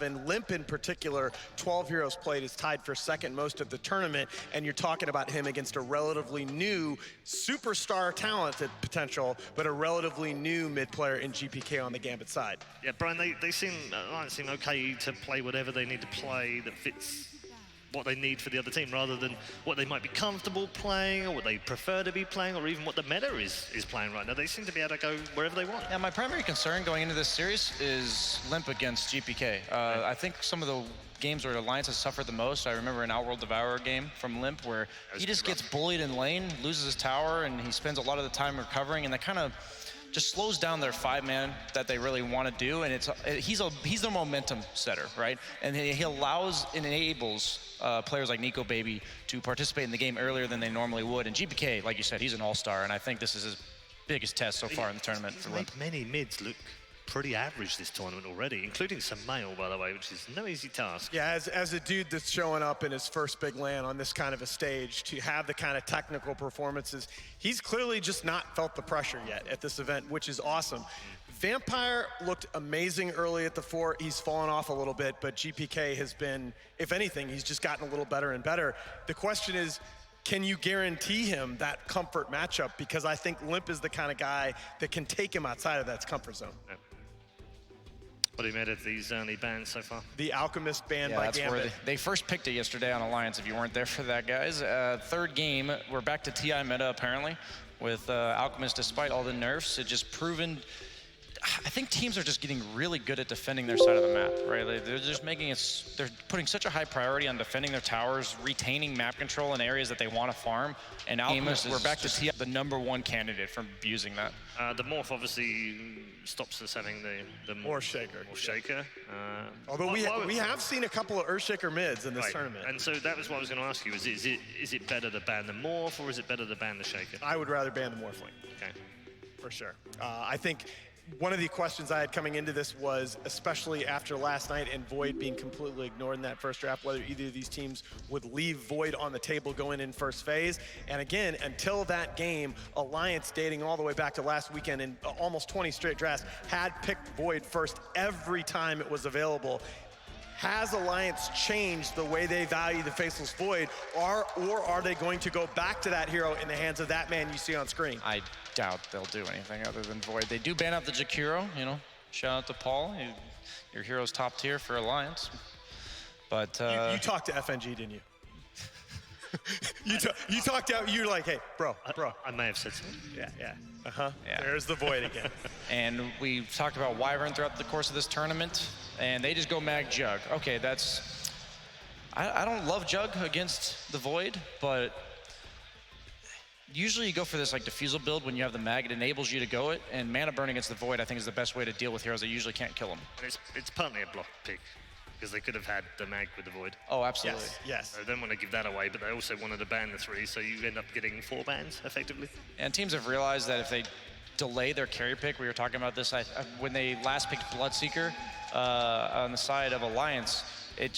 And Limp in particular, 12 heroes played, is tied for second most of the tournament, and you're talking about him against a relatively new superstar talented potential, but a relatively new mid player in GPK on the Gambit side. Yeah, Brian, they seem okay to play whatever they need to play that fits what they need for the other team, rather than what they might be comfortable playing or what they prefer to be playing, or even what the meta is playing right now. They seem to be able to go wherever they want. Yeah, my primary concern going into this series is Limp against GPK. I think some of the games where Alliance has suffered the most, I remember an Outworld Devourer game from Limp where he just gets bullied in lane, loses his tower, and he spends a lot of the time recovering, and that kind of just slows down their 5-man that they really want to do, and he's the momentum setter, right? And he allows and enables players like Nico Baby to participate in the game earlier than they normally would. And GPK, like you said, he's an all-star, and I think this is his biggest test so far in the tournament for Limp. Many mids look pretty average this tournament already, including some male, by the way, which is no easy task. Yeah, as a dude that's showing up in his first big LAN on this kind of a stage, to have the kind of technical performances, he's clearly just not felt the pressure yet at this event, which is awesome. Vampire looked amazing early at the fort. He's fallen off a little bit, but GPK has been, if anything, he's just gotten a little better and better. The question is, can you guarantee him that comfort matchup? Because I think Limp is the kind of guy that can take him outside of that comfort zone. Yeah. What do you made of these early bans so far? The Alchemist ban by that's Gambit. where they first picked it yesterday on Alliance, if you weren't there for that, guys. Third game, we're back to TI meta, apparently, with Alchemist. Despite all the nerfs, it just proven, I think teams are just getting really good at defending their side of the map, right? They're just making it, they're putting such a high priority on defending their towers, retaining map control in areas that they want to farm, and Alchemist, we're back to TI, the #1 candidate for abusing that. The Morph obviously stops us having the Or Shaker. Or Shaker. Although we have seen a couple of Earthshaker mids in this tournament. And so that was what I was going to ask you, is it better to ban the Morph, or is it better to ban the Shaker? I would rather ban the Morphling. Okay. For sure. I think one of the questions I had coming into this was, especially after last night and Void being completely ignored in that first draft, whether either of these teams would leave Void on the table going in first phase. And again, until that game, Alliance, dating all the way back to last weekend in almost 20 straight drafts, had picked Void first every time it was available. Has Alliance changed the way they value the Faceless Void, or are they going to go back to that hero in the hands of that man you see on screen? I doubt they'll do anything other than Void. They do ban out the Jakiro, you know. Shout out to Paul. Your hero's top tier for Alliance. But you talked to FNG, didn't you? you talked out. You're like, hey, bro. I may have said something. Yeah. Yeah. There's the Void again. And we talked about Wyvern throughout the course of this tournament, and they just go mag Jug. Okay, that's, I don't love Jug against the Void, but usually you go for this like diffusal build when you have the mag. It enables you to go it, and mana burn against the Void I think is the best way to deal with heroes that usually can't kill them. And it's partly a block pick, because they could have had the mag with the Void. Oh, absolutely. Yes. So they don't want to give that away, but they also wanted to ban the 3, so you end up getting 4 bans, effectively. And teams have realized that if they delay their carry pick, we were talking about this, when they last picked Bloodseeker on the side of Alliance, it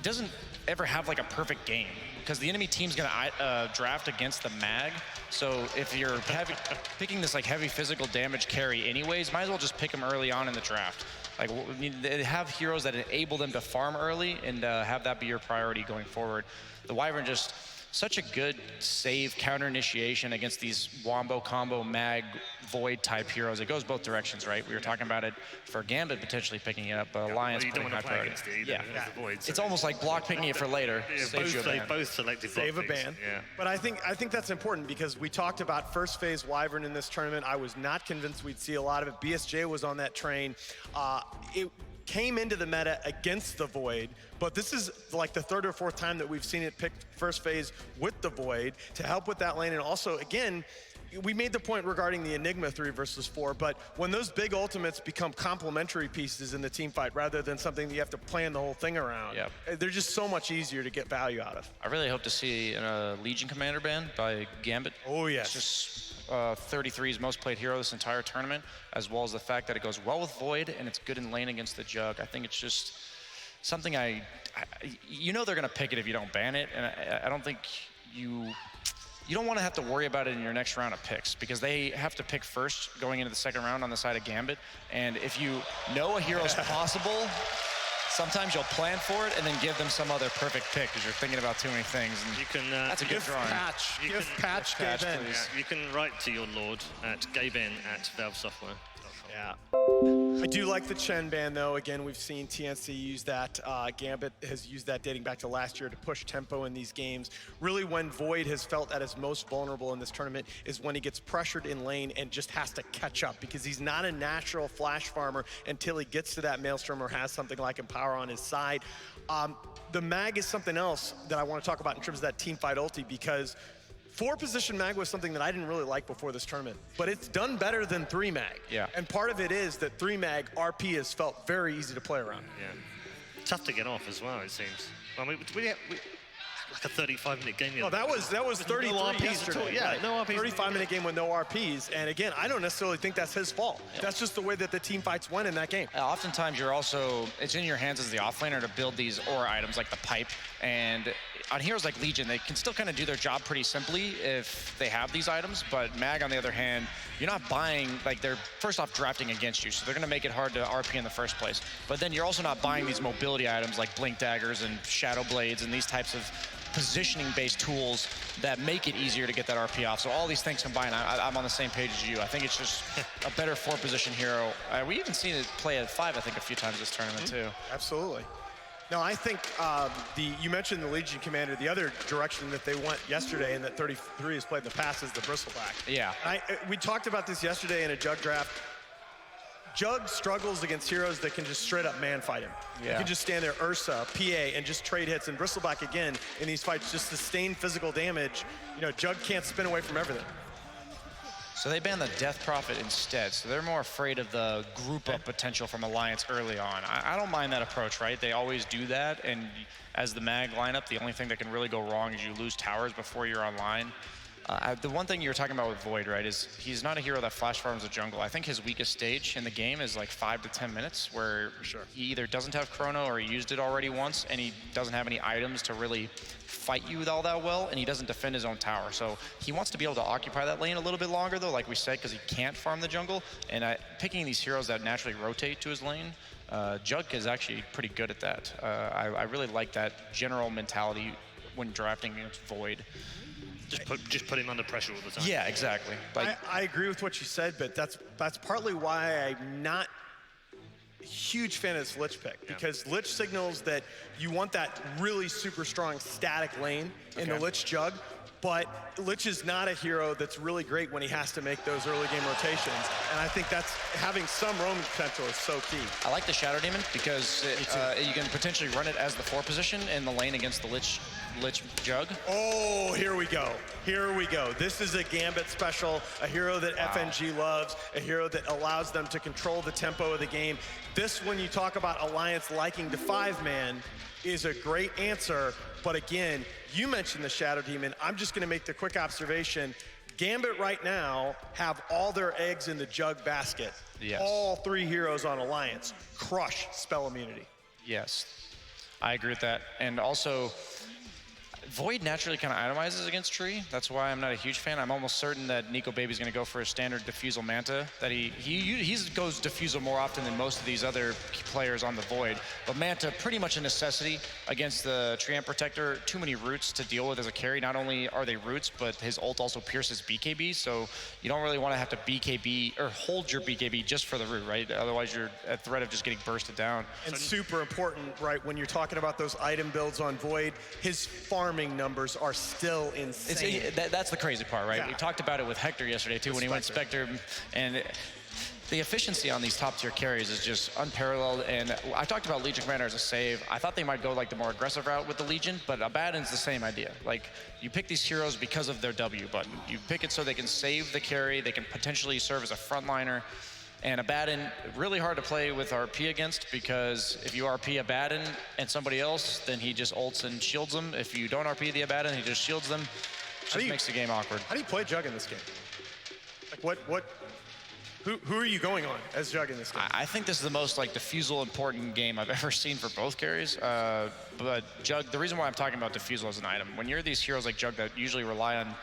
doesn't ever have like a perfect game, because the enemy team's gonna draft against the mag. So if you're picking this like heavy physical damage carry anyways, might as well just pick them early on in the draft. Like, they have heroes that enable them to farm early and have that be your priority going forward. The Wyvern just such a good save counter initiation against these wombo combo mag void type heroes. It goes both directions, right? We were talking about it for Gambit potentially picking it up, but Alliance putting high priority. It's almost like block picking it for later. Both selective save a ban. Yeah. But I think that's important, because we talked about first phase Wyvern in this tournament. I was not convinced we'd see a lot of it. BSJ was on that train. It came into the meta against the Void, but this is like the 3rd or 4th time that we've seen it pick first phase with the Void to help with that lane. And also, again, we made the point regarding the Enigma 3 versus 4, but when those big ultimates become complementary pieces in the team fight rather than something that you have to plan the whole thing around, they're just so much easier to get value out of. I really hope to see a Legion Commander ban by Gambit. Oh, yes. It's just 33's most played hero this entire tournament, as well as the fact that it goes well with Void and it's good in lane against the Jug. I think it's just something you know they're going to pick it if you don't ban it, and I don't think you don't want to have to worry about it in your next round of picks because they have to pick first going into the second round on the side of Gambit. And if you know a hero's possible, sometimes you'll plan for it and then give them some other perfect pick because you're thinking about too many things. And you can, that's a good drawing. Patch Gaben. Yeah, you can write to your lord at gaben@valvesoftware.com. Yeah. I do like the Chen ban, though. Again, we've seen TNC use that. Gambit has used that dating back to last year to push tempo in these games. Really, when Void has felt at his most vulnerable in this tournament is when he gets pressured in lane and just has to catch up because he's not a natural flash farmer until he gets to that Maelstrom or has something like Empower on his side. The mag is something else that I want to talk about in terms of that team fight ulti because 4-position mag was something that I didn't really like before this tournament, but it's done better than 3 mag. Yeah. And part of it is that 3 mag RP has felt very easy to play around. Yeah. Tough to get off as well, it seems. I mean, we like a 35-minute game. Oh, that was 33 no RPs yesterday. at all. Yeah, right? no RPs. 35-minute game with no RPs. And again, I don't necessarily think that's his fault. Yeah. That's just the way that the team fights went in that game. Oftentimes, it's in your hands as the offlaner to build these aura items like the pipe. And on heroes like Legion, they can still kind of do their job pretty simply if they have these items. But Mag, on the other hand, you're not buying, like they're first off drafting against you. So they're going to make it hard to RP in the first place. But then you're also not buying these mobility items like Blink Daggers and Shadow Blades and these types of positioning-based tools that make it easier to get that RP off. So all these things combined, I'm on the same page as you. I think it's just a better 4-position hero. We even seen it play at 5, I think, a few times this tournament, too. Absolutely. No, I think you mentioned the Legion Commander. The other direction that they went yesterday and that 33 has played in the past is the Bristleback. Yeah. We talked about this yesterday in a Jug draft. Jug struggles against heroes that can just straight up man fight him. Yeah. You can just stand there, Ursa, PA, and just trade hits. And Bristleback, again, in these fights, just sustain physical damage. You know, Jug can't spin away from everything. So they banned the Death Prophet instead. So they're more afraid of the group up potential from Alliance early on. I don't mind that approach, right? They always do that. And as the mag lineup, the only thing that can really go wrong is you lose towers before you're online. The one thing you were talking about with Void, right, is he's not a hero that flash farms the jungle. I think his weakest stage in the game is like 5 to 10 minutes where he either doesn't have chrono or he used it already once and he doesn't have any items to really fight you all that well, and he doesn't defend his own tower. So he wants to be able to occupy that lane a little bit longer, though, like we said, because he can't farm the jungle. And picking these heroes that naturally rotate to his lane, Jug is actually pretty good at that. I really like that general mentality when drafting against Void. Just put him under pressure all the time. Yeah, exactly. Like, I agree with what you said, but that's partly why I'm not a huge fan of this Lich pick, because Lich signals that you want that really super strong static lane in the Lich Jug, but Lich is not a hero that's really great when he has to make those early game rotations, and I think that's having some roaming potential is so key. I like the Shadow Demon because you can potentially run it as the 4 position in the lane against the Lich Jug. Oh, here we go. Here we go. This is a Gambit special, a hero that FNG loves, a hero that allows them to control the tempo of the game. This, when you talk about Alliance liking to 5-man, is a great answer. But again, you mentioned the Shadow Demon. I'm just going to make the quick observation. Gambit right now have all their eggs in the Jug basket. Yes. All 3 heroes on Alliance crush spell immunity. Yes, I agree with that. And also, Void naturally kind of itemizes against Tree. That's why I'm not a huge fan. I'm almost certain that Nico Baby's going to go for a standard Diffusal Manta. That he goes Diffusal more often than most of these other players on the Void. But Manta, pretty much a necessity against the Treant Protector. Too many roots to deal with as a carry. Not only are they roots, but his ult also pierces BKB. So you don't really want to have to BKB or hold your BKB just for the root, right? Otherwise, you're at threat of just getting bursted down. And super important, right? When you're talking about those item builds on Void, his farming numbers are still insane. That's the crazy part, right? Yeah. We talked about it with Hector yesterday too, when he went Spectre, and the efficiency on these top tier carries is just unparalleled. And I talked about Legion Commander as a save. I thought they might go like the more aggressive route with the Legion, but Abaddon's the same idea. Like, you pick these heroes because of their W button. You pick it so they can save the carry, they can potentially serve as a frontliner. And Abaddon, really hard to play with RP against, because if you RP Abaddon and somebody else, then he just ults and shields them. If you don't RP the Abaddon, he just shields them. Just makes the game awkward. How do you play Jug in this game? Like who are you going on as Jug in this game? I think this is the most like diffusal important game I've ever seen for both carries. But Jug, the reason why I'm talking about diffusal as an item, when you're these heroes like Jug that usually rely on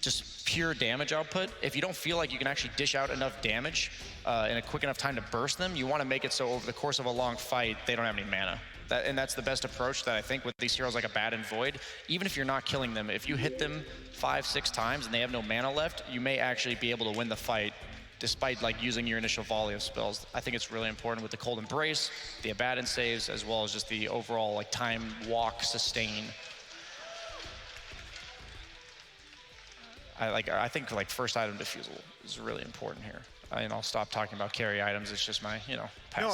just pure damage output, if you don't feel like you can actually dish out enough damage in a quick enough time to burst them, you want to make it so over the course of a long fight, they don't have any mana. And that's the best approach that I think with these heroes like a Bat and Void. Even if you're not killing them, if you hit them 5-6 times and they have no mana left, you may actually be able to win the fight despite like using your initial volley of spells. I think it's really important with the Cold Embrace, the Abaddon saves, as well as just the overall like time walk sustain. I think like first item defusal is really important here. And I'll stop talking about carry items. It's just my, pastime. No,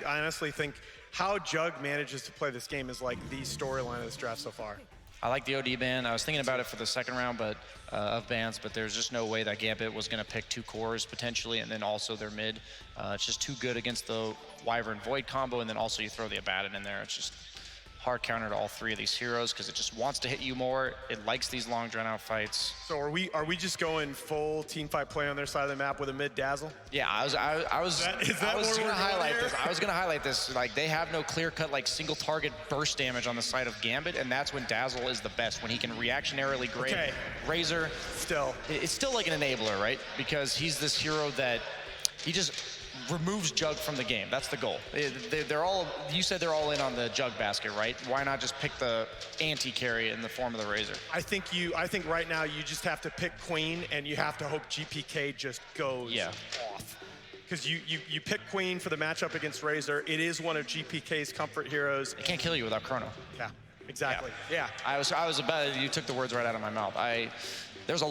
I honestly think how Jug manages to play this game is like the storyline of this draft so far. I like the OD ban. I was thinking about it for the second round of bans, but there's just no way that Gambit was going to pick 2 cores potentially, and then also their mid. It's just too good against the Wyvern Void combo, and then also you throw the Abaddon in there. It's just hard counter to all 3 of these heroes because it just wants to hit you more. It likes these long drawn out fights. So are we just going full team fight play on their side of the map with a mid dazzle? Yeah, I was gonna highlight this. I was gonna highlight this. Like they have no clear cut like single target burst damage on the side of Gambit, and that's when Dazzle is the best, when he can reactionarily grade. Okay. Razor, Still. it's still like an enabler, right? Because he's this hero that he just removes Jug from the game. That's the goal. They're all, you said they're all in on the Jug basket, right? Why not just pick the anti-carry in the form of the Razor? I think right now you just have to pick Queen and you have to hope GPK just goes off. Because you pick Queen for the matchup against Razor. It is one of GPK's comfort heroes. It can't kill you without Chrono. Yeah, exactly. Yeah. I was about, you took the words right out of my mouth. There's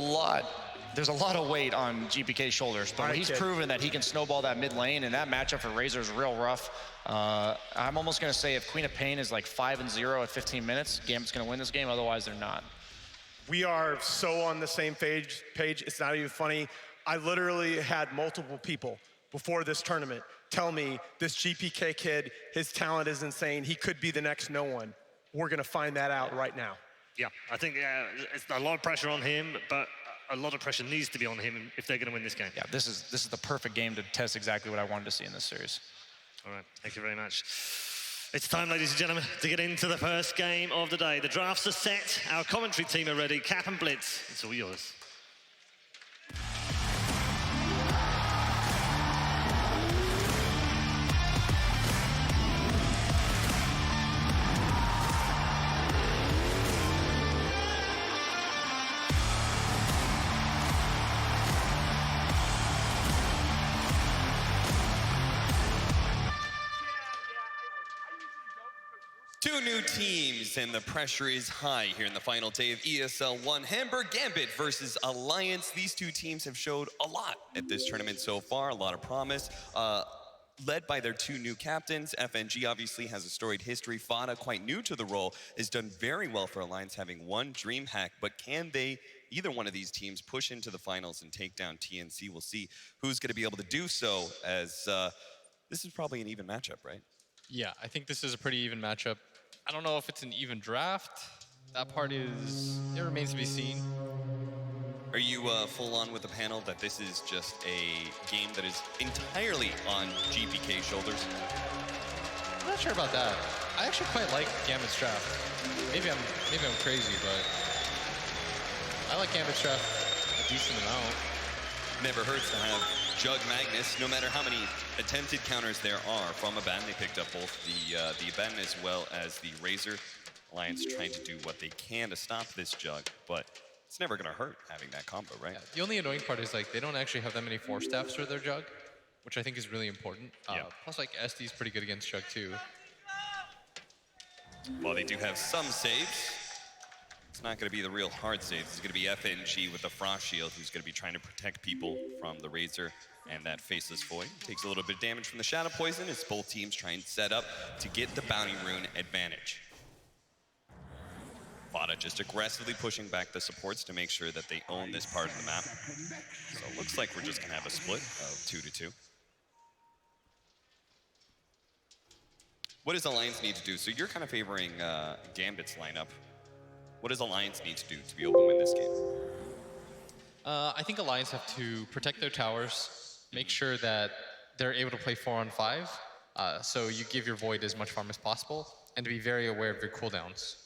a lot of weight on GPK's shoulders, but he's proven that he can snowball that mid lane, and that matchup for Razor is real rough. I'm almost going to say if Queen of Pain is like 5-0 at 15 minutes, Gambit's going to win this game, otherwise they're not. We are so on the same page. It's not even funny. I literally had multiple people before this tournament tell me this GPK kid, his talent is insane. He could be the next no one. We're going to find that out right now. Yeah, I think it's a lot of pressure on him, but a lot of pressure needs to be on him if they're going to win this game. Yeah, this is the perfect game to test exactly what I wanted to see in this series. All right, thank you very much. It's time, ladies and gentlemen, to get into the first game of the day. The drafts are set. Our commentary team are ready. Cap and Blitz, it's all yours. 2 new teams, and the pressure is high here in the final day of ESL 1. Hamburg Gambit versus Alliance. These 2 teams have showed a lot at this tournament so far, a lot of promise. Led by their 2 new captains. FNG obviously has a storied history. Fada, quite new to the role, has done very well for Alliance, having 1 dream hack. But can they, either one of these teams, push into the finals and take down TNC? We'll see who's going to be able to do so, as this is probably an even matchup, right? Yeah, I think this is a pretty even matchup. I don't know if it's an even draft. That part it remains to be seen. Are you full on with the panel that this is just a game that is entirely on GPK's shoulders? I'm not sure about that. I actually quite like Gambit's draft. Maybe I'm crazy, but I like Gambit's draft a decent amount. Never hurts to have Jug Magnus, no matter how many attempted counters there are from Abaddon. They picked up both the Abaddon as well as the Razor. Alliance trying to do what they can to stop this Jug, but it's never going to hurt having that combo, right? Yeah, the only annoying part is like they don't actually have that many force staffs for their Jug, which I think is really important. Plus, like SD is pretty good against Jug too. While they do have some saves, it's not going to be the real hard saves. It's going to be FNG with the Frost Shield, who's going to be trying to protect people from the Razor and that Faceless Void. Takes a little bit of damage from the Shadow Poison as both teams try and set up to get the Bounty Rune advantage. Fada just aggressively pushing back the supports to make sure that they own this part of the map. So it looks like we're just going to have a split of 2-2. What does Alliance need to do? So you're kind of favoring Gambit's lineup. What does Alliance need to do to be able to win this game? I think Alliance have to protect their towers, make sure that they're able to play 4-on-5, so you give your Void as much farm as possible, and to be very aware of your cooldowns.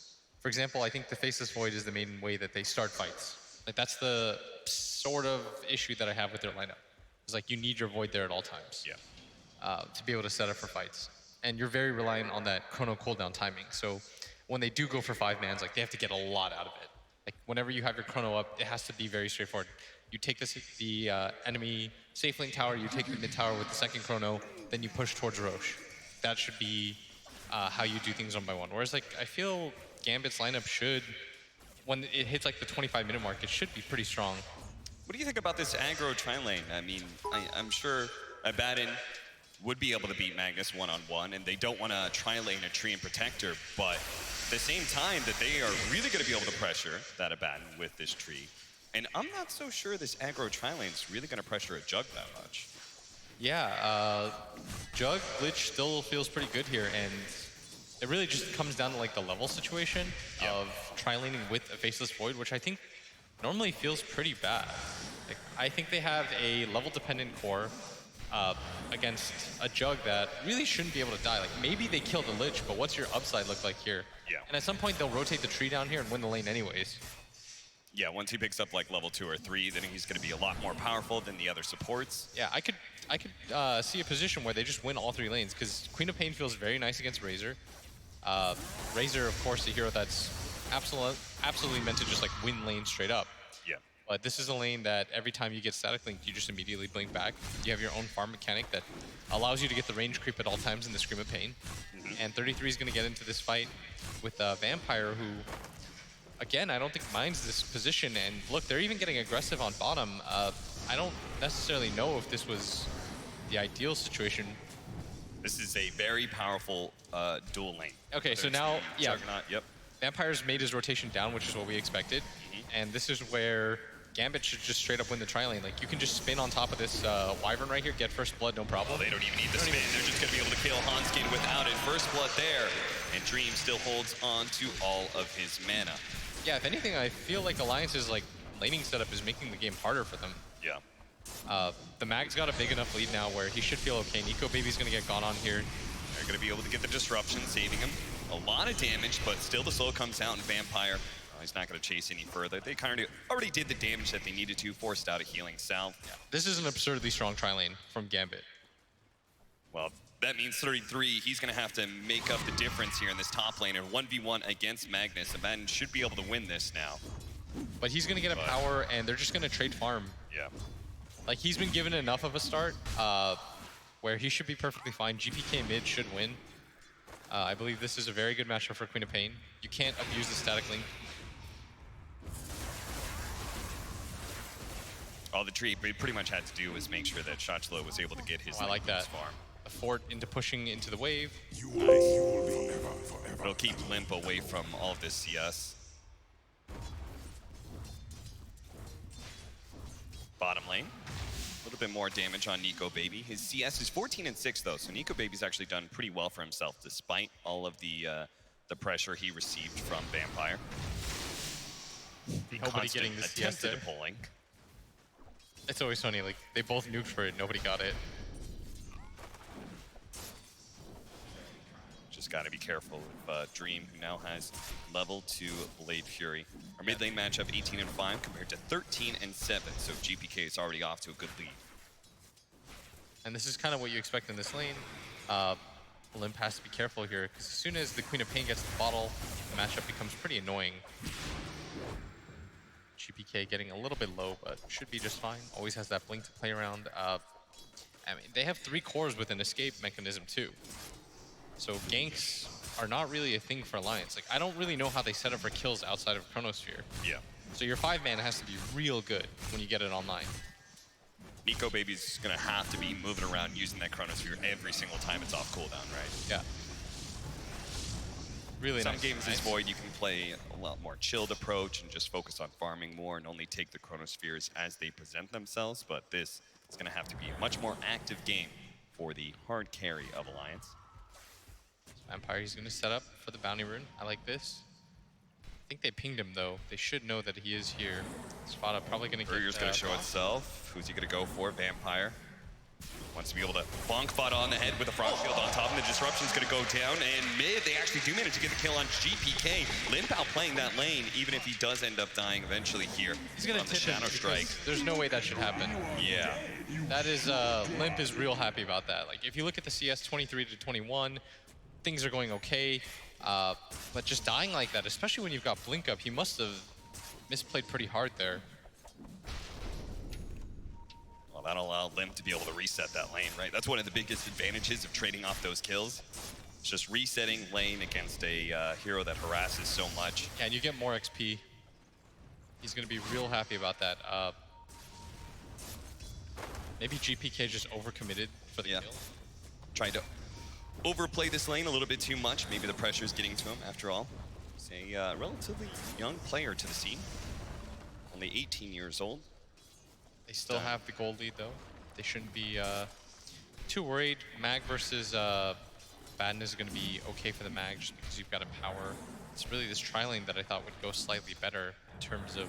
For example, I think the Faceless Void is the main way that they start fights. Like that's the sort of issue that I have with their lineup. It's like you need your void there at all times. Yeah. To be able to set up for fights. And you're very reliant on that chrono cooldown timing. So when they do go for 5-mans, like they have to get a lot out of it. Like whenever you have your chrono up, it has to be very straightforward. You take the enemy safe lane tower, you take the mid tower with the second chrono, then you push towards Roche. That should be how you do things one by one. Whereas like I feel Gambit's lineup should, when it hits like the 25-minute mark, it should be pretty strong. What do you think about this aggro tri-lane? I mean, I'm sure Abaddon would be able to beat Magnus one-on-one, and they don't want to tri-lane a tree and protector, but at the same time that they are really going to be able to pressure that Abaddon with this tree. And I'm not so sure this aggro tri-lane is really going to pressure a Jug that much. Yeah, Jug glitch still feels pretty good here, and it really just comes down to like the level situation of tri-laning with a Faceless Void, which I think normally feels pretty bad. Like, I think they have a level-dependent core against a Jug that really shouldn't be able to die. Like maybe they kill the Lich, but what's your upside look like here? Yeah. And at some point they'll rotate the tree down here and win the lane anyways. Yeah, once he picks up like level 2 or 3, then he's going to be a lot more powerful than the other supports. Yeah, I could see a position where they just win all 3 lanes, because Queen of Pain feels very nice against Razor. Razor, of course, a hero that's absolutely meant to just like win lanes straight up. Yeah. But this is a lane that every time you get static linked, you just immediately blink back. You have your own farm mechanic that allows you to get the range creep at all times in the Scream of Pain. And 33 is going to get into this fight with Vampire, who, again, I don't think minds this position. And look, they're even getting aggressive on bottom. I don't necessarily know if this was the ideal situation. This is a very powerful dual lane. Okay, so now, yeah, Juggernaut, yep. Vampire's made his rotation down, which is what we expected. And this is where Gambit should just straight up win the tri-lane. Like, you can just spin on top of this Wyvern right here, get first blood, no problem. Well, they don't even need the spin. They're just going to be able to kill Hanskin without it. First blood there. And Dream still holds on to all of his mana. Yeah, if anything, I feel like Alliance's like laning setup is making the game harder for them. Yeah. The Mag's got a big enough lead now where he should feel okay. Nico Baby's going to get gone on here. They're going to be able to get the disruption, saving him a lot of damage, but still the soul comes out, and Vampire, he's not going to chase any further. They kind of already did the damage that they needed to, forced out a healing salve. Yeah. This is an absurdly strong tri-lane from Gambit. Well, that means 33, he's going to have to make up the difference here in this top lane, and 1v1 against Magnus. Abaddon should be able to win this now. But he's going to get a power, and they're just going to trade farm. Yeah. Like, he's been given enough of a start where he should be perfectly fine. GPK mid should win. I believe this is a very good matchup for Queen of Pain. You can't abuse the static link. All the tree pretty much had to do was make sure that Shachlo was able to get his I like that. farm. A fort into pushing into the wave. Nice. It'll keep Limp away from all of this CS. Bottom lane. A little bit more damage on Nico Baby. His CS is 14 and 6 though, so Nico Baby's actually done pretty well for himself despite all of the pressure he received from Vampire. Nobody getting the CS there. Attempted pulling. It's always funny, like, they both nuked for it, nobody got it. Just got to be careful with Dream, who now has level 2 Blade Fury. Our mid lane matchup 18 and 5 compared to 13 and 7, so GPK is already off to a good lead. And this is kind of what you expect in this lane. Limp has to be careful here, because as soon as the Queen of Pain gets the bottle, the matchup becomes pretty annoying. GPK getting a little bit low, but should be just fine. Always has that blink to play around. I mean, they have 3 cores with an escape mechanism too. So ganks are not really a thing for Alliance. Like, I don't really know how they set up for kills outside of Chronosphere. Yeah. So your 5-man has to be real good when you get it online. Nico Baby's gonna have to be moving around using that Chronosphere every single time it's off cooldown, right? Yeah. Really Some nice. games as Void, you can play a lot more chilled approach and just focus on farming more and only take the Chronospheres as they present themselves, but this is gonna have to be a much more active game for the hard carry of Alliance. Vampire, he's going to set up for the bounty rune. I like this. I think they pinged him, though. They should know that he is here. Spada probably going to get... Burger's going to show itself. Who's he going to go for? Vampire. Wants to be able to bonk Fada on the head with a frost shield on top, and the disruption's going to go down. And mid, they actually do manage to get the kill on GPK. Limp outplaying that lane, even if he does end up dying eventually here. He's gonna on the tip him Shadow Strike. there's no way that should happen. Yeah. That is, Limp is real happy about that. Like, if you look at the CS 23 to 21, things are going okay. But just dying like that, especially when you've got Blink up, he must have misplayed pretty hard there. Well, that'll allow Limp to be able to reset that lane, right? That's one of the biggest advantages of trading off those kills. It's just resetting lane against a hero that harasses so much. Yeah, and you get more XP. He's going to be real happy about that. Maybe GPK just overcommitted for the kill. Trying to overplay this lane a little bit too much. Maybe the pressure is getting to him after all. He's a relatively young player to the scene. Only 18 years old. They still have the gold lead, though. They shouldn't be too worried. Mag versus Baden is going to be okay for the Mag just because you've got a power. It's really this tri-lane that I thought would go slightly better in terms of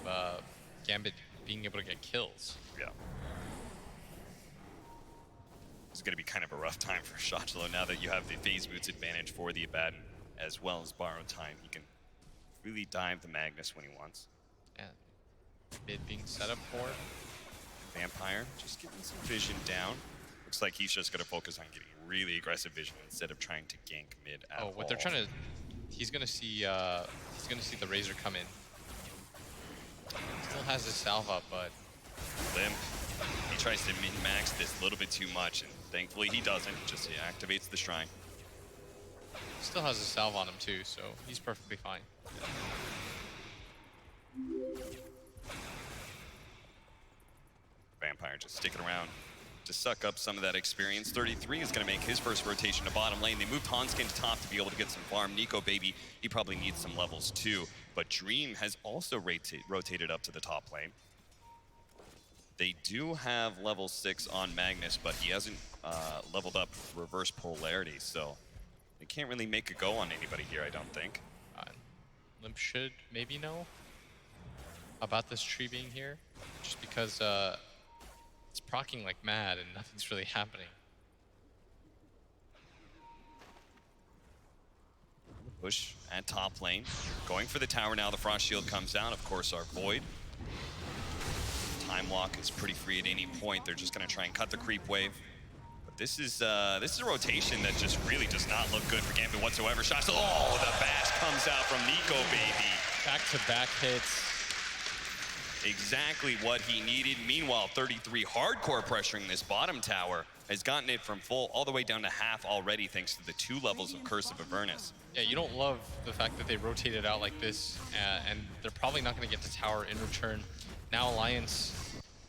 Gambit being able to get kills. Yeah. It's going to be kind of a rough time for Shotalo now that you have the phase boots advantage for the Abaddon as well as borrowed time. He can really dive the Magnus when he wants. Yeah. Mid being set up for it. Vampire just getting some vision down. Looks like he's just going to focus on getting really aggressive vision instead of trying to gank mid at all. What they're trying to, he's going to see the Razor come in. Still has his salve up, but Limp, he tries to min-max this a little bit too much, and thankfully he doesn't. Just he activates the shrine. still has his salve on him too, so he's perfectly fine. Vampire just sticking around to suck up some of that experience. 33 is going to make his first rotation to bottom lane. They moved Hanskin to top to be able to get some farm. Nico Baby, he probably needs some levels too. But Dream has also rotated up to the top lane. They do have level 6 on Magnus, but he hasn't leveled up reverse polarity, so they can't really make a go on anybody here, I don't think. Limp should maybe know about this tree being here, just because it's proccing like mad and nothing's really happening. Push at top lane. Going for the tower now. The Frost Shield comes down. Of course, our Void. Time Walk is pretty free at any point. They're just going to try and cut the creep wave. But this is a rotation that just really does not look good for Gambit whatsoever. Shots. Oh, the bash comes out from Nico Baby. Back-to-back hits. Exactly what he needed. Meanwhile, 33 hardcore pressuring this bottom tower has gotten it from full all the way down to half already thanks to the 2 levels of Curse of Avernus. Yeah, you don't love the fact that they rotated out like this, and they're probably not going to get the tower in return. Now Alliance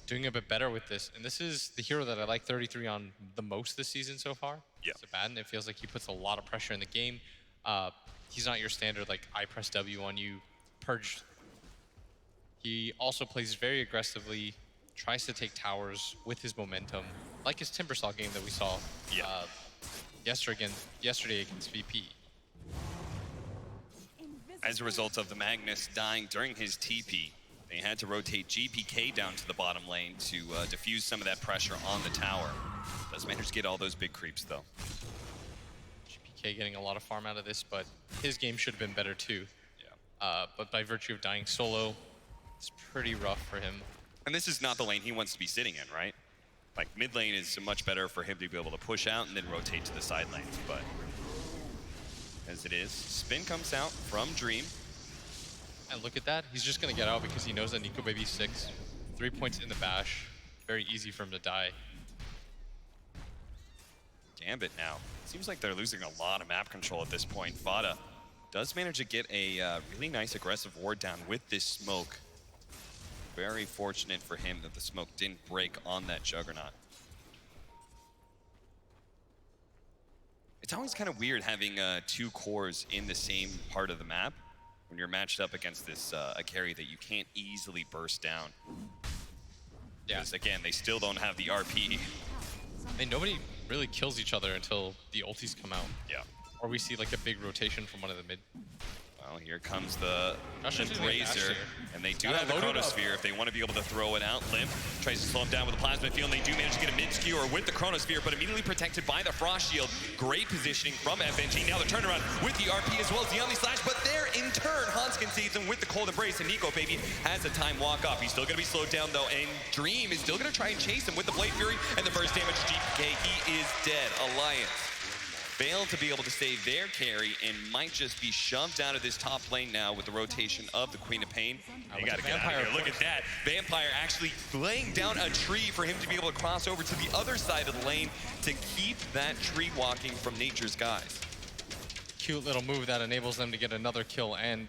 doing a bit better with this, and this is the hero that I like 33 on the most this season so far. Yeah. Abaddon, it feels like he puts a lot of pressure in the game. He's not your standard like I press W on you, purge. He also plays very aggressively, tries to take towers with his momentum, like his Timbersaw game that we saw yesterday against VP. As a result of the Magnus dying during his TP, they had to rotate GPK down to the bottom lane to diffuse some of that pressure on the tower. Does manage to get all those big creeps though. GPK getting a lot of farm out of this, but his game should have been better too. Yeah. But by virtue of dying solo, it's pretty rough for him. And this is not the lane he wants to be sitting in, right? Like mid lane is much better for him to be able to push out and then rotate to the side lanes, but as it is, spin comes out from Dream. And look at that, he's just gonna get out because he knows that Nico Baby's 6. 3 points in the bash, very easy for him to die. Gambit now. Seems like they're losing a lot of map control at this point. Fada does manage to get a really nice aggressive ward down with this smoke. Very fortunate for him that the smoke didn't break on that Juggernaut. It's always kind of weird having 2 cores in the same part of the map when you're matched up against this a carry that you can't easily burst down. Yeah. Because again, they still don't have the RP. And nobody really kills each other until the ultis come out. Yeah. Or we see like a big rotation from one of the mid. Well, here comes the Josh is doing Razor, here. and they do Gotta have the load it up. Chronosphere if they want to be able to throw it out. Limp tries to slow him down with the Plasma Field, and they do manage to get a mid-skewer with the Chronosphere, but immediately protected by the Frost Shield. Great positioning from FNG. Now the turnaround with the RP as well as the Omni Slash, but there in turn, Hanskin sees him with the Cold Embrace, and Nico Baby has a time walk off. He's still going to be slowed down though, and Dream is still going to try and chase him with the Blade Fury, and the first damage to GPK. He is dead. Alliance failed to be able to save their carry and might just be shoved out of this top lane now with the rotation of the Queen of Pain. They gotta get out of here. Look at that. Vampire actually laying down a tree for him to be able to cross over to the other side of the lane to keep that tree walking from Nature's guys. Cute little move that enables them to get another kill. And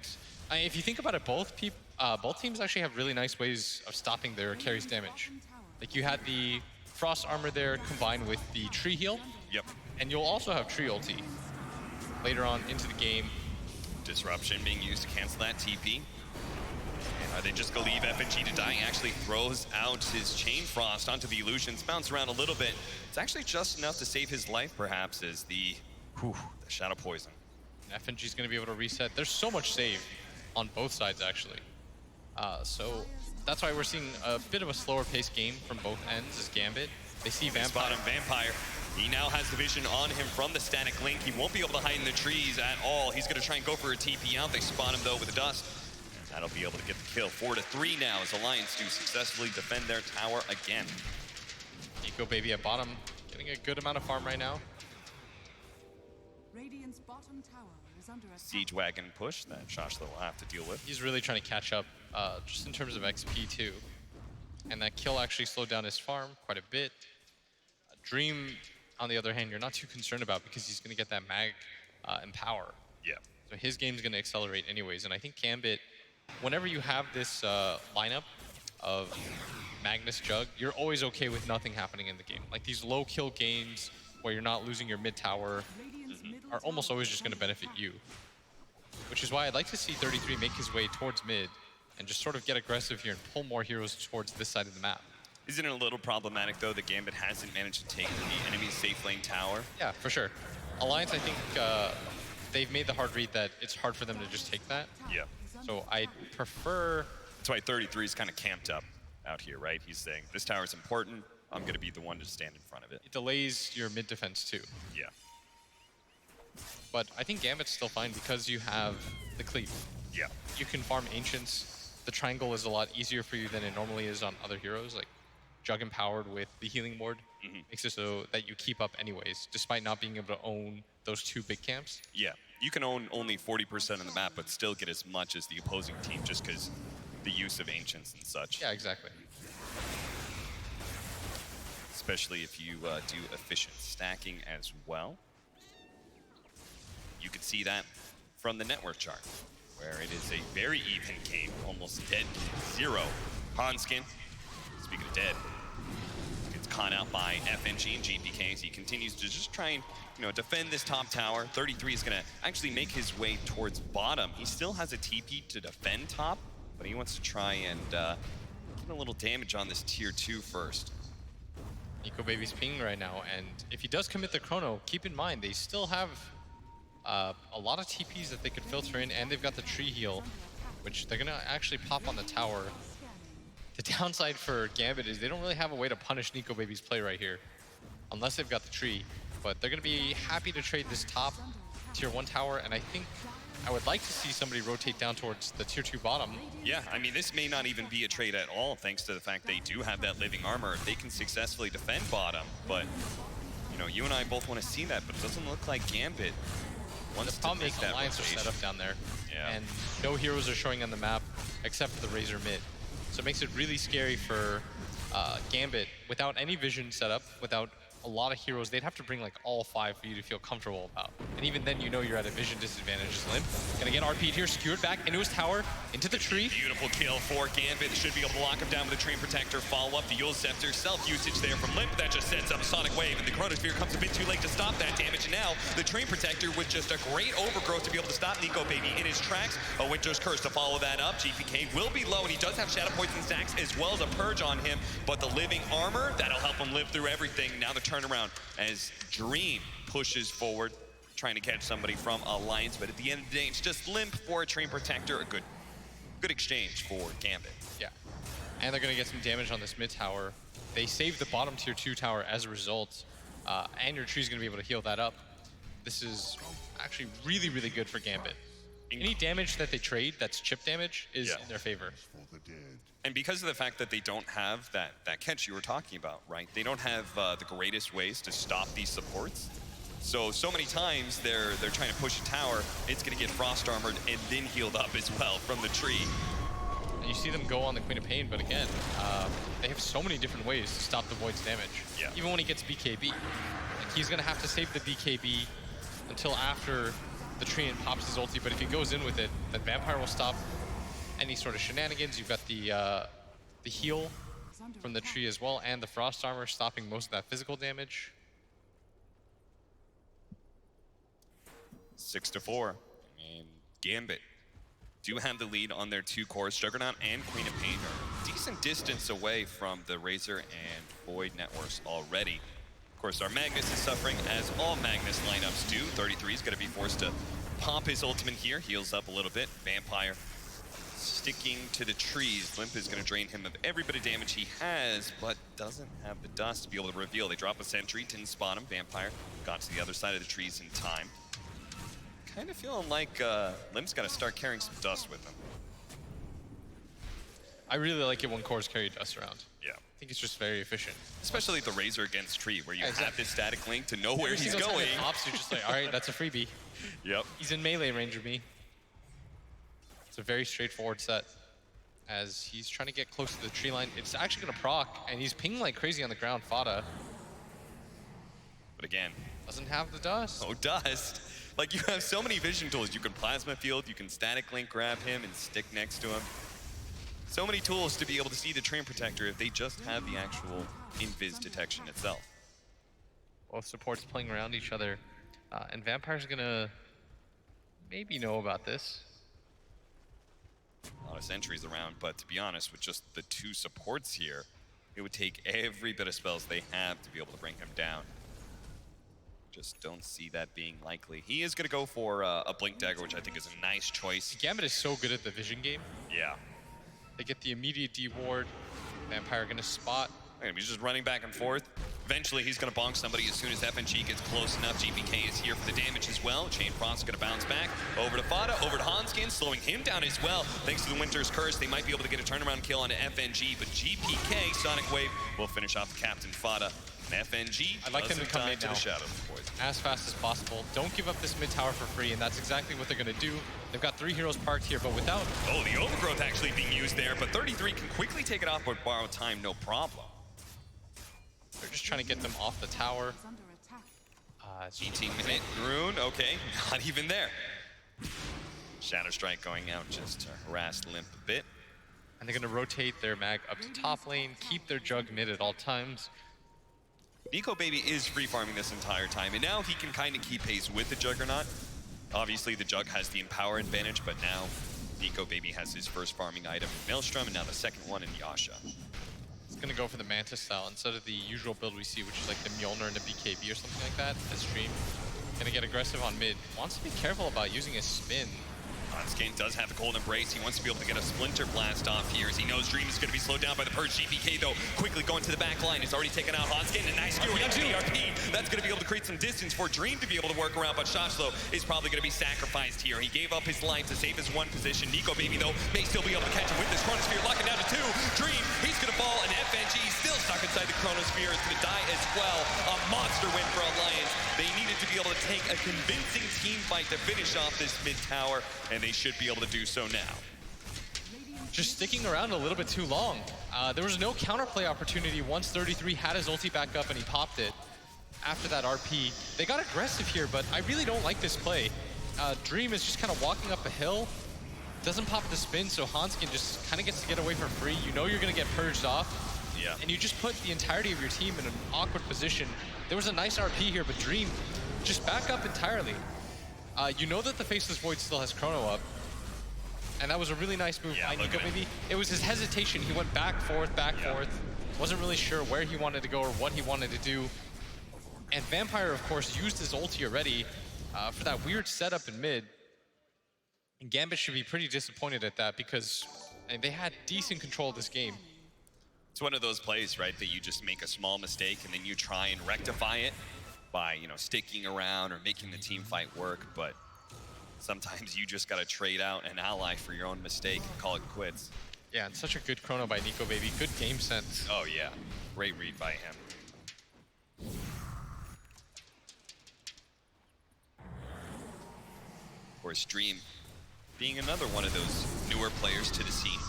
if you think about it, both teams actually have really nice ways of stopping their carry's damage. Like you had the Frost Armor there combined with the tree heal. Yep. And you'll also have tree ulti later on into the game. Disruption being used to cancel that TP. Are they just gonna leave FNG to die? He actually throws out his Chain Frost onto the Illusions, bounce around a little bit. It's actually just enough to save his life, perhaps, as the Shadow Poison. FNG's going to be able to reset. There's so much save on both sides, actually. So that's why we're seeing a bit of a slower paced game from both ends as Gambit. They see Spot him, Vampire. He now has the vision on him from the static link. He won't be able to hide in the trees at all. He's going to try and go for a TP out. They spot him, though, with the dust. That'll be able to get the kill. 4-3 now as Alliance do successfully defend their tower again. Nico Baby at bottom, getting a good amount of farm right now. Radiant's bottom tower is under attack. Siege Wagon push that Shoshla will have to deal with. He's really trying to catch up, just in terms of XP, too. And that kill actually slowed down his farm quite a bit. Dream, on the other hand, you're not too concerned about because he's going to get that mag and power. Yeah. So his game's going to accelerate anyways. And I think Gambit, whenever you have this lineup of Magnus Jug, you're always okay with nothing happening in the game. Like these low kill games where you're not losing your mid tower are almost always just going to benefit you. Which is why I'd like to see 33 make his way towards mid and just sort of get aggressive here and pull more heroes towards this side of the map. Isn't it a little problematic, though, that Gambit hasn't managed to take the enemy's safe lane tower? Yeah, for sure. Alliance, I think they've made the hard read that it's hard for them to just take that. Yeah. So I prefer... That's why 33 is kind of camped up out here, right? He's saying, this tower is important. I'm going to be the one to stand in front of it. It delays your mid defense, too. Yeah. But I think Gambit's still fine because you have the cleave. Yeah. You can farm Ancients. The triangle is a lot easier for you than it normally is on other heroes. Like Jug Empowered with the healing ward makes it so that you keep up anyways, despite not being able to own those two big camps. Yeah. You can own only 40% of the map, but still get as much as the opposing team just because the use of Ancients and such. Yeah, exactly. Especially if you do efficient stacking as well. You can see that from the network chart, where it is a very even game, almost dead zero. Hanskin, speaking of dead, gets caught out by FNG and GPK as he continues to just try and, defend this top tower. 33 is gonna actually make his way towards bottom. He still has a TP to defend top, but he wants to try and get a little damage on this tier 2 first. Nico Baby's pinging right now, and if he does commit the chrono, keep in mind they still have a lot of TPs that they could filter in, and they've got the tree heal, which they're gonna actually pop on the tower. The downside for Gambit is they don't really have a way to punish Nico Baby's play right here, unless they've got the tree. But they're gonna be happy to trade this top tier 1 tower, and I think I would like to see somebody rotate down towards the tier 2 bottom. Yeah, I mean, this may not even be a trade at all, thanks to the fact they do have that living armor. They can successfully defend bottom, but, you and I both want to see that, but it doesn't look like Gambit wants the problem to make is that Alliance are rotation. set up down there, Yeah. and no heroes are showing on the map except for the Razor mid. So it makes it really scary for Gambit. Without any vision set up, without a lot of heroes, they'd have to bring like all 5 for you to feel comfortable about. And even then, you're at a vision disadvantage. As Limp gonna get RP'd here, skewered back into his tower, into the tree. Beautiful kill for Gambit. Should be able to lock him down with a Train Protector. Follow up the Yule Scepter. Self-usage there from Limp. That just sets up a Sonic Wave, and the Chronosphere comes a bit too late to stop that damage. And now, the Train Protector with just a great overgrowth to be able to stop Nico Baby in his tracks. A Winter's Curse to follow that up. GPK will be low, and he does have Shadow Poison stacks as well as a Purge on him. But the living armor, that'll help him live through everything. Now the turnaround as Dream pushes forward. trying to catch somebody from Alliance, but at the end of the day, it's just limp for a Train Protector. A good exchange for Gambit. Yeah. And they're going to get some damage on this mid tower. They saved the bottom tier 2 tower as a result, and your tree's going to be able to heal that up. This is actually really, really good for Gambit. Any damage that they trade that's chip damage is in their favor. And because of the fact that they don't have that catch you were talking about, right? They don't have the greatest ways to stop these supports. So many times they're trying to push a tower, it's going to get frost armored and then healed up as well from the tree. And you see them go on the Queen of Pain, but again, they have so many different ways to stop the Void's damage. Yeah. Even when he gets BKB. Like, he's going to have to save the BKB until after the Treant pops his ulti, but if he goes in with it, then Vampire will stop any sort of shenanigans. You've got the heal from the tree as well, and the Frost Armor stopping most of that physical damage. 6-4. And Gambit do have the lead on their 2 cores. Juggernaut and Queen of Pain are a decent distance away from the Razor and Void networks already. Of course, our Magnus is suffering, as all Magnus lineups do. 33 is going to be forced to pop his ultimate here. Heals up a little bit. Vampire sticking to the trees. Limp is going to drain him of every bit of damage he has, but doesn't have the dust to be able to reveal. They drop a sentry, didn't spot him. Vampire got to the other side of the trees in time. Kind of feeling like Limp's got to start carrying some dust with him. I really like it when cores carry dust around. Yeah. I think it's just very efficient. Especially the Razor against Tree, where you have this static link to know where he's Every single time going. it pops, you're just like, all right, that's a freebie. Yep. He's in melee range of me. It's a very straightforward set, as he's trying to get close to the tree line. It's actually going to proc, and he's pinging like crazy on the ground. Fada But again, doesn't have the dust. no dust. Like, you have so many vision tools. You can plasma field, you can static link grab him and stick next to him. So many tools to be able to see the Train Protector if they just have the actual invis detection itself. Both supports playing around each other, and Vampire's gonna maybe know about this. A lot of sentries around, but to be honest, with just the 2 supports here, it would take every bit of spells they have to be able to bring him down. Just don't see that being likely. He is going to go for a Blink Dagger, which I think is a nice choice. Gambit is so good at the vision game. Yeah. They get the immediate D-ward. Vampire gonna spot. He's just running back and forth. Eventually, he's going to bonk somebody as soon as FNG gets close enough. GPK is here for the damage as well. Chain Frost is going to bounce back. Over to Fada, over to Hanskin, slowing him down as well. Thanks to the Winter's Curse, they might be able to get a turnaround kill on FNG, but GPK, Sonic Wave, will finish off Captain Fada. And FNG, I'd like them to come in to now. the shadows, boys. As fast as possible. Don't give up this mid tower for free, and that's exactly what they're gonna do. They've got 3 heroes parked here, but without... Oh, the Overgrowth actually being used there, but 33 can quickly take it off with borrowed time, no problem. They're just trying to get them off the tower. Is under attack. 18-minute rune, okay, not even there. Shadow Strike going out just to harass Limp a bit. And they're gonna rotate their mag up to top lane, keep their Jug mid at all times. Nico Baby is free farming this entire time, and now he can kind of keep pace with the Juggernaut. Obviously, the Jug has the Empower advantage, but now Nico Baby has his first farming item in Maelstrom, and now the second one in Yasha. He's gonna go for the Mantis style instead of the usual build we see, which is like the Mjolnir and the BKB or something like that at stream. Gonna get aggressive on mid. Wants to be careful about using his spin. Hanskin does have the Cold Embrace. He wants to be able to get a Splinter Blast off here, as he knows Dream is going to be slowed down by the Purge. GPK, though, quickly going to the back line. He's already taken out Hanskin. A nice skewer into the RP. That's going to be able to create some distance for Dream to be able to work around, but Shashlo is probably going to be sacrificed here. He gave up his line to save his 1 position. Nico Baby, though, may still be able to catch him with this Chronosphere, locking down to 2. Dream, he's going to fall, and FNG still stuck inside the Chronosphere. Is going to die as well. A monster win for Alliance. They needed to be able to take a convincing team fight to finish off this mid tower, and they should be able to do so now. Just sticking around a little bit too long. There was no counterplay opportunity once 33 had his ulti back up and he popped it. After that RP, they got aggressive here, but I really don't like this play. Dream is just kind of walking up a hill, doesn't pop the spin, so Hanskin just kind of gets to get away for free. You know you're going to get purged off. Yeah. And you just put the entirety of your team in an awkward position. There was a nice RP here, but Dream just back up entirely. You know that the Faceless Void still has Chrono up. And that was a really nice move by Nico Baby. It was his hesitation. He went back, forth, Wasn't really sure where he wanted to go or what he wanted to do. And Vampire, of course, used his ulti already. for that weird setup in mid. And Gambit should be pretty disappointed at that because they had decent control of this game. It's one of those plays, right, that you just make a small mistake and then you try and rectify it by, you know, sticking around or making the team fight work, but sometimes you just gotta trade out an ally for your own mistake and call it quits. Yeah, and such a good chrono by Nico Baby. Good game sense. Oh yeah, great read by him. Of course, Dream, being another one of those newer players to the scene,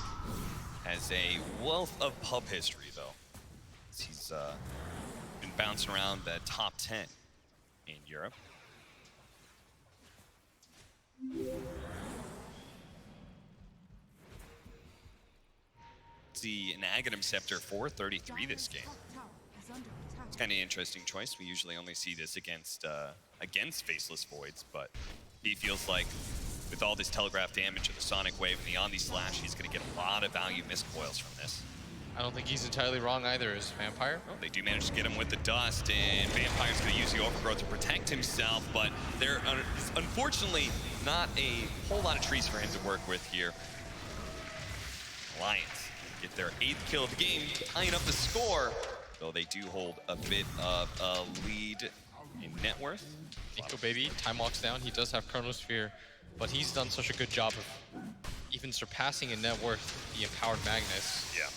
has a wealth of pub history, though. He's been bouncing around the top 10 in Europe. See an Aghanim Scepter for 33 this game. It's kind of an interesting choice. We usually only see this against Faceless Voids, but he feels like with all this telegraph damage of the Sonic Wave and the Omni Slash, he's going to get a lot of value missed coils from this. I don't think he's entirely wrong either as Vampire. Well, they do manage to get him with the dust, and Vampire's going to use the Overgrowth to protect himself, but there is unfortunately not a whole lot of trees for him to work with here. Alliance get their 8th kill of the game, tying up the score, though they do hold a bit of a lead in net worth. Nico Baby, time walks down. He does have Chronosphere, but he's done such a good job of even surpassing in net worth the Empowered Magnus. Yeah.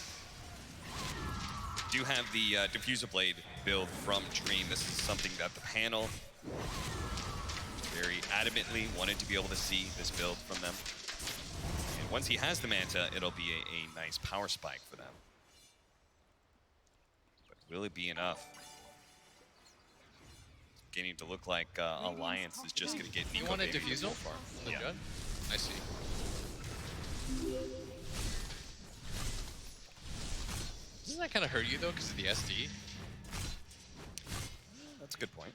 Do have the Diffuser Blade build from Dream. This is something that the panel very adamantly wanted to be able to see this build from them. And once he has the Manta, it'll be a nice power spike for them. But will it be enough? It's beginning to look like Alliance is just going to get Nico You want a Baby Diffusal? so far. On the Yeah. Jud? I see. Doesn't that kind of hurt you though because of the SD? That's a good point.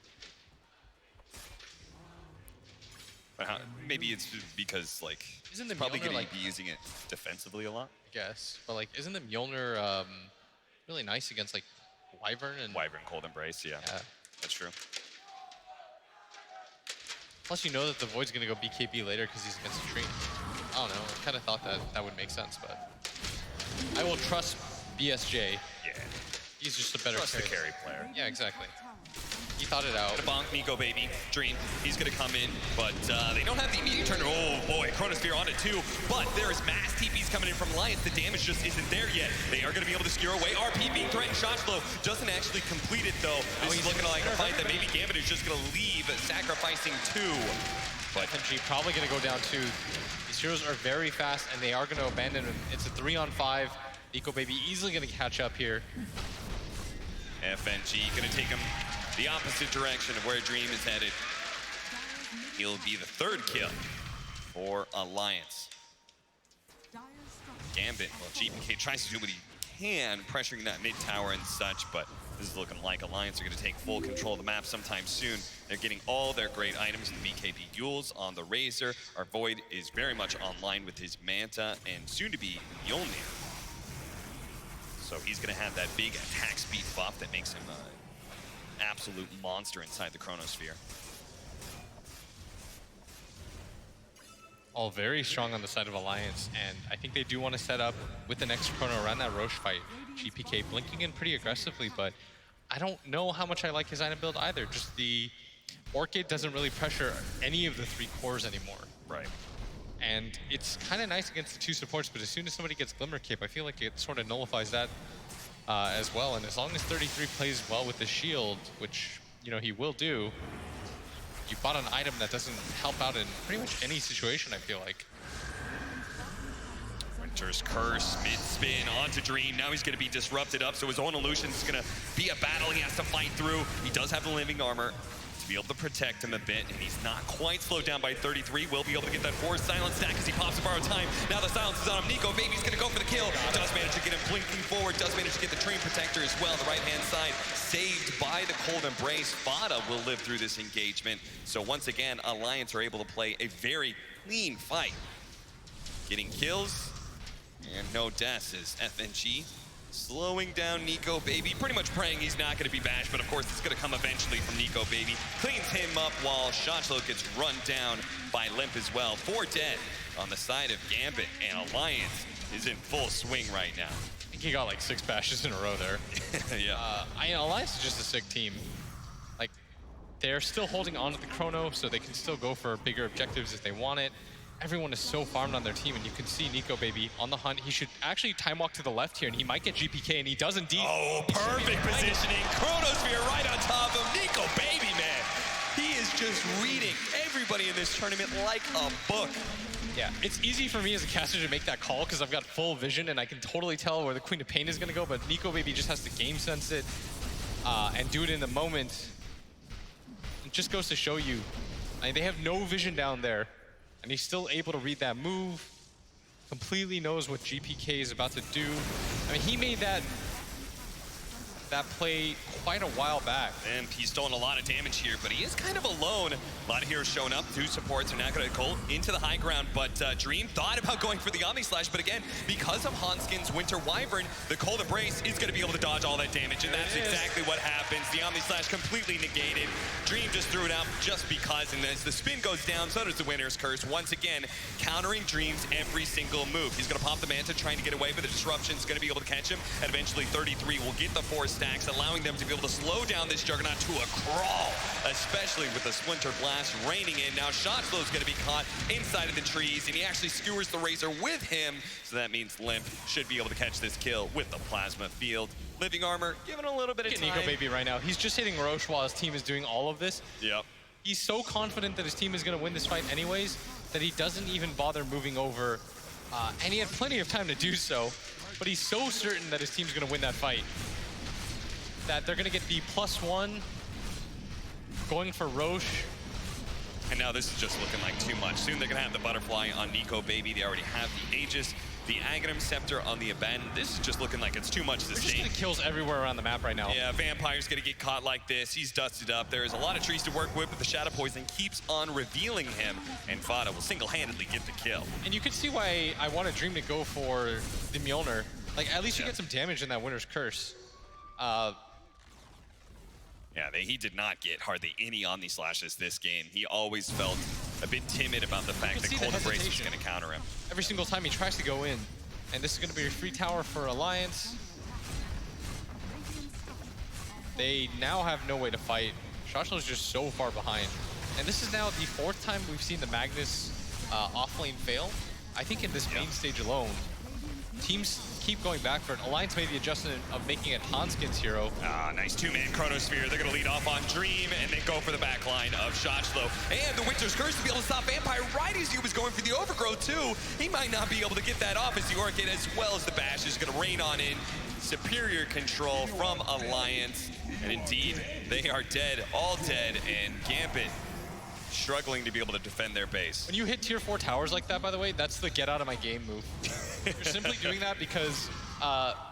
But maybe it's because, like, Isn't the he's probably Mjolnir, going like- to be using it defensively a lot. I guess. But like, isn't the Mjolnir really nice against like Wyvern and Wyvern Cold Embrace, yeah. Yeah. That's true. Plus, you know that the Void's gonna go BKB later because he's against the tree. I don't know. I kind of thought that that would make sense, but I will trust BSJ. Yeah. He's just a better Trust the carry player. Yeah, exactly. He thought it out. Gonna bonk Nico Baby. Dream, he's gonna come in, but they don't have the immediate turn. Oh boy, Chronosphere on it too, but there is mass TPs coming in from Alliance. The damage just isn't there yet. They are gonna be able to skewer away. RP being threatened. Shotflow doesn't actually complete it though. This is looking like a fight that maybe Gambit is just gonna leave, sacrificing 2. But FNG probably gonna go down 2. These heroes are very fast and they are gonna abandon him. It's a 3-on-5. Nico Baby easily gonna catch up here. FNG gonna take him the opposite direction of where Dream is headed. He'll be the 3rd kill for Alliance. Gambit, well, GPK tries to do what he can, pressuring that mid tower and such, but this is looking like Alliance are going to take full control of the map sometime soon. They're getting all their great items, the BKB Yules on the Razor. Our Void is very much online with his Manta and soon to be Mjolnir. So he's going to have that big attack speed buff that makes him an absolute monster inside the Chronosphere. All very strong on the side of Alliance, and I think they do want to set up with the next Chrono around that Roche fight. GPK blinking in pretty aggressively, but I don't know how much I like his item build either. Just the Orchid doesn't really pressure any of the 3 cores anymore. Right. And it's kind of nice against the 2 supports, but as soon as somebody gets Glimmer Cape, I feel like it sort of nullifies that as well. And as long as 33 plays well with the shield, which, you know, he will do, you bought an item that doesn't help out in pretty much any situation, I feel like. Winter's Curse, mid-spin onto Dream. Now he's going to be disrupted up, so his own illusion is going to be a battle he has to fight through. He does have the living armor to be able to protect him a bit, and he's not quite slowed down by 33. Will be able to get that forced silence stack as he pops a borrowed time. Now the silence is on him. Nico Baby's going to go for the kill. Does manage to get him blinking forward. Does manage to get the train protector as well. The right-hand side saved by the Cold Embrace. Fada will live through this engagement. So once again, Alliance are able to play a very clean fight. Getting kills and no deaths as FNG slowing down Nico Baby, pretty much praying he's not going to be bashed, but of course it's going to come eventually from Nico Baby. Cleans him up while Shotchlo gets run down by Limp as well. 4 dead on the side of Gambit, and Alliance is in full swing right now. I think he got like 6 bashes in a row there. Yeah. Alliance is just a sick team. Like, they're still holding on to the chrono, so they can still go for bigger objectives if they want it. Everyone is so farmed on their team, and you can see Nico Baby on the hunt. He should actually time walk to the left here, and he might get GPK, and he does indeed. Oh, perfect positioning. Chronosphere right on top of Nico Baby, man. He is just reading everybody in this tournament like a book. Yeah, it's easy for me as a caster to make that call because I've got full vision, and I can totally tell where the Queen of Pain is going to go, but Nico Baby just has to game sense it and do it in the moment. It just goes to show you, they have no vision down there. And he's still able to read that move, completely knows what GPK is about to do. I mean, he made that play quite a while back. And he's stolen a lot of damage here, but he is kind of alone. A lot of heroes showing up. 2 supports are now going to Colt into the high ground, but Dream thought about going for the Omni Slash, but again, because of Hanskin's Winter Wyvern, the Cold Embrace is going to be able to dodge all that damage, and that's exactly what happens. The Omni Slash completely negated. Dream just threw it out just because, and as the spin goes down, so does the Winter's Curse. Once again, countering Dream's every single move. He's going to pop the Manta, trying to get away, but the Disruption's going to be able to catch him, and eventually 33 will get the 4 stacks, allowing them to be able to slow down this Juggernaut to a crawl, especially with the Splinter Blast raining in. Now Shotchlo is going to be caught inside of the trees, and he actually skewers the Razor with him, so that means Limp should be able to catch this kill with the Plasma Field. Living Armor, given a little bit of time. Nico Baby right now, he's just hitting Roche while his team is doing all of this. Yep. He's so confident that his team is going to win this fight anyways that he doesn't even bother moving over, and he had plenty of time to do so, but he's so certain that his team's going to win that fight that they're going to get the +1 going for Roche. And now this is just looking like too much. Soon they're going to have the Butterfly on Nico Baby. They already have the Aegis, the Aghanim Scepter on the Abaddon. This is just looking like it's too much to There's sustain. just kills everywhere around the map right now. Yeah, Vampire's going to get caught like this. He's dusted up. There is a lot of trees to work with, but the Shadow Poison keeps on revealing him, and Fada will single-handedly get the kill. And you can see why I wanted Dream to go for the Mjolnir. Like, at least you get some damage in that Winter's Curse. Yeah, he did not get hardly any Omni Slashes this game. He always felt a bit timid about the fact that Cold Embrace was going to counter him. Every single time he tries to go in. And this is going to be a free tower for Alliance. They now have no way to fight. Shotchlo is just so far behind. And this is now the 4th time we've seen the Magnus offlane fail. I think in this main stage alone, teams keep going back for it. Alliance made the adjustment of making it Hanskin's hero. Ah, nice 2-man Chronosphere. They're going to lead off on Dream and then go for the back line of Shotchlo. And the Winter's Curse to be able to stop Vampire right as he was going for the Overgrowth too. He might not be able to get that off as the Orchid, as well as the Bash is going to rain on in. Superior control from Alliance. And indeed, they are dead, all dead, and Gambit struggling to be able to defend their base. When you hit tier 4 towers like that, by the way, that's the get out of my game move. You're simply doing that because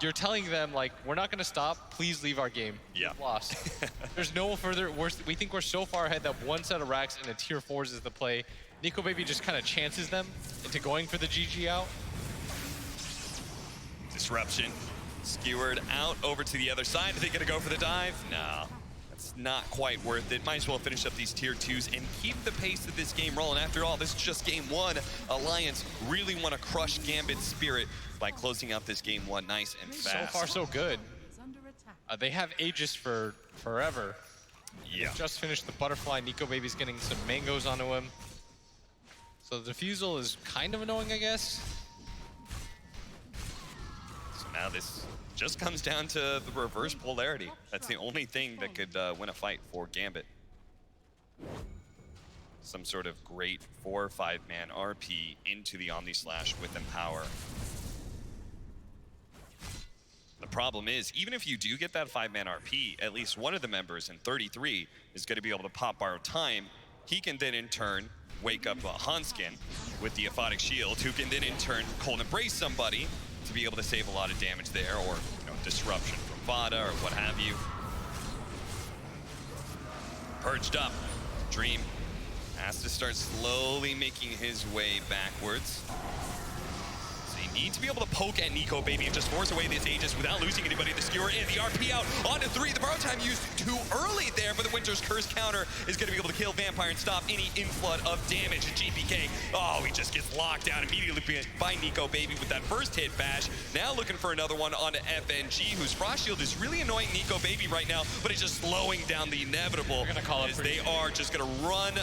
you're telling them, like, we're not going to stop. Please leave our game. Yeah. We've lost. There's no further. We think we're so far ahead that one set of racks and a tier 4s is the play. Nico Baby just kind of chances them into going for the GG out. Disruption. Skewered out over to the other side. Are they going to go for the dive? No. It's not quite worth it. Might as well finish up these tier 2s and keep the pace of this game rolling. After all, this is just game 1. Alliance really want to crush Gambit's spirit by closing out this game 1 nice and fast. So far, so good. They have Aegis for forever. Yeah. They just finished the Butterfly. Nico Baby's getting some mangoes onto him. So the Diffusal is kind of annoying, I guess. So now this just comes down to the reverse polarity. That's the only thing that could win a fight for Gambit. Some sort of great 4 or 5-man RP into the Omni Slash with Empower. The problem is, even if you do get that 5-man RP, at least one of the members in 33 is going to be able to pop Borrowed Time. He can then in turn wake up Hanskin with the Aphotic Shield, who can then in turn Cold Embrace somebody to be able to save a lot of damage there, or disruption from Vada or what have you. Purged up. Dream has to start slowly making his way backwards. Seeing need to be able to poke at Nico Baby and just force away this Aegis without losing anybody. The skewer in, the RP out, onto 3. The borrow time used too early there, but the Winter's Curse counter is going to be able to kill Vampire and stop any inflood of damage. GPK, oh, he just gets locked down immediately by Nico Baby with that first hit bash. Now looking for another one onto FNG, whose Frost Shield is really annoying Nico Baby right now, but it's just slowing down the inevitable. They're gonna call it as they are just going to run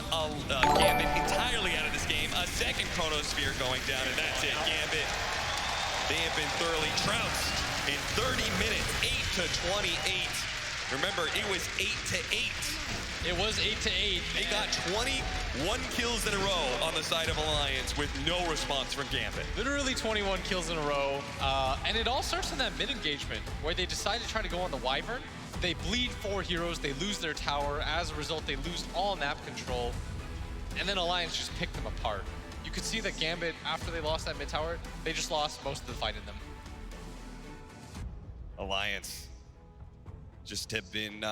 Gambit entirely out of this game. A second Chronosphere going down, and that's it. Gambit, they have been thoroughly trounced in 30 minutes, 8 to 28. Remember, it was 8 to 8. It was 8 to 8. They got 21 kills in a row on the side of Alliance with no response from Gambit. Literally 21 kills in a row. And it all starts in that mid-engagement where they decide to try to go on the Wyvern. They bleed 4 heroes, they lose their tower. As a result, they lose all map control. And then Alliance just picked them apart. You could see that Gambit, after they lost that mid tower, they just lost most of the fight in them. Alliance just have been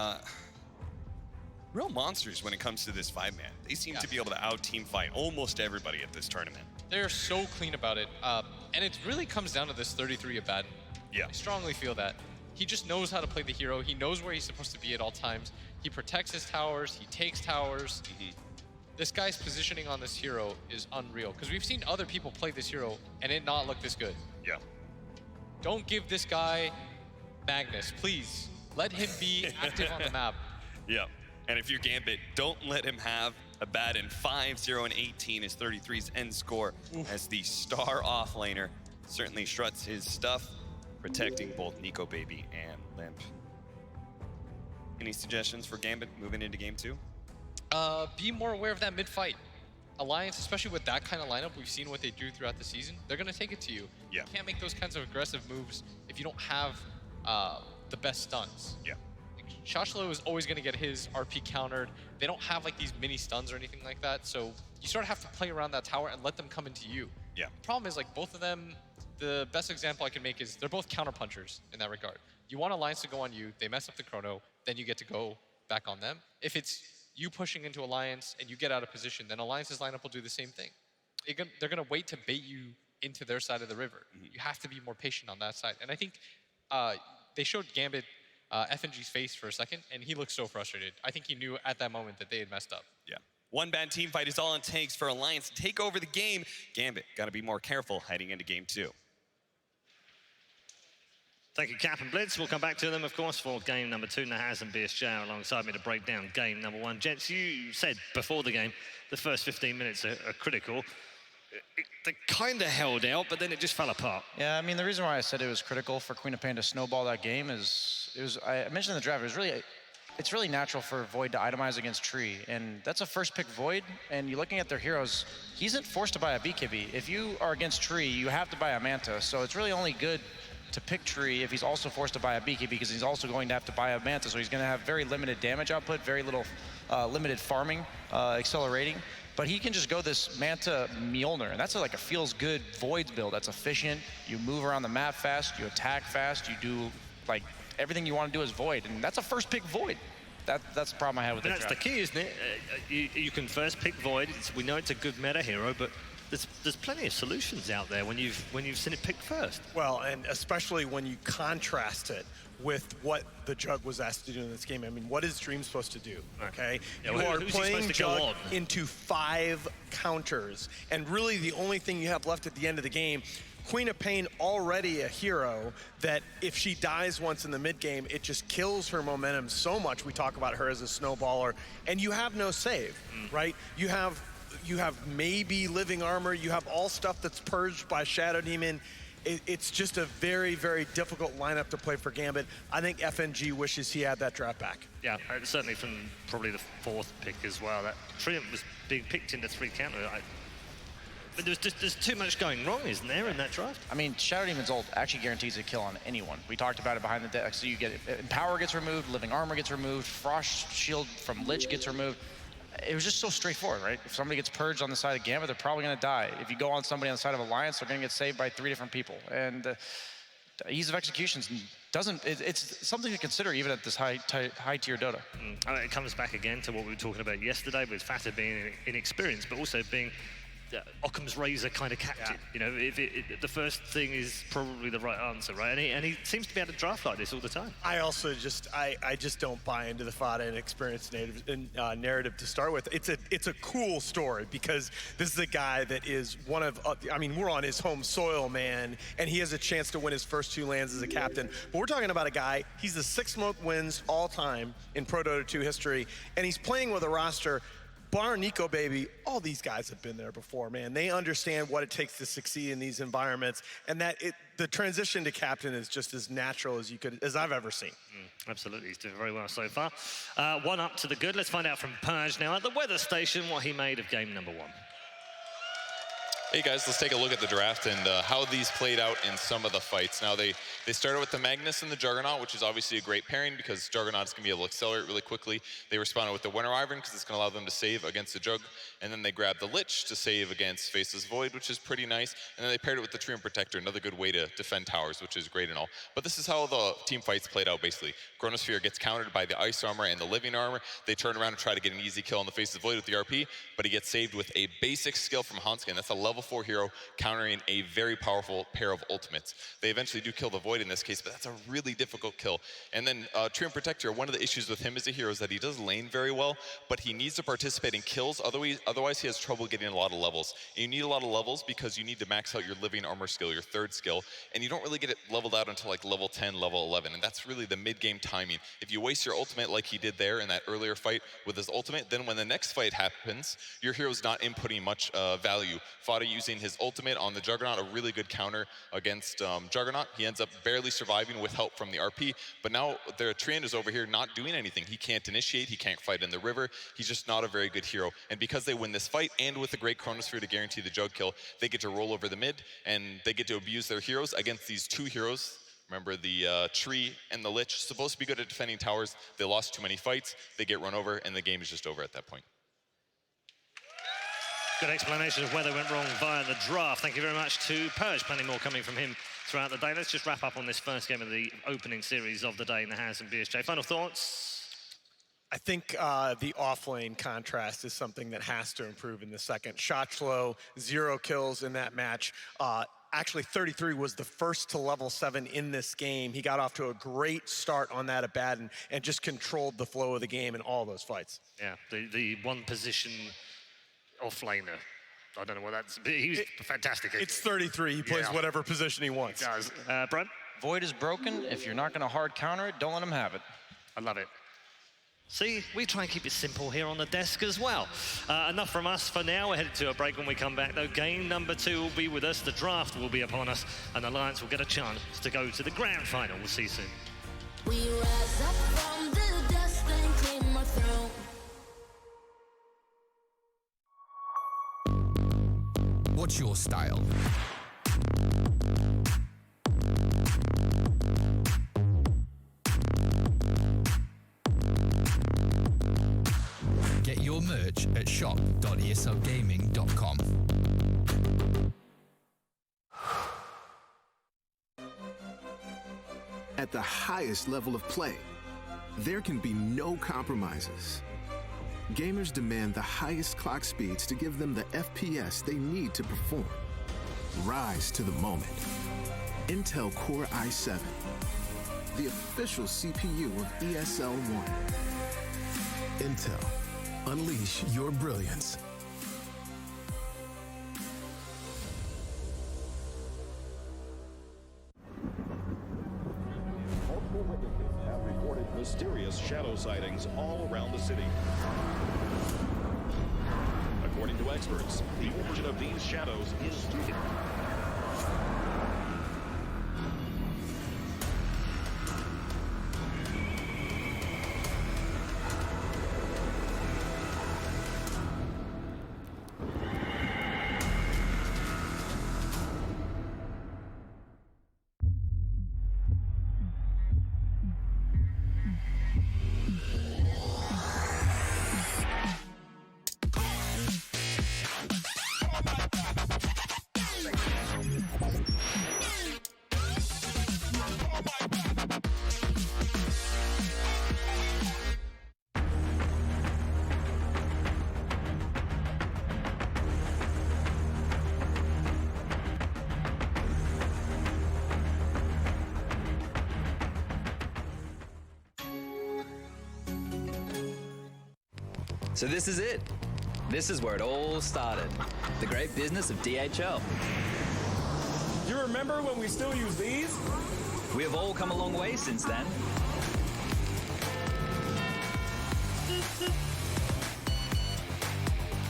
real monsters when it comes to this 5-man. They seem to be able to out-team fight almost everybody at this tournament. They're so clean about it. And it really comes down to this 33 Abaddon. Yeah. I strongly feel that. He just knows how to play the hero. He knows where he's supposed to be at all times. He protects his towers. He takes towers. This guy's positioning on this hero is unreal because we've seen other people play this hero and it not look this good. Yeah. Don't give this guy Magnus, please. Let him be active on the map. Yeah. And if you're Gambit, don't let him have Abaddon. 5-0 and 18 is 33's end score as the star offlaner certainly struts his stuff, protecting both Nico Baby and Limp. Any suggestions for Gambit moving into game 2? Be more aware of that mid-fight. Alliance, especially with that kind of lineup, we've seen what they do throughout the season. They're going to take it to you. Yeah. You can't make those kinds of aggressive moves if you don't have the best stuns. Yeah. Shashlo is always going to get his RP countered. They don't have like these mini stuns or anything like that, so you sort of have to play around that tower and let them come into you. Yeah. Problem is, like, both of them, the best example I can make is they're both counter punchers in that regard. You want Alliance to go on you, they mess up the chrono, then you get to go back on them. If it's you pushing into Alliance and you get out of position, then Alliance's lineup will do the same thing. They're going to wait to bait you into their side of the river. You have to be more patient on that side. And I think they showed Gambit FNG's face for a second, and he looked so frustrated. I think he knew at that moment that they had messed up. Yeah. One bad team fight is all it takes for Alliance to take over the game. Gambit got to be more careful heading into game 2. Thank you, Cap and Blitz. We'll come back to them, of course, for game number 2. Nahaz and BSJ alongside me to break down game number 1. Gents, you said before the game the first 15 minutes are critical. They kind of held out, but then it just fell apart. Yeah, I mean, the reason why I said it was critical for Queen of Pain to snowball that game is, I mentioned in the draft, it's really natural for Void to itemize against Tree, and that's a first pick Void, and you're looking at their heroes, he isn't forced to buy a BKB. If you are against Tree, you have to buy a Manta, so it's really only good to pick Tree if he's also forced to buy a BKB because he's also going to have to buy a Manta, so he's going to have very limited damage output, very little limited farming, accelerating. But he can just go this Manta Mjolnir, and that's like a feels good Voids build. That's efficient. You move around the map fast, you attack fast, you do like everything you want to do as Void, and that's a first pick Void. That's the problem I have with that. That's the key, isn't it? You can first pick Void. We know it's a good meta hero, but there's plenty of solutions out there when you've seen it picked first. Well, and especially when you contrast it with what the Jug was asked to do in this game. I mean, what is Dream supposed to do, okay? Yeah, you are who's he playing supposed to go Jug on? into 5 counters, and really the only thing you have left at the end of the game, Queen of Pain already a hero that if she dies once in the mid game, it just kills her momentum so much. We talk about her as a snowballer, and you have no save, right? You have maybe living armor, you have all stuff that's purged by Shadow Demon. It's just a very, very difficult lineup to play for Gambit. I think FNG wishes he had that draft back. Yeah, certainly from probably the 4th pick as well. That Triumph was being picked into 3 counter. But there's too much going wrong, isn't there, in that draft? I mean, Shadow Demon's ult actually guarantees a kill on anyone. We talked about it behind the deck. So you get Empower gets removed, Living Armor gets removed, Frost Shield from Lich gets removed. It was just so straightforward, right? If somebody gets purged on the side of Gambit, they're probably going to die. If you go on somebody on the side of Alliance, they're going to get saved by 3 different people. And the ease of executions it's something to consider even at this high tier Dota. It comes back again to what we were talking about yesterday with Fata being inexperienced, but also being Occam's razor kind of captain. You know, the first thing is probably the right answer, right? And he seems to be able to draft like this all the time. I also just I just don't buy into the Fada and experience narrative to start with. It's a cool story because this is a guy that is one of I mean, we're on his home soil, man, and he has a chance to win his first 2 lands as a captain. But we're talking about a guy, he's the 6th most wins all time in Pro Dota 2 history, and he's playing with a roster. Bar Nico, baby, all these guys have been there before, man. They understand what it takes to succeed in these environments, and that the transition to captain is just as natural as I've ever seen. Absolutely, he's doing very well so far. 1 up to the good. Let's find out from Purge now at the weather station what he made of game number 1. Hey guys, let's take a look at the draft and how these played out in some of the fights. Now they started with the Magnus and the Juggernaut, which is obviously a great pairing because Juggernaut's going to be able to accelerate really quickly. They responded with the Winter Wyvern because it's going to allow them to save against the Jug. And then they grabbed the Lich to save against Faceless Void, which is pretty nice. And then they paired it with the Treant Protector, another good way to defend towers, which is great and all. But this is how the team fights played out basically. Chronosphere gets countered by the Ice Armor and the Living Armor. They turn around and try to get an easy kill on the Faceless Void with the RP, but he gets saved with a basic skill from Hanskin. That's a level 4 hero countering a very powerful pair of ultimates. They eventually do kill the Void in this case, but that's a really difficult kill. And then Treant Protector, one of the issues with him as a hero is that he does lane very well, but he needs to participate in kills, otherwise he has trouble getting a lot of levels. And you need a lot of levels because you need to max out your Living Armor skill, your 3rd skill, and you don't really get it leveled out until like level 10, level 11, and that's really the mid-game timing. If you waste your ultimate like he did there in that earlier fight with his ultimate, then when the next fight happens, your hero's not inputting much value. Fada using his ultimate on the Juggernaut, a really good counter against Juggernaut. He ends up barely surviving with help from the RP, but now their Treant is over here not doing anything. He can't initiate, he can't fight in the river, he's just not a very good hero. And because they win this fight, and with a great Chronosphere to guarantee the Jug kill, they get to roll over the mid, and they get to abuse their heroes against these 2 heroes. Remember, the Tree and the Lich, supposed to be good at defending towers. They lost too many fights, they get run over, and the game is just over at that point. Good explanation of where they went wrong via the draft. Thank you very much to Purge. Plenty more coming from him throughout the day. Let's just wrap up on this first game of the opening series of the day in the hands of BSJ. Final thoughts? I think the off-lane contrast is something that has to improve in the second. Shot flow, 0 kills in that match. Actually, 33 was the first to level 7 in this game. He got off to a great start on that Abaddon and just controlled the flow of the game in all those fights. Yeah, the one position off-laner. I don't know what that's... He was fantastic. It's 33. He plays whatever position he wants. He does. Brent? Void is broken. If you're not going to hard counter it, don't let him have it. I love it. See, we try and keep it simple here on the desk as well. Enough from us for now. We're headed to a break. When we come back, though, game number 2 will be with us. The draft will be upon us, and Alliance will get a chance to go to the grand final. We'll see you soon. We rise up from the dust and claim our throne. What's your style? Get your merch at shop.eslgaming.com. At the highest level of play, there can be no compromises. Gamers demand the highest clock speeds to give them the FPS they need to perform. Rise to the moment. Intel Core i7, the official CPU of ESL 1. Intel, unleash your brilliance. Multiple witnesses have reported mysterious shadow sightings all around the city. According to experts, the origin of these shadows is stupid. So this is it. This is where it all started. The great business of DHL. You remember when we still use these? We have all come a long way since then.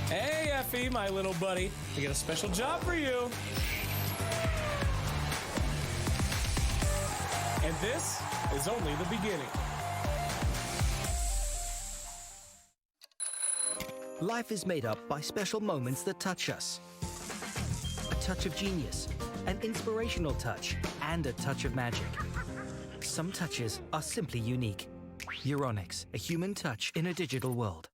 Hey, Effie, my little buddy. I got a special job for you. And this is only the beginning. Life is made up by special moments that touch us. A touch of genius, an inspirational touch, and a touch of magic. Some touches are simply unique. Euronics, a human touch in a digital world.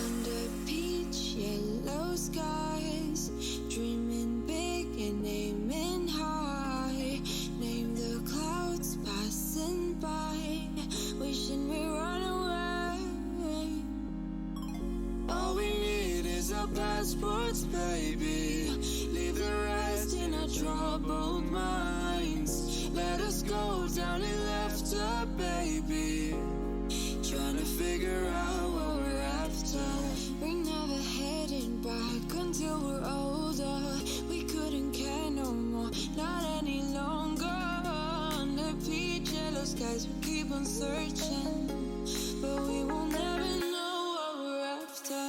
Under peach yellow skies, dreaming big and aiming high. Name the clouds passing by, wishing we run away. All we need is our passports, baby. Leave the rest in our troubled minds. Let us go down in laughter, baby. Trying to figure out what we're after. We're never heading back until we're older. We couldn't care no more, not any longer. Under peach yellow skies, we keep on searching, but we will never know what we're after.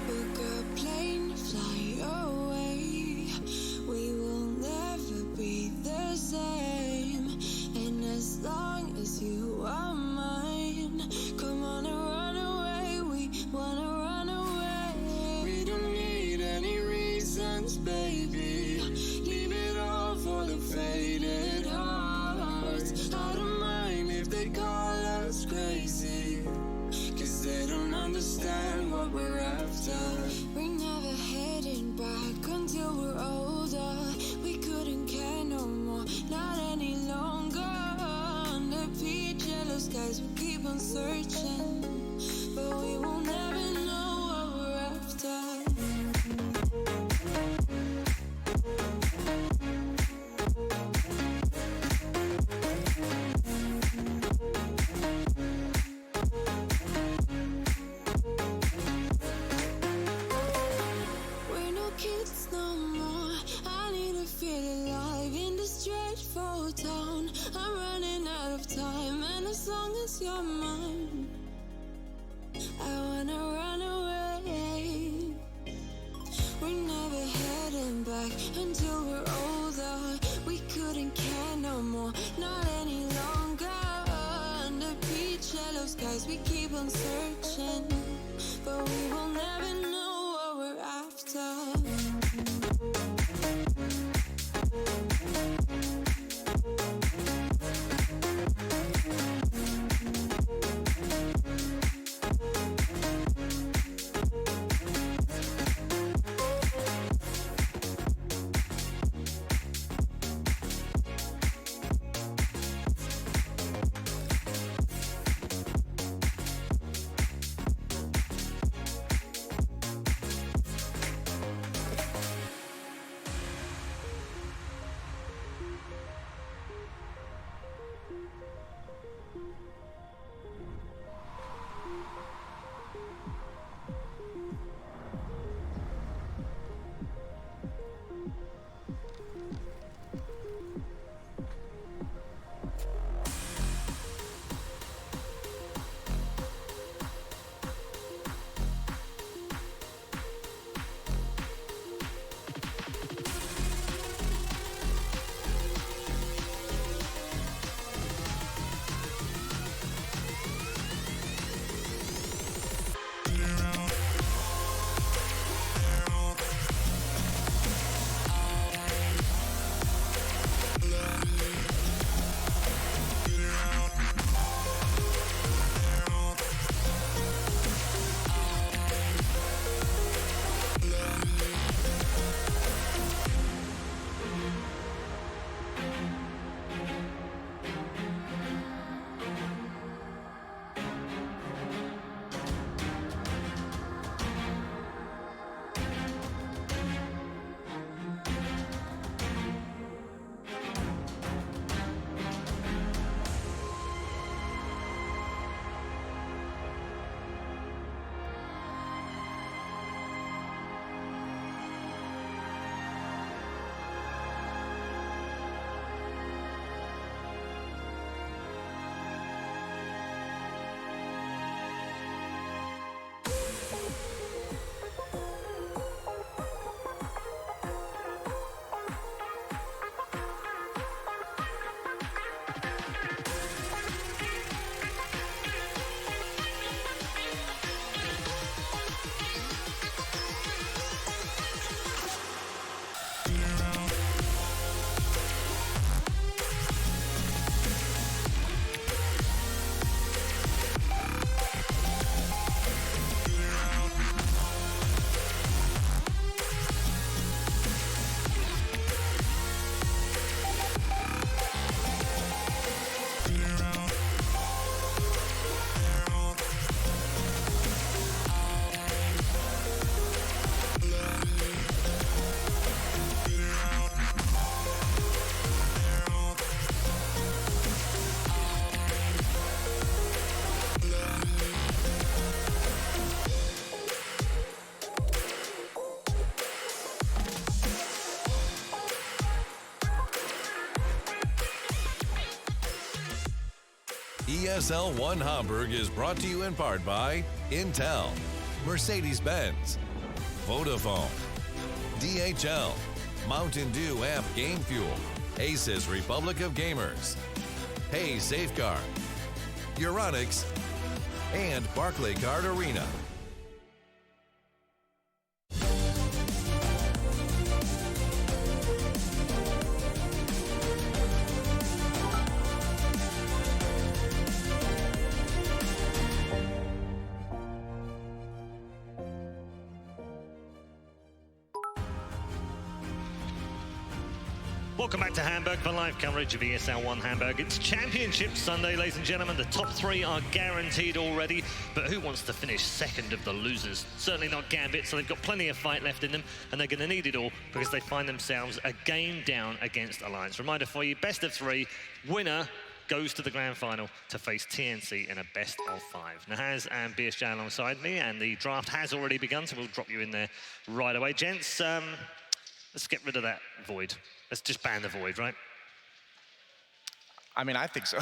Book a plane, fly away. We will never be the same. And as long as you are mine, come on and run away. We wanna run away. We don't need any reasons, baby. Leave it all for the faded hearts. I don't mind if they call us crazy, 'cause they don't understand what we're after. We're never heading back until we're older. We couldn't care no more, not any longer. Under peach yellow skies, we keep on searching, but we will never know what we're after. We're no kids no more. I need to feel alive in this dreadful town. I'm running out of time, and as long as you're mine, I wanna run away. We're never heading back until we're older. We couldn't care no more, not any longer. Under peach yellow skies, we keep on searching, but we will never know what we're after. ESL 1 Hamburg is brought to you in part by Intel, Mercedes-Benz, Vodafone, DHL, Mountain Dew Amp Game Fuel, Aces Republic of Gamers, Hey Safeguard, Euronics, and Barclaycard Arena. Welcome back to Hamburg for live coverage of ESL 1 Hamburg. It's Championship Sunday, ladies and gentlemen. The top 3 are guaranteed already, but who wants to finish second of the losers? Certainly not Gambit, so they've got plenty of fight left in them, and they're going to need it all because they find themselves a game down against Alliance. Reminder for you, best of 3, winner goes to the grand final to face TNC in a best of 5. Nahaz and BSJ alongside me, and the draft has already begun, so we'll drop you in there right away. Gents, let's get rid of that void. Let's just ban the void, right? I mean, I think so.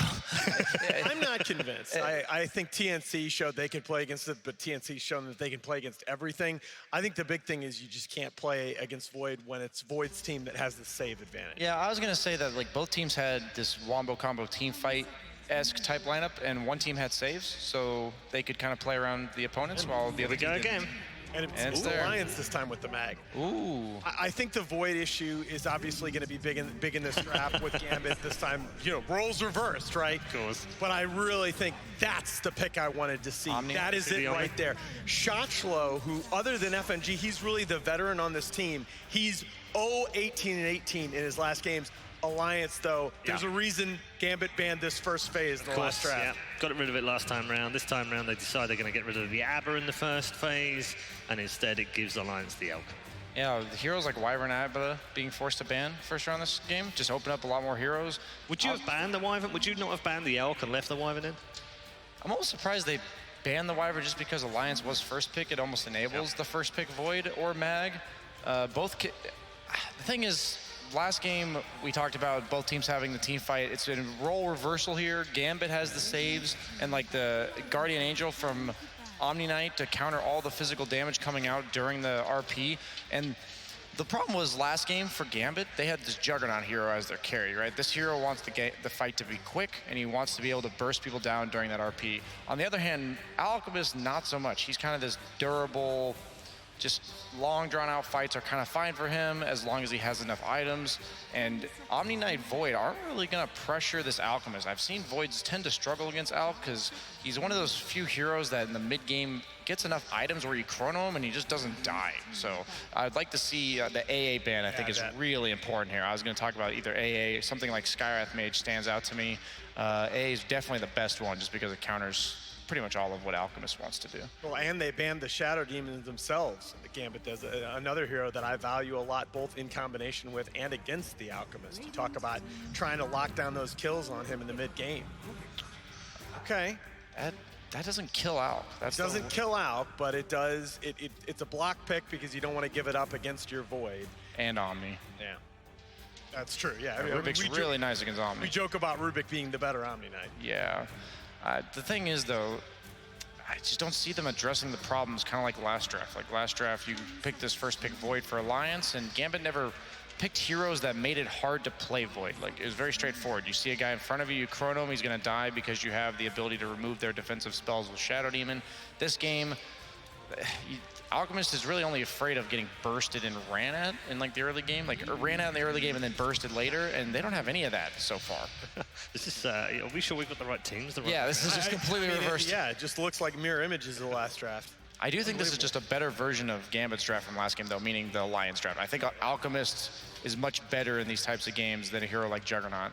I'm not convinced. I think TNC showed they could play against it, but TNC's shown that they can play against everything. I think the big thing is you just can't play against Void when it's Void's team that has the save advantage. Yeah, I was going to say that like both teams had this wombo combo team fight-esque type lineup, and one team had saves, so they could kind of play around the opponents while the other team didn't. And it's Alliance this time with the mag. Ooh. I think the Void issue is obviously going to be big in this draft with Gambit this time. You know, roles reversed, right? Of course. But I really think that's the pick I wanted to see. That is it right there. Shotchlo, who other than FNG, he's really the veteran on this team. He's 0-18-18 in his last games. Alliance, though, there's a reason Gambit banned this first phase in the last draft. Yeah, got rid of it last time round. This time round, they decide they're going to get rid of the Aber in the first phase, and instead it gives Alliance the Elk. Yeah, the heroes like Wyvern and Abba being forced to ban first round this game just open up a lot more heroes. Would you have banned the Wyvern? Would you not have banned the Elk and left the Wyvern in? I'm almost surprised they banned the Wyvern just because Alliance was first pick. It almost enables the first pick Void or Mag. The thing is, last game, we talked about both teams having the team fight. It's a role reversal here. Gambit has the saves and like the Guardian Angel from Omni Knight to counter all the physical damage coming out during the RP. And the problem was last game for Gambit, they had this Juggernaut hero as their carry, right? This hero wants the fight to be quick, and he wants to be able to burst people down during that RP. On the other hand, Alchemist, not so much. He's kind of this durable, just long drawn-out fights are kind of fine for him as long as he has enough items. And Omni Knight Void aren't really going to pressure this Alchemist. I've seen Voids tend to struggle against Alch because he's one of those few heroes that in the mid-game gets enough items where you chrono him and he just doesn't die. So I'd like to see the AA ban, I think, is really important here. I was going to talk about either AA, something like Skywrath Mage stands out to me. AA is definitely the best one just because it counters pretty much all of what Alchemist wants to do. Well, and they banned the Shadow Demons themselves. Gambit does another hero that I value a lot, both in combination with and against the Alchemist. You talk about trying to lock down those kills on him in the mid-game. Okay. That doesn't kill out. That doesn't kill out, but it does. It's a block pick because you don't want to give it up against your Void. And Omni. Yeah. That's true, yeah. I mean, Rubik's really nice against Omni. We joke about Rubik being the better Omni Knight. Yeah. The thing is, though, I just don't see them addressing the problems kind of like last draft. Like last draft, you picked this first pick Void for Alliance, and Gambit never picked heroes that made it hard to play Void. Like, it was very straightforward. You see a guy in front of you, you chrono him, he's going to die because you have the ability to remove their defensive spells with Shadow Demon. This game, Alchemist is really only afraid of getting bursted and ran at in like the early game, like ran at in the early game and then bursted later, and they don't have any of that so far. This is, are we sure we've got the right teams? This is just completely reversed. It just looks like mirror images of the last draft. I do think this is just a better version of Gambit's draft from last game, though, meaning the Alliance draft. I think Alchemist is much better in these types of games than a hero like Juggernaut.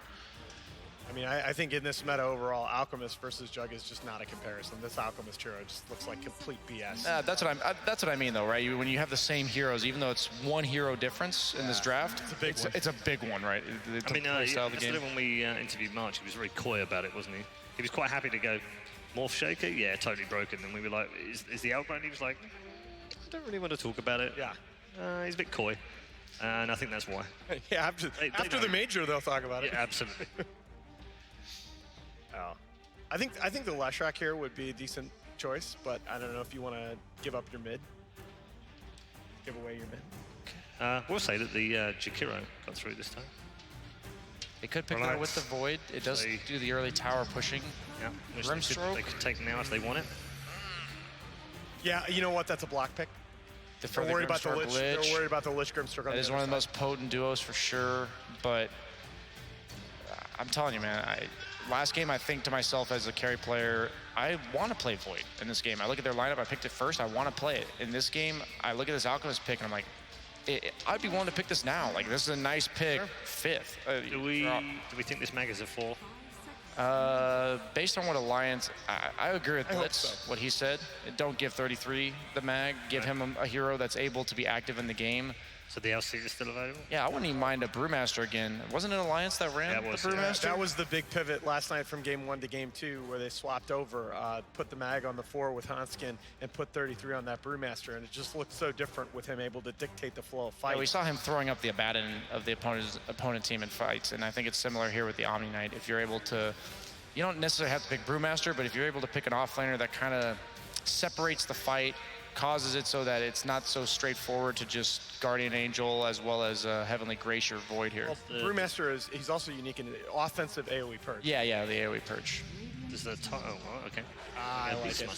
I mean, I think in this meta overall, Alchemist versus Jug is just not a comparison. This Alchemist hero just looks like complete BS. That's what I mean, though, right? When you have the same heroes, even though it's one hero difference in this draft, it's a big one. It's a big one, right? I mean, yesterday when we interviewed March, he was very coy about it, wasn't he? He was quite happy to go, Morph Shaker? Yeah, totally broken. And we were like, is the outgrown? He was like, I don't really want to talk about it. Yeah. He's a bit coy. And I think that's why. Yeah, after the major, they'll talk about it. Yeah, absolutely. Oh. I think the Leshrac here would be a decent choice, but I don't know if you want to give up your mid. Give away your mid. We'll say that the Jakiro got through this time. They could pick it up with the Void. It does do the early tower pushing. Yeah, which they could take now if they want it. Yeah, you know what? That's a block pick. They're worried about the Lich. They're worried about the Lich Grimstroke. That is one of the most potent duos for sure, but I'm telling you, man, last game I think to myself as a carry player, I want to play Void in this game. I look at their lineup, I picked it first, I want to play it. In this game, I look at this Alchemist pick and I'm like, I'd be willing to pick this now. Like, this is a nice pick, fifth. Do we think this mag is a 4? Based on what Alliance, I agree with Blitz, what he said. Don't give 33 the mag, give him a hero that's able to be active in the game. So the LC is still available? Yeah, I wouldn't even mind a Brewmaster again. Wasn't it Alliance that ran the Brewmaster? That was the big pivot last night from game 1 to game 2, where they swapped over, put the mag on the 4 with Hanskin and put 33 on that Brewmaster, and it just looked so different with him able to dictate the flow of fight. Yeah, we saw him throwing up the Abaddon of the opponent team in fights, and I think it's similar here with the Omni Knight. If you're able to, you don't necessarily have to pick Brewmaster, but if you're able to pick an offlaner that kind of separates the fight, causes it so that it's not so straightforward to just Guardian Angel as well as Heavenly Grace or Void here. Well, Brewmaster he's also unique in the offensive AoE purge. Yeah, the AoE purge. Does the okay. I like it.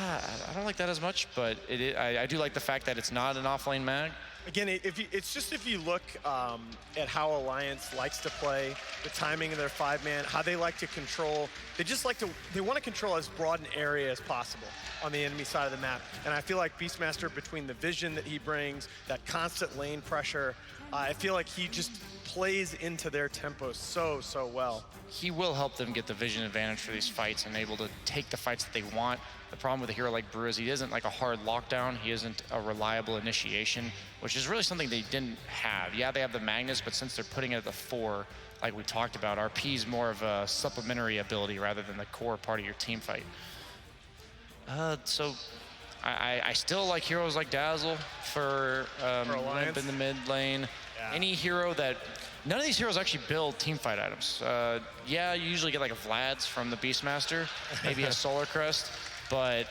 I don't like that as much, but I do like the fact that it's not an offlane mag. Again, it's just if you look at how Alliance likes to play, the timing of their 5-man, how they like to control, they want to control as broad an area as possible on the enemy side of the map. And I feel like Beastmaster, between the vision that he brings, that constant lane pressure, I feel like he just plays into their tempo so well. He will help them get the vision advantage for these fights and able to take the fights that they want. The problem with a hero like Brew is he isn't like a hard lockdown. He isn't a reliable initiation, which is really something they didn't have. Yeah, they have the Magnus, but since they're putting it at the 4, like we talked about, RP is more of a supplementary ability rather than the core part of your team fight. So I still like heroes like Dazzle for Limp in the mid lane. Yeah. Any hero that, none of these heroes actually build team fight items. Yeah, you usually get like a Vlad's from the Beastmaster, maybe a Solar Crest, but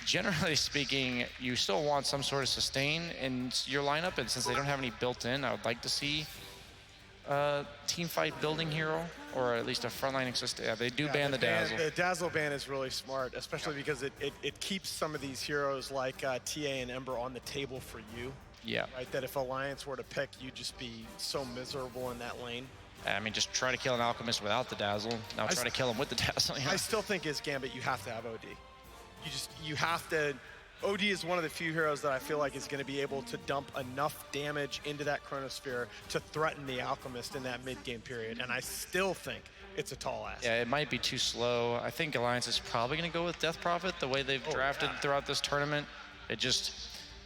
generally speaking, you still want some sort of sustain in your lineup, and since they don't have any built in, I would like to see a team fight building hero, or at least a frontline assist. Yeah, they do ban the Dazzle. The Dazzle ban is really smart, especially because it keeps some of these heroes like TA and Ember on the table for you. Yeah. Right, that if Alliance were to pick, you'd just be so miserable in that lane. I mean, just try to kill an Alchemist without the Dazzle. Now try to kill him with the Dazzle. Yeah. I still think as Gambit, you have to have OD. You have to. OD is one of the few heroes that I feel like is going to be able to dump enough damage into that Chronosphere to threaten the Alchemist in that mid-game period, and I still think it's a tall ass. Yeah, it might be too slow. I think Alliance is probably going to go with Death Prophet, the way they've drafted throughout this tournament.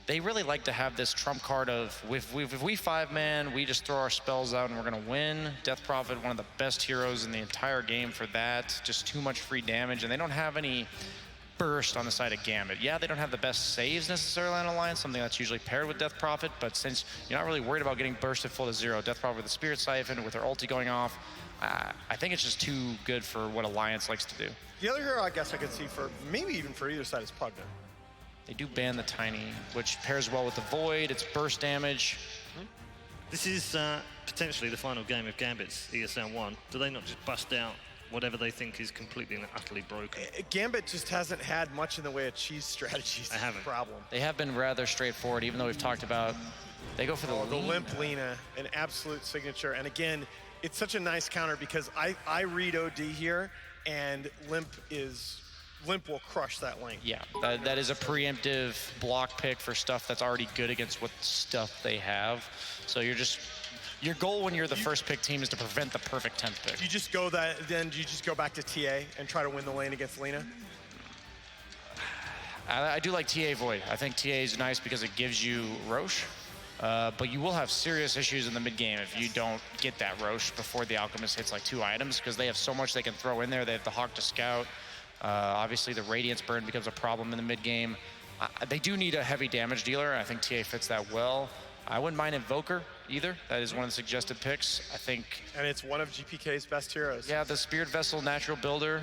They really like to have this trump card of, if we 5-man, we just throw our spells out and we're going to win. Death Prophet, one of the best heroes in the entire game for that. Just too much free damage, and they don't have any burst on the side of Gambit. Yeah, they don't have the best saves necessarily on Alliance, something that's usually paired with Death Prophet, but since you're not really worried about getting bursted full to 0, Death Prophet with the Spirit Siphon, with their ulti going off, I think it's just too good for what Alliance likes to do. The other hero I guess I could see for, maybe even for either side, is Pugna. They do ban the Tiny, which pairs well with the Void. It's burst damage. This is potentially the final game of Gambit's ESL 1. Do they not just bust out whatever they think is completely and utterly broken? Gambit just hasn't had much in the way of cheese strategies. They haven't. Problem. They have been rather straightforward, even though we've talked about, they go for the Limp Lina, an absolute signature. And again, it's such a nice counter because I read OD here, and Limp will crush that lane. Yeah, that is a preemptive block pick for stuff that's already good against what stuff they have. So your goal when you're the first pick team is to prevent the perfect 10th pick. You just go you just go back to TA and try to win the lane against Lina? I do like TA Void. I think TA is nice because it gives you Roche, but you will have serious issues in the mid game if you don't get that Roche before the Alchemist hits like 2 items, because they have so much they can throw in there. They have the Hawk to scout. Obviously the Radiance burn becomes a problem in the mid game. They do need a heavy damage dealer. I think TA fits that well. I wouldn't mind Invoker either. That is one of the suggested picks. I think. And it's one of GPK's best heroes. Yeah, the Spirit Vessel natural builder.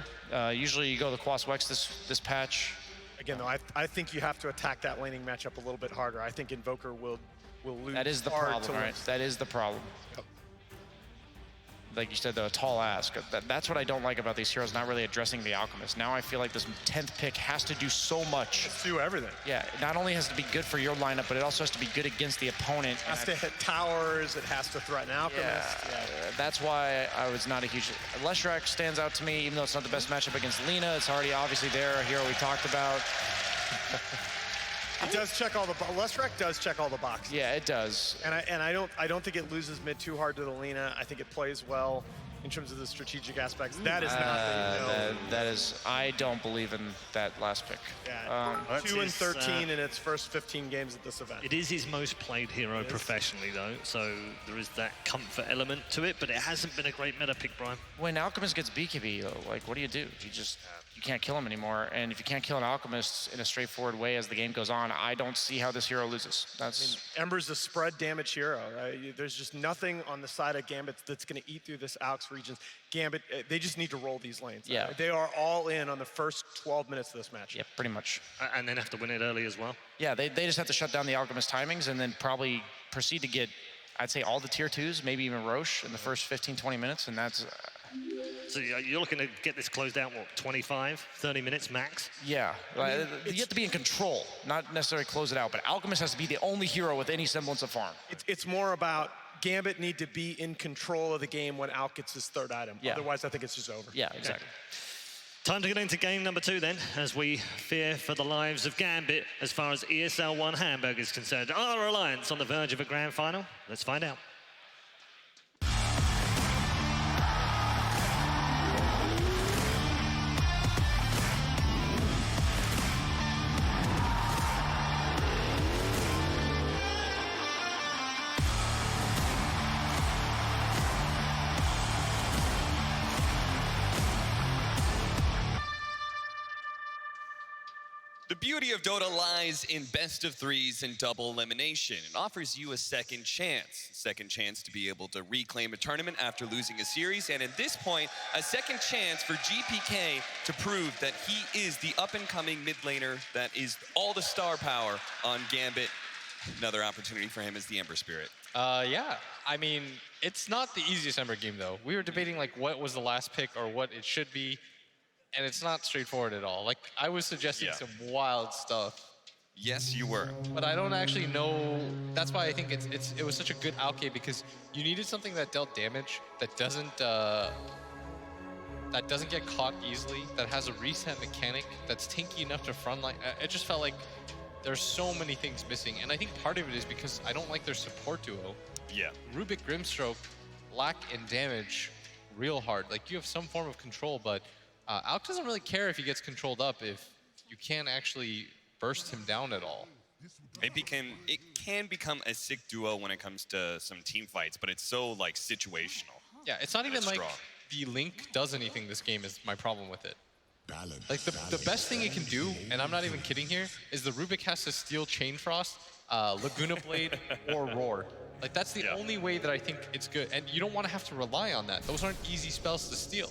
Usually you go the Quas Wex this patch. Again, though, I think you have to attack that laning matchup a little bit harder. I think Invoker will lose. That is the hard problem, to right? lose. That is the problem. Yep. Like you said, the tall ask. That's what I don't like about these heroes, not really addressing the Alchemist. Now I feel like this 10th pick has to do so much. Let's do everything. Yeah, it not only has to be good for your lineup, but it also has to be good against the opponent. It has to hit towers, it has to threaten Alchemist. Yeah, that's why I was not a huge... Leshrac stands out to me, even though it's not the best matchup against Lina. It's already obviously there, a hero we talked about. It does check all the Leshrac does check all the boxes. Yeah, it does. And I don't think it loses mid too hard to the Lina. I think it plays well in terms of the strategic aspects. That is not that is, I don't believe in that last pick. Yeah, 2-13 in its first 15 games at this event. It is his most played hero professionally, though, so there is that comfort element to it, but it hasn't been a great meta pick, Brian. When Alchemist gets BKB, though, like, what do? You can't kill him anymore, and if you can't kill an Alchemist in a straightforward way as the game goes on, I don't see how this hero loses. Ember's a spread damage hero, right? There's just nothing on the side of Gambit that's going to eat through this Alex region. Gambit, they just need to roll these lanes. Yeah. Right? They are all in on the first 12 minutes of this match. Yeah, pretty much. And then have to win it early as well. Yeah, they just have to shut down the Alchemist timings and then probably proceed to get, I'd say, all the tier 2s, maybe even Roche in the first 15, 20 minutes, and that's... So you're looking to get this closed out, what, 25, 30 minutes max? Yeah, you have to be in control, not necessarily close it out, but Alchemist has to be the only hero with any semblance of farm. It's more about Gambit need to be in control of the game when Alk gets his third item. Yeah. Otherwise, I think it's just over. Yeah, exactly. Time to get into game number 2 then, as we fear for the lives of Gambit as far as ESL 1 Hamburg is concerned. Are Alliance on the verge of a grand final? Let's find out. The beauty of Dota lies in best of 3s and double elimination. It offers you a second chance to be able to reclaim a tournament after losing a series, and at this point, a second chance for GPK to prove that he is the up-and-coming mid laner that is all the star power on Gambit. Another opportunity for him is the Ember Spirit. Yeah, I mean, it's not the easiest Ember game, though. We were debating, like, what was the last pick or what it should be. And it's not straightforward at all. Like, I was suggesting some wild stuff. Yes, you were. But I don't actually know. That's why I think it was such a good outgame, because you needed something that dealt damage, that doesn't get caught easily, that has a reset mechanic, that's tanky enough to frontline. It just felt like there's so many things missing. And I think part of it is because I don't like their support duo. Yeah. Rubik Grimstroke lack in damage real hard. Like, you have some form of control, but Alk doesn't really care if he gets controlled up if you can't actually burst him down at all. It can become a sick duo when it comes to some team fights, but it's so, like, situational. Yeah, it's not even like strong. the Link does anything this game is my problem with it. Like, the best thing it can do, and I'm not even kidding here, is the Rubik has to steal Chain Frost, Laguna Blade, or Roar. Like, that's the only way that I think it's good. And you don't want to have to rely on that. Those aren't easy spells to steal.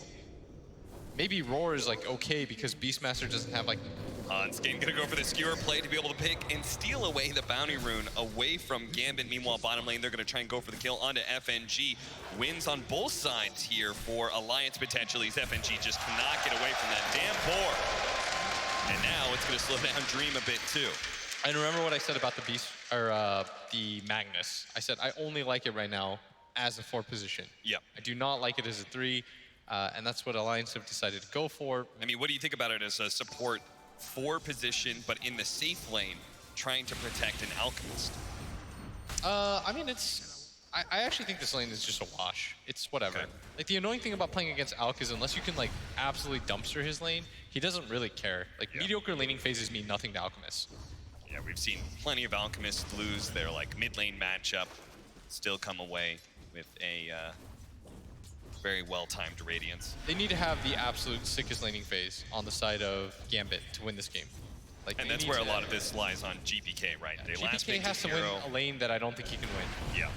Maybe Roar is, like, okay because Beastmaster doesn't have, like... Hanskin gonna go for the skewer play to be able to pick and steal away the bounty rune away from Gambit. Meanwhile, bottom lane, they're gonna try and go for the kill onto FNG. Wins on both sides here for Alliance potentially, as FNG just cannot get away from that damn pour. And now it's gonna slow down Dream a bit too. And remember what I said about the Beast, or the Magnus. I said I only like it right now as a 4 position. Yep. I do not like it as a 3. And that's what Alliance have decided to go for. I mean, what do you think about it as a support 4 position, but in the safe lane, trying to protect an Alchemist? I mean, I actually think this lane is just a wash. It's whatever. Okay. Like, the annoying thing about playing against Alk is unless you can, like, absolutely dumpster his lane, he doesn't really care. Like, mediocre laning phases mean nothing to Alchemists. Yeah, we've seen plenty of Alchemists lose their, like, mid lane matchup, still come away with a very well-timed Radiance. They need to have the absolute sickest laning phase on the side of Gambit to win this game. Like, And that's where a lot of this lies on GPK, right? Yeah, GPK has to win a lane that I don't think he can win. Yeah.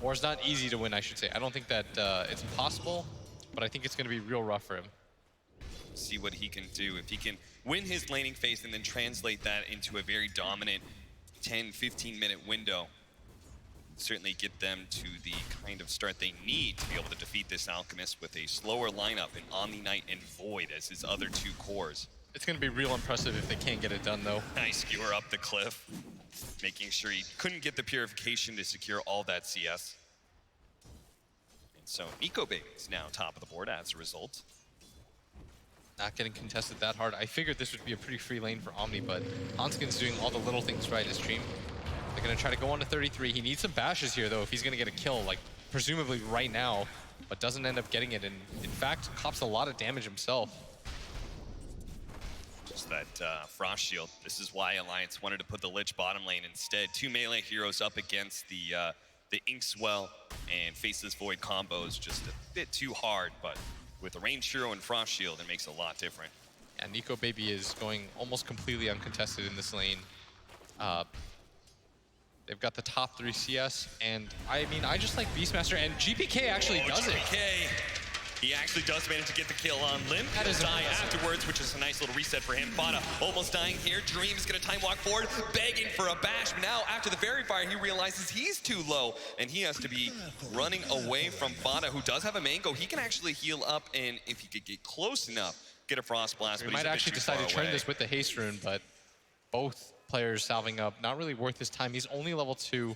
Or it's not easy to win, I should say. I don't think that it's possible, but I think it's going to be real rough for him. See what he can do. If he can win his laning phase and then translate that into a very dominant 10, 15-minute window, certainly get them to the kind of start they need to be able to defeat this Alchemist with a slower lineup in Omni Knight and Void as his other two cores. It's going to be real impressive if they can't get it done, though. Nice skewer up the cliff, making sure he couldn't get the purification to secure all that CS. And so Nico Baby is now top of the board as a result. Not getting contested that hard. I figured this would be a pretty free lane for Omni, but Hanskin's doing all the little things right this stream. They're going to try to go on to 33. He needs some bashes here, though, if he's going to get a kill, like, presumably right now, but doesn't end up getting it, and in fact, cops a lot of damage himself. Just that Frost Shield. This is why Alliance wanted to put the Lich bottom lane instead. Two melee heroes up against the Inkswell and Faceless Void combos, just a bit too hard, but with a ranged hero and Frost Shield, it makes a lot different. And Nico Baby is going almost completely uncontested in this lane. They've got the top 3 CS, and I mean, I just like Beastmaster, and GPK actually does it. He actually does manage to get the kill on Limp. He'll die afterwards, which is a nice little reset for him. Fada almost dying here. Dream is going to time walk forward, begging for a bash. But now, after the fairy fire, he realizes he's too low, and he has to be running away from Fada, who does have a mango. He can actually heal up, and if he could get close enough, get a Frost Blast. We might actually decide to trend this with the haste rune, but both players salving up, not really worth his time. He's only level 2.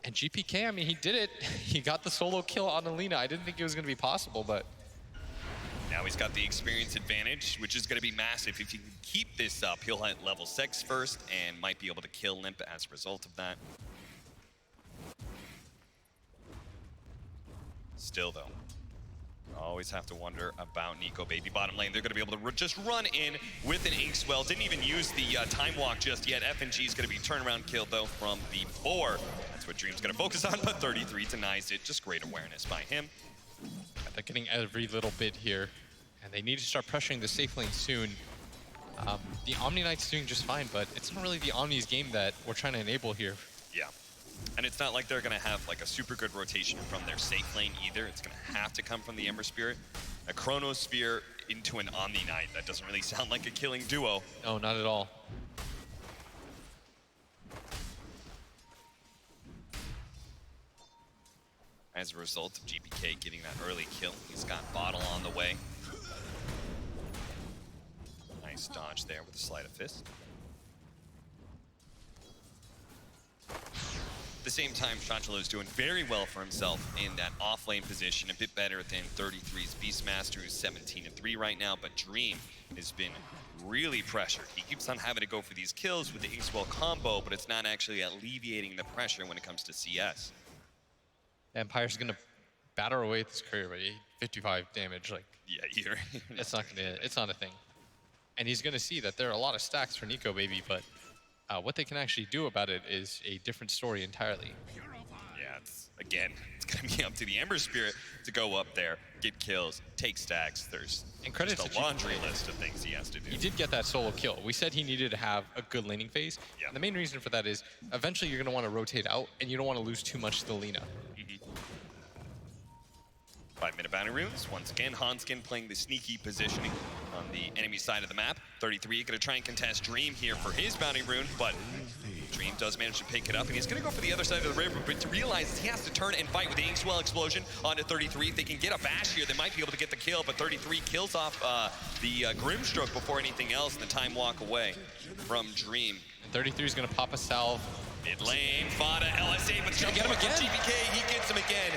And GPK, I mean, he did it. He got the solo kill on Alina. I didn't think it was going to be possible, but... Now he's got the experience advantage, which is going to be massive. If he can keep this up, he'll hit level 6 first and might be able to kill Limp as a result of that. Still, though, always have to wonder about Nico Baby. Bottom lane, they're going to be able to just run in with an Inkswell. Didn't even use the time walk just yet. FNG is going to be turnaround kill, though, from the 4. That's what Dream's going to focus on, but 33 denies it. Just great awareness by him. They're getting every little bit here, and they need to start pressuring the safe lane soon. The Omni Knight's doing just fine, but it's not really the Omni's game that we're trying to enable here. Yeah. And it's not like they're going to have like a super good rotation from their safe lane either. It's going to have to come from the Ember Spirit. A Chrono Spear into an Omni Knight. That doesn't really sound like a killing duo. No, not at all. As a result of GPK getting that early kill, he's got Bottle on the way. Nice dodge there with a sleight of fist. At the same time, Shantalo is doing very well for himself in that off-lane position, a bit better than 33's Beastmaster, who's 17-3 right now, but Dream has been really pressured. He keeps on having to go for these kills with the Inkswell combo, but it's not actually alleviating the pressure when it comes to CS. Empire's gonna batter away at this courier, but 55 damage, like... Yeah, it's not a thing. And he's gonna see that there are a lot of stacks for Nico Baby, but what they can actually do about it is a different story entirely. Yeah, it's gonna be up to the Ember Spirit to go up there, get kills, take stacks. There's just a laundry list of things he has to do. He did get that solo kill. We said he needed to have a good laning phase. Yeah. And the main reason for that is eventually you're gonna want to rotate out and you don't want to lose too much to the Lina. 5-minute bounty runes. Once again, Hanskin playing the sneaky positioning on the enemy side of the map. 33 going to try and contest Dream here for his bounty rune, but Dream does manage to pick it up, and he's going to go for the other side of the river, but to realize he has to turn and fight with the Inkswell explosion onto 33. If they can get a bash here, they might be able to get the kill, but 33 kills off the Grimstroke before anything else, and the time walk away from Dream. 33 is going to pop a salve. Mid lane, Fada, LSA, but jump forward from GPK, he gets him again.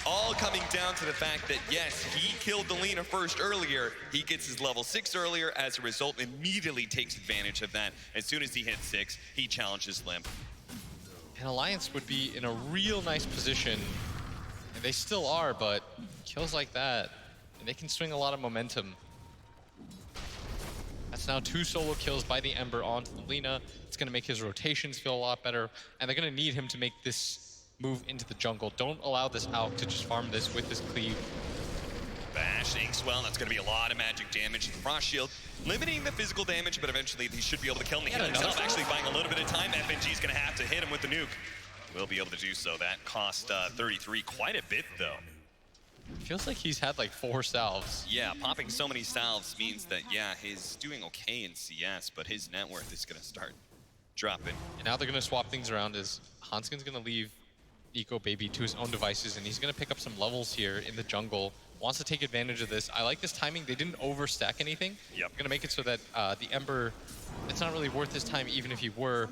All coming down to the fact that, yes, he killed the Lina first earlier. He gets his level 6 earlier. As a result, immediately takes advantage of that. As soon as he hits 6, he challenges Limp. And Alliance would be in a real nice position. And they still are, but kills like that, and they can swing a lot of momentum. That's now 2 solo kills by the Ember onto the Lina. It's going to make his rotations feel a lot better, and they're going to need him to make this move into the jungle. Don't allow this Alk to just farm this with this cleave. Bash, Inkswell, that's going to be a lot of magic damage. Frost Shield, limiting the physical damage, but eventually he should be able to kill him. He himself actually buying a little bit of time. FNG's going to have to hit him with the nuke. Will be able to do so. That cost 33 quite a bit, though. Feels like he's had like 4 salves. Yeah, popping so many salves means that, yeah, he's doing okay in CS, but his net worth is going to start dropping. And now they're going to swap things around as Hanskin's going to leave Nico Baby to his own devices, and he's going to pick up some levels here in the jungle. Wants to take advantage of this. I like this timing. They didn't overstack anything. Yep. Going to make it so that the Ember, it's not really worth his time even if he were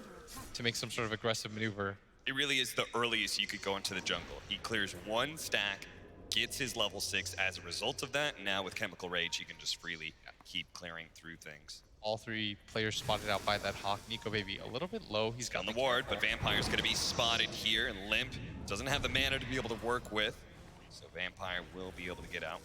to make some sort of aggressive maneuver. It really is the earliest you could go into the jungle. He clears 1 stack, gets his level 6 as a result of that. Now with Chemical Rage, he can just freely keep clearing through things. All 3 players spotted out by that Hawk. Nico Baby a little bit low. He's got on the ward, but Vampire's going to be spotted here, and Limp doesn't have the mana to be able to work with. So Vampire will be able to get out.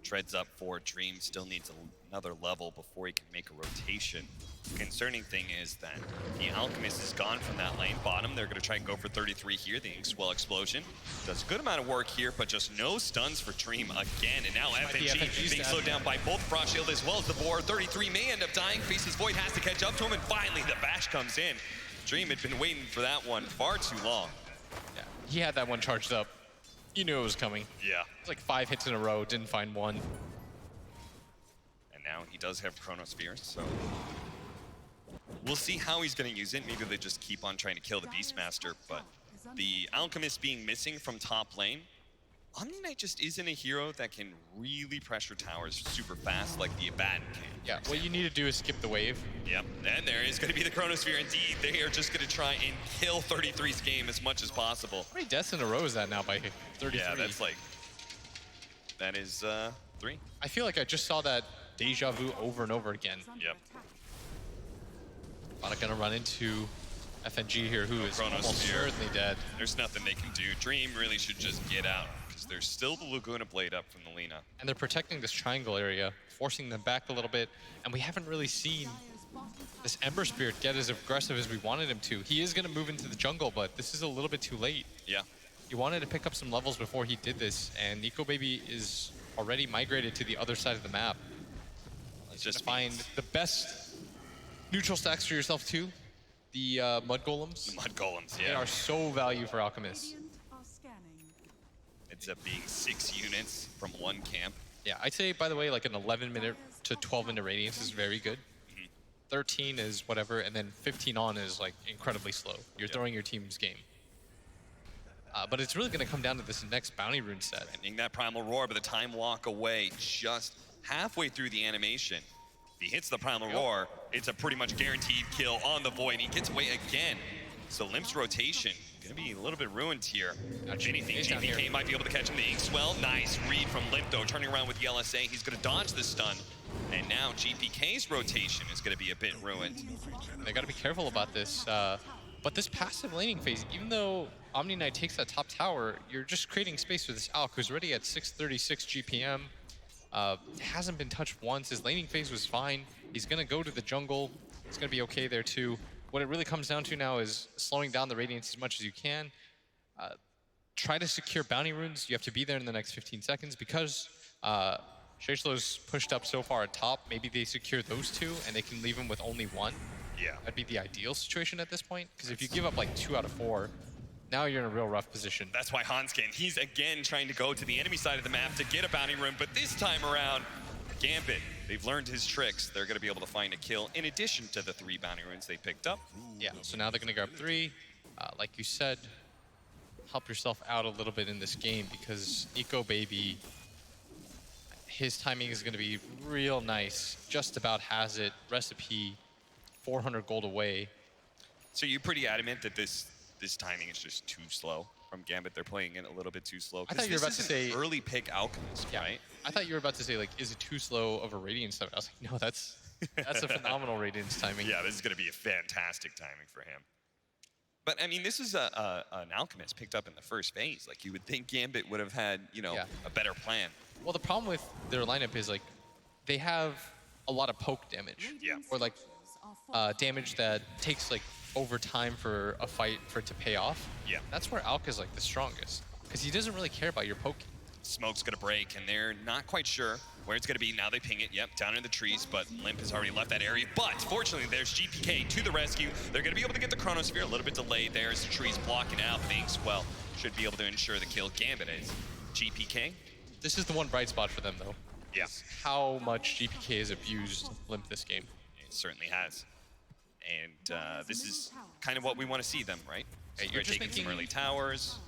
Treads up for Dream, still needs another level before he can make a rotation. The concerning thing is that the Alchemist is gone from that lane bottom. They're going to try and go for 33 here. The Inkswell explosion does a good amount of work here, but just no stuns for Dream again. And now FNG being slowed down by both Frost Shield as well as the board. 33 may end up dying. Faces Void has to catch up to him, and finally the bash comes in. Dream had been waiting for that one far too long. Yeah, he had that one charged up. You knew it was coming. Yeah. It's like 5 hits in a row, didn't find one. And now he does have Chronosphere, so we'll see how he's going to use it. Maybe they just keep on trying to kill the Beastmaster, but the Alchemist being missing from top lane, Omni Knight just isn't a hero that can really pressure towers super fast like the Abaddon can. Yeah, what you need to do is skip the wave. Yep, and there is going to be the Chronosphere indeed. They are just going to try and kill 33's game as much as possible. How many deaths in a row is that now by 33? Yeah, that's like, that is 3. I feel like I just saw that deja vu over and over again. Yep. Not gonna run into FNG here, who is almost certainly dead. There's nothing they can do. Dream really should just get out, because there's still the Laguna Blade up from the Lina. And they're protecting this triangle area, forcing them back a little bit, and we haven't really seen this Ember Spirit get as aggressive as we wanted him to. He is gonna move into the jungle, but this is a little bit too late. Yeah. He wanted to pick up some levels before he did this, and Nico Baby is already migrated to the other side of the map. He's just find the best neutral stacks for yourself too. The Mud Golems. The Mud Golems, yeah. They are so value for Alchemists. Ends up being 6 units from 1 camp. Yeah, I'd say, by the way, like an 11-minute to 12-minute radiance is very good. 13 is whatever, and then 15 on is like incredibly slow. You're throwing your team's game. But it's really going to come down to this next bounty rune set. Ending that Primal Roar, but the time walk away just halfway through the animation. If he hits the Primal Roar, it's a pretty much guaranteed kill on the Void. He gets away again. So Limp's rotation gonna be a little bit ruined here. If anything, GPK might be able to catch him. The Inkswell, nice read from Limp though, turning around with the LSA. He's gonna dodge the stun. And now GPK's rotation is gonna be a bit ruined. They gotta be careful about this. But this passive laning phase, even though Omni Knight takes that top tower, you're just creating space for this Alk, who's already at 636 GPM. Hasn't been touched once. His laning phase was fine. He's gonna go to the jungle. It's gonna be okay there too. What it really comes down to now is slowing down the Radiance as much as you can. Try to secure bounty runes. You have to be there in the next 15 seconds because Shashlo's pushed up so far at top. Maybe they secure those 2 and they can leave him with only 1. Yeah. That'd be the ideal situation at this point, because if you give up like 2 out of 4, now you're in a real rough position. That's why Hanskin, he's again trying to go to the enemy side of the map to get a bounty rune, but this time around, Gambit, they've learned his tricks. They're going to be able to find a kill in addition to the 3 bounty runes they picked up. Yeah, so now they're going to grab 3. Like you said, help yourself out a little bit in this game, because Nico Baby, his timing is going to be real nice. Just about has it. Recipe, 400 gold away. So you're pretty adamant that this timing is just too slow from Gambit? They're playing it a little bit too slow? I thought you were about to say early pick Alchemist, right? I thought you were about to say, like, is it too slow of a Radiance timing? I was like, no, that's a phenomenal Radiance timing. Yeah, this is going to be a fantastic timing for him. But, I mean, this is an Alchemist picked up in the first phase. Like, you would think Gambit would have had, you know, a better plan. Well, the problem with their lineup is, like, they have a lot of poke damage. Yeah. Or, like, damage that takes, like, over time for a fight for it to pay off, Yeah. that's where Alk is like the strongest. Because he doesn't really care about your poking. Smoke's gonna break, and they're not quite sure where it's gonna be. Now they ping it, yep, down in the trees, but Limp has already left that area. But fortunately, there's GPK to the rescue. They're gonna be able to get the Chronosphere, a little bit delayed there as the trees blocking out things. Well, should be able to ensure the kill. Gambit is GPK. This is the one bright spot for them, though. Yeah. Is how much GPK has abused Limp this game. It certainly has. And this is kind of what we want to see them, right? Hey, So you're they're just taking some making- early towers.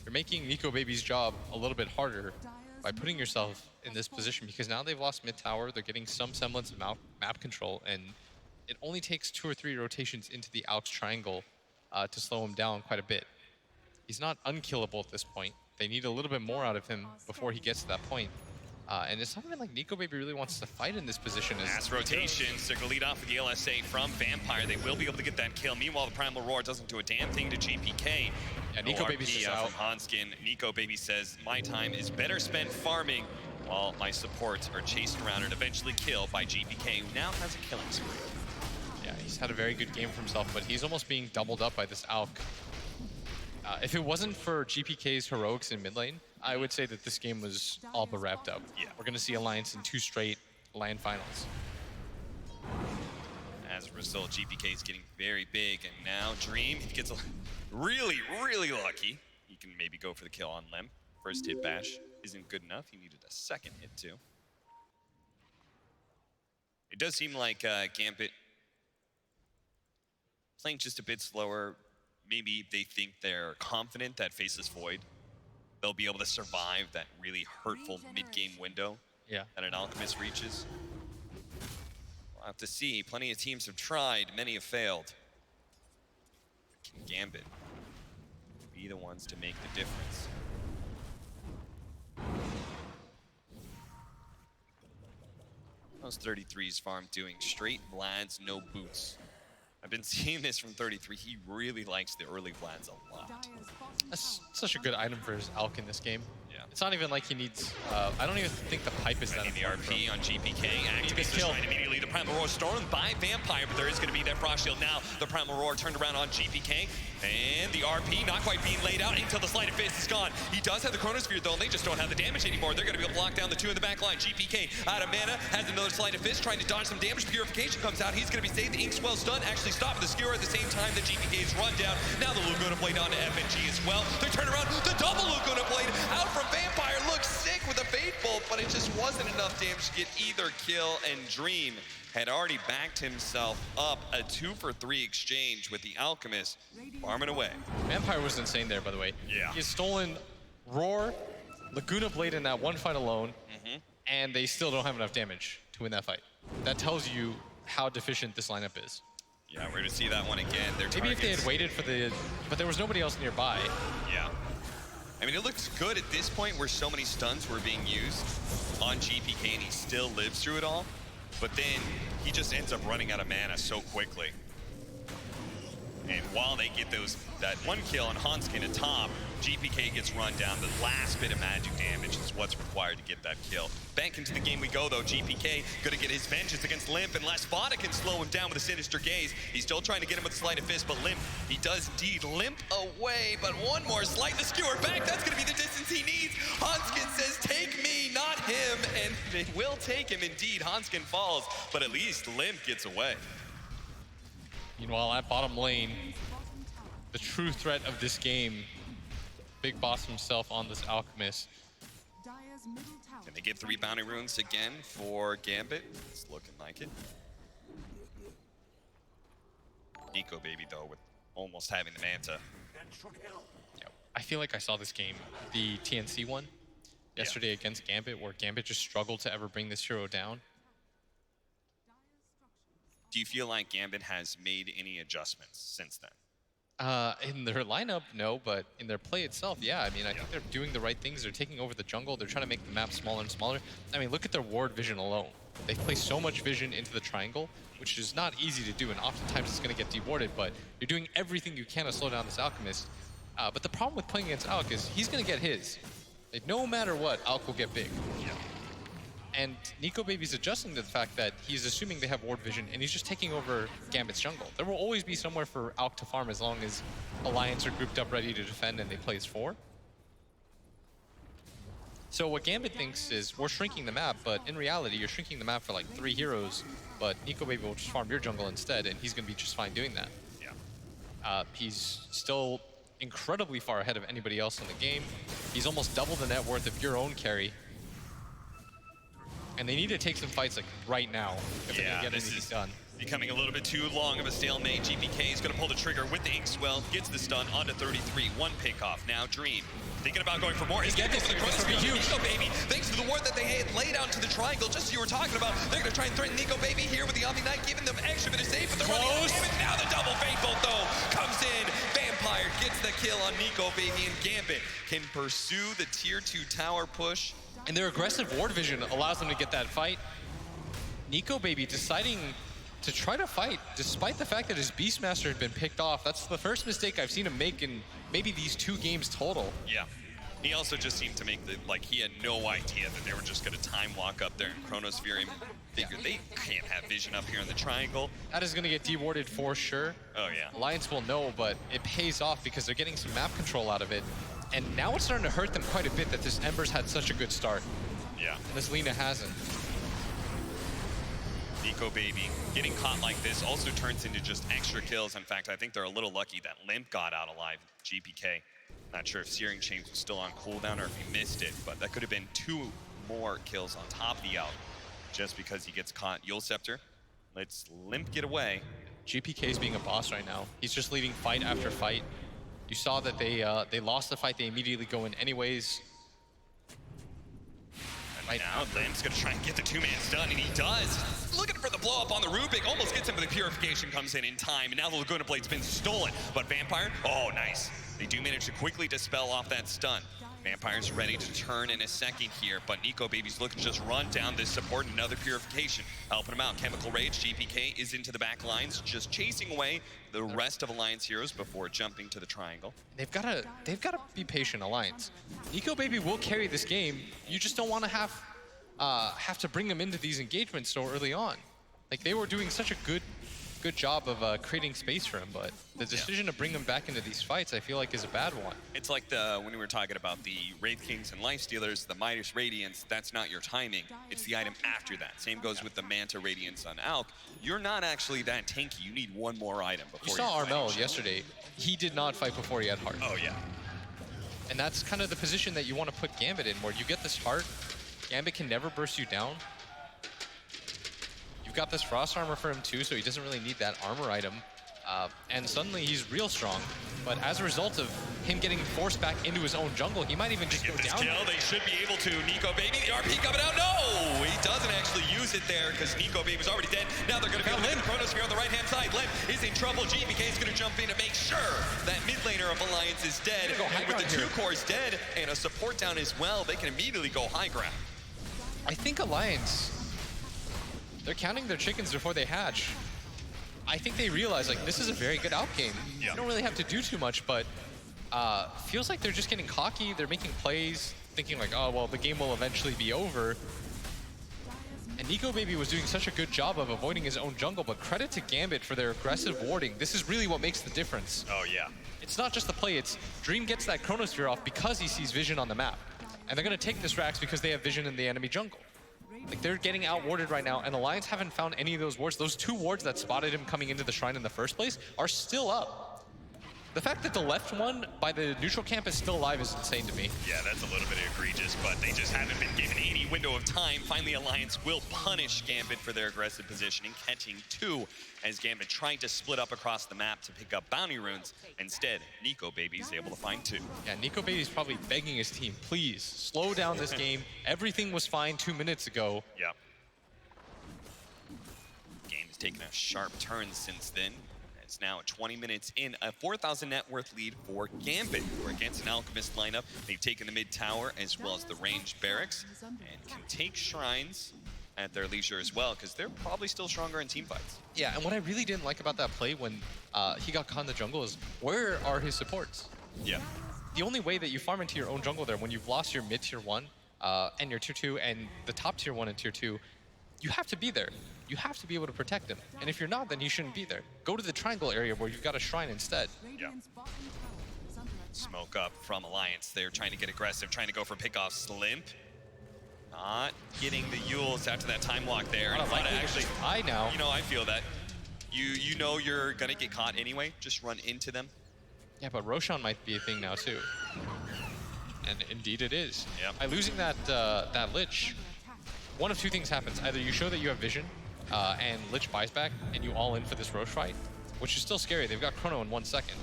You're making Nico Baby's job a little bit harder by putting yourself in this position, because now they've lost mid tower, they're getting some semblance of map control, and it only takes 2 or 3 rotations into the Alk's triangle to slow him down quite a bit. He's not unkillable at this point. They need a little bit more out of him before he gets to that point. And it's not even like Nico Baby really wants to fight in this position. Mass rotations. They're going to lead off with the LSA from Vampire. They will be able to get that kill. Meanwhile, the Primal Roar doesn't do a damn thing to GPK. Yeah, Nico Baby's just out. From Hanskin. Nico Baby says, my time is better spent farming while my supports are chased around and eventually killed by GPK, who now has a killing spree. Yeah, he's had a very good game for himself, but he's almost being doubled up by this Alk. If it wasn't for GPK's heroics in mid lane, I would say that this game was all but wrapped up. Yeah. We're going to see Alliance in 2 straight LAN finals. As a result, GPK is getting very big, and now Dream, he gets really, really lucky. He can maybe go for the kill on Lem. First hit bash isn't good enough. He needed a second hit too. It does seem like Gambit playing just a bit slower. Maybe they think they're confident that Faceless Void, they'll be able to survive that really hurtful mid-game window that an Alchemist reaches. We'll have to see. Plenty of teams have tried, many have failed. Can Gambit be the ones to make the difference? How's 33's farm doing? Straight Vlads, no boots. I've been seeing this from 33. He really likes the early Vlads a lot. That's such a good item for his Alk in this game. Yeah. It's not even like he needs, I don't even think the pipe is that And the important for RP him. on GPK. Activates kill. trying immediately. The Primal Roar stolen by Vampire, but there is going to be that Frost Shield now. The Primal Roar turned around on GPK. And the RP not quite being laid out until the Sleight of Fist is gone. He does have the Chronosphere though, and they just don't have the damage anymore. They're going to be able to block down the 2 in the back line. GPK out of mana, has another Sleight of Fist, trying to dodge some damage. Purification comes out. He's going to be saved. The Inkswell stun actually stopped the skewer at the same time that GPK is run down. Now the Luguna Blade onto FNG as well. They turn around. The double Luguna Blade out from Vampire. Looks sick with a Fate Bolt, but it just wasn't enough damage to get either kill, and Dream had already backed himself up. A 2-for-3 exchange with the Alchemist farming away. Vampire was insane there, by the way. Yeah. He has stolen Roar, Laguna Blade in that one fight alone, and they still don't have enough damage to win that fight. That tells you how deficient this lineup is. Yeah, we're going to see that one again. Their Maybe if they had targets- waited for the, but there was nobody else nearby. Yeah. I mean, it looks good at this point where so many stuns were being used on GPK and he still lives through it all. But then he just ends up running out of mana so quickly. And while they get that one kill on Hanskin at top, GPK gets run down. The last bit of magic damage is what's required to get that kill. Back into the game we go, though. GPK gonna get his vengeance against Limp, and Laspada can slow him down with a Sinister Gaze. He's still trying to get him with a Sleight of Fist, but Limp, he does indeed limp away. But one more Slight, the skewer back. That's gonna be the distance he needs. Hanskin says, take me, not him. And they will take him indeed. Hanskin falls, but at least Limp gets away. Meanwhile, at bottom lane, the true threat of this game, Big Boss himself on this Alchemist. Can they get 3 bounty runes again for Gambit? It's looking like it. Nico Baby, though, with almost having the Manta. Yeah, I feel like I saw this game, the TNC one, yesterday against Gambit, where Gambit just struggled to ever bring this hero down. Do you feel like Gambit has made any adjustments since then? In their lineup, no, but in their play itself, yeah. I mean, I think they're doing the right things. They're taking over the jungle. They're trying to make the map smaller and smaller. I mean, look at their ward vision alone. They place so much vision into the triangle, which is not easy to do, and oftentimes it's going to get dewarded, but you're doing everything you can to slow down this Alchemist. But the problem with playing against Alk is he's going to get his. Like, no matter what, Alk will get big. And Nico Baby's adjusting to the fact that he's assuming they have ward vision, and he's just taking over Gambit's jungle. There will always be somewhere for Alk to farm as long as Alliance are grouped up ready to defend and they play as 4. So what Gambit thinks is, we're shrinking the map, but in reality, you're shrinking the map for like 3 heroes, but Nico Baby will just farm your jungle instead, and he's going to be just fine doing that. Yeah. He's still incredibly far ahead of anybody else in the game. He's almost double the net worth of your own carry. And they need to take some fights like right now if they're going to get anything done. Becoming a little bit too long of a stalemate. GPK is going to pull the trigger with the Inkswell, gets the stun onto 33. 1 pick off. Now Dream thinking about going for more. He's getting the Chronosphere on Nico Baby. Thanks to the ward that they had laid out to the triangle, just as you were talking about. They're going to try and threaten Nico Baby here with the Omni Knight, giving them extra bit of save, but they're running out of damage. Now the double Fateful though comes in. Vampire gets the kill on Nico Baby, and Gambit can pursue the tier 2 tower push. And their aggressive ward vision allows them to get that fight. Nico Baby deciding to try to fight, despite the fact that his Beastmaster had been picked off. That's the first mistake I've seen him make in maybe these 2 games total. Yeah. He also just seemed to make the, like, he had no idea that they were just going to time walk up there and Chronosphere him. Figured they can't have vision up here in the triangle. That is going to get dewarded for sure. Oh, yeah. Alliance will know, but it pays off because they're getting some map control out of it. And now it's starting to hurt them quite a bit that this Ember's had such a good start. Yeah. And this Lina hasn't. Nico Baby getting caught like this also turns into just extra kills. In fact, I think they're a little lucky that Limp got out alive. GPK. Not sure if Searing Chains was still on cooldown or if he missed it, but that could have been 2 more kills on top of the out just because he gets caught. Yule Scepter lets Limp get away. GPK's being a boss right now. He's just leading fight after fight. You saw that they lost the fight. They immediately go in anyways. Right now, Limp's gonna try and get the 2-man stun, and he does. Looking for the blow up on the Rubik, almost gets him, but the Purification comes in time, and now the Laguna Blade's been stolen. But Vampire, oh, nice. They do manage to quickly dispel off that stun. Vampire's ready to turn in a second here, but Nico Baby's looking to just run down this support, and another Purification. Helping him out, Chemical Rage, GPK is into the back lines, just chasing away the rest of Alliance heroes before jumping to the triangle. They've got to be patient, Alliance. Nico Baby will carry this game. You just don't want to have to bring them into these engagements so early on. Like, they were doing such a good job of creating space for him, but the decision to bring him back into these fights, I feel like, is a bad one. It's like when we were talking about the Wraith Kings and Lifestealers, the Midas Radiance, that's not your timing. It's the item after that. Same goes with the Manta Radiance on Alk. You're not actually that tanky. You need 1 more item before you saw Armel yesterday. He did not fight before he had heart. Oh, yeah. And that's kind of the position that you want to put Gambit in, where you get this heart. Gambit can never burst you down. You've got this Frost Armor for him too, so he doesn't really need that armor item. And suddenly he's real strong. But as a result of him getting forced back into his own jungle, he might even just go down. Kill. They should be able to. Nico Baby, the RP coming out. No! He doesn't actually use it there because Nico Baby's already dead. Now they're going to be able to get the Chronosphere on the right-hand side. Limp is in trouble. GPK is going to jump in to make sure that mid laner of Alliance is dead. And with the 2 cores dead and a support down as well, they can immediately go high ground. I think Alliance, they're counting their chickens before they hatch. I think they realize, like, this is a very good out game. You don't really have to do too much, but feels like they're just getting cocky. They're making plays, thinking like, oh, well, the game will eventually be over. And Nico Baby was doing such a good job of avoiding his own jungle, but credit to Gambit for their aggressive warding. This is really what makes the difference. Oh, yeah. It's not just the play, it's Dream gets that Chronosphere off because he sees vision on the map. And they're going to take this Rax because they have vision in the enemy jungle. Like, they're getting out-warded right now, and Alliance haven't found any of those wards. Those 2 wards that spotted him coming into the shrine in the first place are still up. The fact that the left one by the neutral camp is still alive is insane to me. Yeah, that's a little bit egregious, but they just haven't been given any window of time. Finally, Alliance will punish Gambit for their aggressive positioning, catching 2 as Gambit trying to split up across the map to pick up bounty runes. Instead, Nico Baby's able to find 2. Yeah, Nico Baby's probably begging his team, please, slow down this game. Everything was fine 2 minutes ago. Yep. Game has taken a sharp turn since then. It's now 20 minutes in, a 4,000 net worth lead for Gambit. We're against an Alchemist lineup. They've taken the mid tower as well as the ranged barracks and can take shrines at their leisure as well, because they're probably still stronger in team fights. Yeah, and what I really didn't like about that play when he got caught in the jungle is, where are his supports? Yeah. The only way that you farm into your own jungle there when you've lost your mid tier 1, and you're tier 2 and the top tier 1 and tier 2, you have to be there. You have to be able to protect him. And if you're not, then you shouldn't be there. Go to the triangle area where you've got a shrine instead. Yeah. Smoke up from Alliance. They're trying to get aggressive, trying to go for pickoffs. Limp not getting the Yules after that time walk there. Actually, I now. You know, I feel that. You know you're gonna get caught anyway. Just run into them. Yeah, but Roshan might be a thing now too. And indeed it is. Yep. By losing that that Lich, one of two things happens. Either you show that you have vision, and Lich buys back, and you all in for this Roche fight, which is still scary. They've got Chrono in 1 second.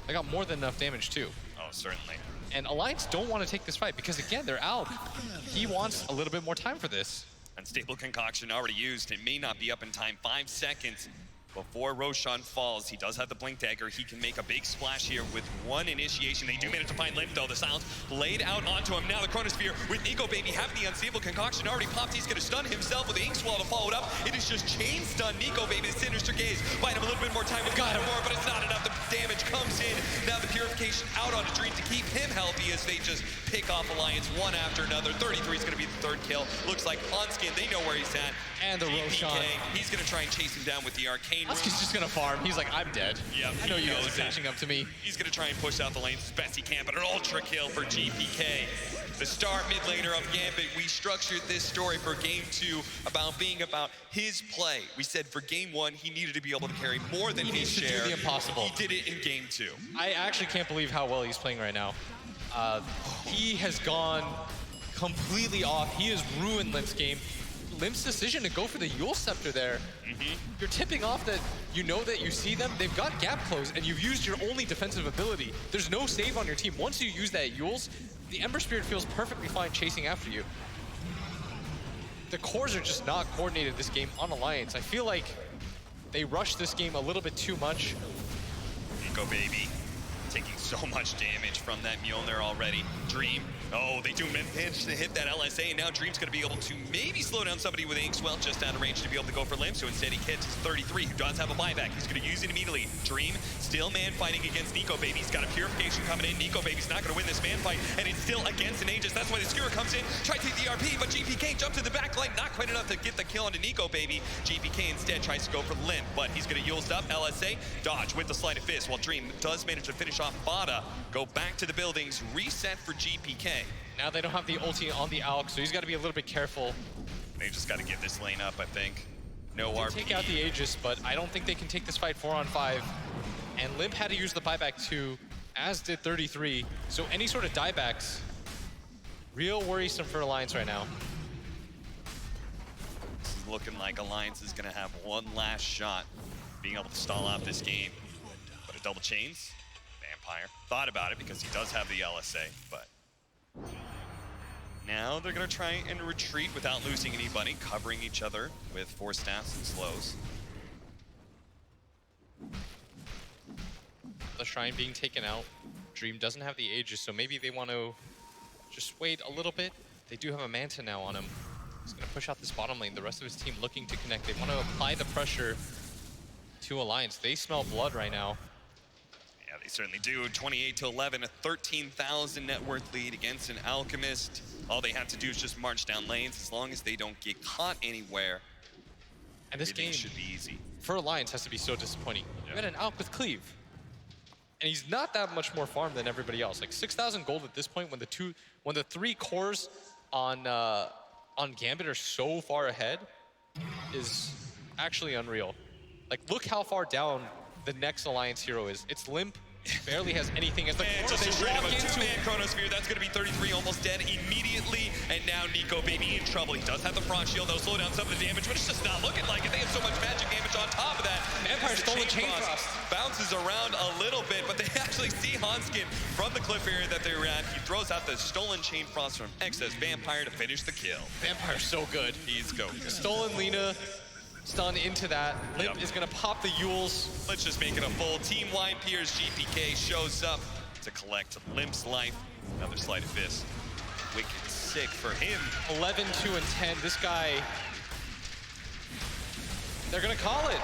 They got more than enough damage too. Oh, certainly. And Alliance don't want to take this fight because, again, they're out. He wants a little bit more time for this. Unstable Concoction already used. It may not be up in time. 5 seconds before Roshan falls. He does have the Blink Dagger. He can make a big splash here with 1 initiation. They do manage to find Limp, though. The silence laid out onto him. Now the Chronosphere with Nico Baby having the Unstable Concoction already popped. He's going to stun himself with the Ink Swell to follow it up. It is just chain stun Nico Baby. The Sinister Gaze buying him a little bit more time. We've got him more, but it's not enough. The damage comes in. Now the Purification out onto Dream to keep him healthy as they just pick off Alliance one after another. 33 is going to be the 3rd kill. Looks like Hanskin, they know where he's at. And the Roshan. He's going to try and chase him down with the Arcane. Hanskin's just going to farm. He's like, I'm dead. Yep, I know you guys are catching up to me. He's going to try and push out the lanes as best he can, but an ultra kill for GPK. The star mid laner of Gambit. We structured this story for game 2 about being about his play. We said for game 1, he needed to be able to carry more than his share. He needs to do the impossible. He did it in game 2. I actually can't believe how well he's playing right now. He has gone completely off. He has ruined Limp's game. Limp's decision to go for the Yule Scepter there. You're tipping off that you know that you see them. They've got gap close, and you've used your only defensive ability. There's no save on your team. Once you use that Yule's, the Ember Spirit feels perfectly fine chasing after you. The cores are just not coordinated this game on Alliance. I feel like they rushed this game a little bit too much. Nico Baby taking so much damage from that Mjolnir already. Dream. Oh, they do manage to hit that LSA, and now Dream's going to be able to maybe slow down somebody with Inkswell just out of range to be able to go for Limp, so instead he hits his 33, who does have a buyback. He's going to use it immediately. Dream, still man fighting against Nico Baby. He's got a Purification coming in. Nico Baby's not going to win this man fight, and it's still against an Aegis. That's why the Skewer comes in, tries to take the RP, but GPK jumps to the back line, not quite enough to get the kill onto Nico Baby. GPK instead tries to go for Limp, but he's going to Yule's up. LSA, dodge with the Sleight of Fist, while Dream does manage to finish off Bada. Go back to the buildings, reset for GPK. Now they don't have the ulti on the Alk, so he's got to be a little bit careful. They just got to give this lane up, I think. No RP. Take out the Aegis, but I don't think they can take this fight 4-on-5. And Limp had to use the buyback too, as did 33. So any sort of diebacks, real worrisome for Alliance right now. This is looking like Alliance is going to have one last shot, being able to stall out this game. But a double chains, Vampire. Thought about it because he does have the LSA, but now they're going to try and retreat without losing anybody, covering each other with force staffs and slows. The Shrine being taken out. Dream doesn't have the Aegis, so maybe they want to just wait a little bit. They do have a Manta now on him. He's going to push out this bottom lane. The rest of his team looking to connect. They want to apply the pressure to Alliance. They smell blood right now. Yeah, they certainly do. 28-11, a 13,000 net worth lead against an Alchemist. All they have to do is just march down lanes as long as they don't get caught anywhere. And this game should be easy. For Alliance has to be so disappointing. You got an Alk with Cleave. And he's not that much more farm than everybody else. Like 6,000 gold at this point when the 3 cores on Gambit are so far ahead is actually unreal. Like look how far down the next Alliance hero is. It's Limp, barely has anything as the just straight up a 2-man Chronosphere. That's going to be 33, almost dead immediately. And now Nico Baby in trouble. He does have the Frost Shield. That'll slow down some of the damage, but it's just not looking like it. They have so much magic damage on top of that. Vampire stolen Chain Frost. Bounces around a little bit, but they actually see Hanskin from the cliff area that they were at. He throws out the stolen Chain Frost from Excess Vampire to finish the kill. Vampire's so good. He's go good. Stolen Lina. Stun into that. Limp is going to pop the Yules. Let's just make it a full team-wide Piers. GPK shows up to collect Limp's life. Another Sleight of Fist. Wicked sick for him. 11, 2, and 10. This guy, they're going to call it.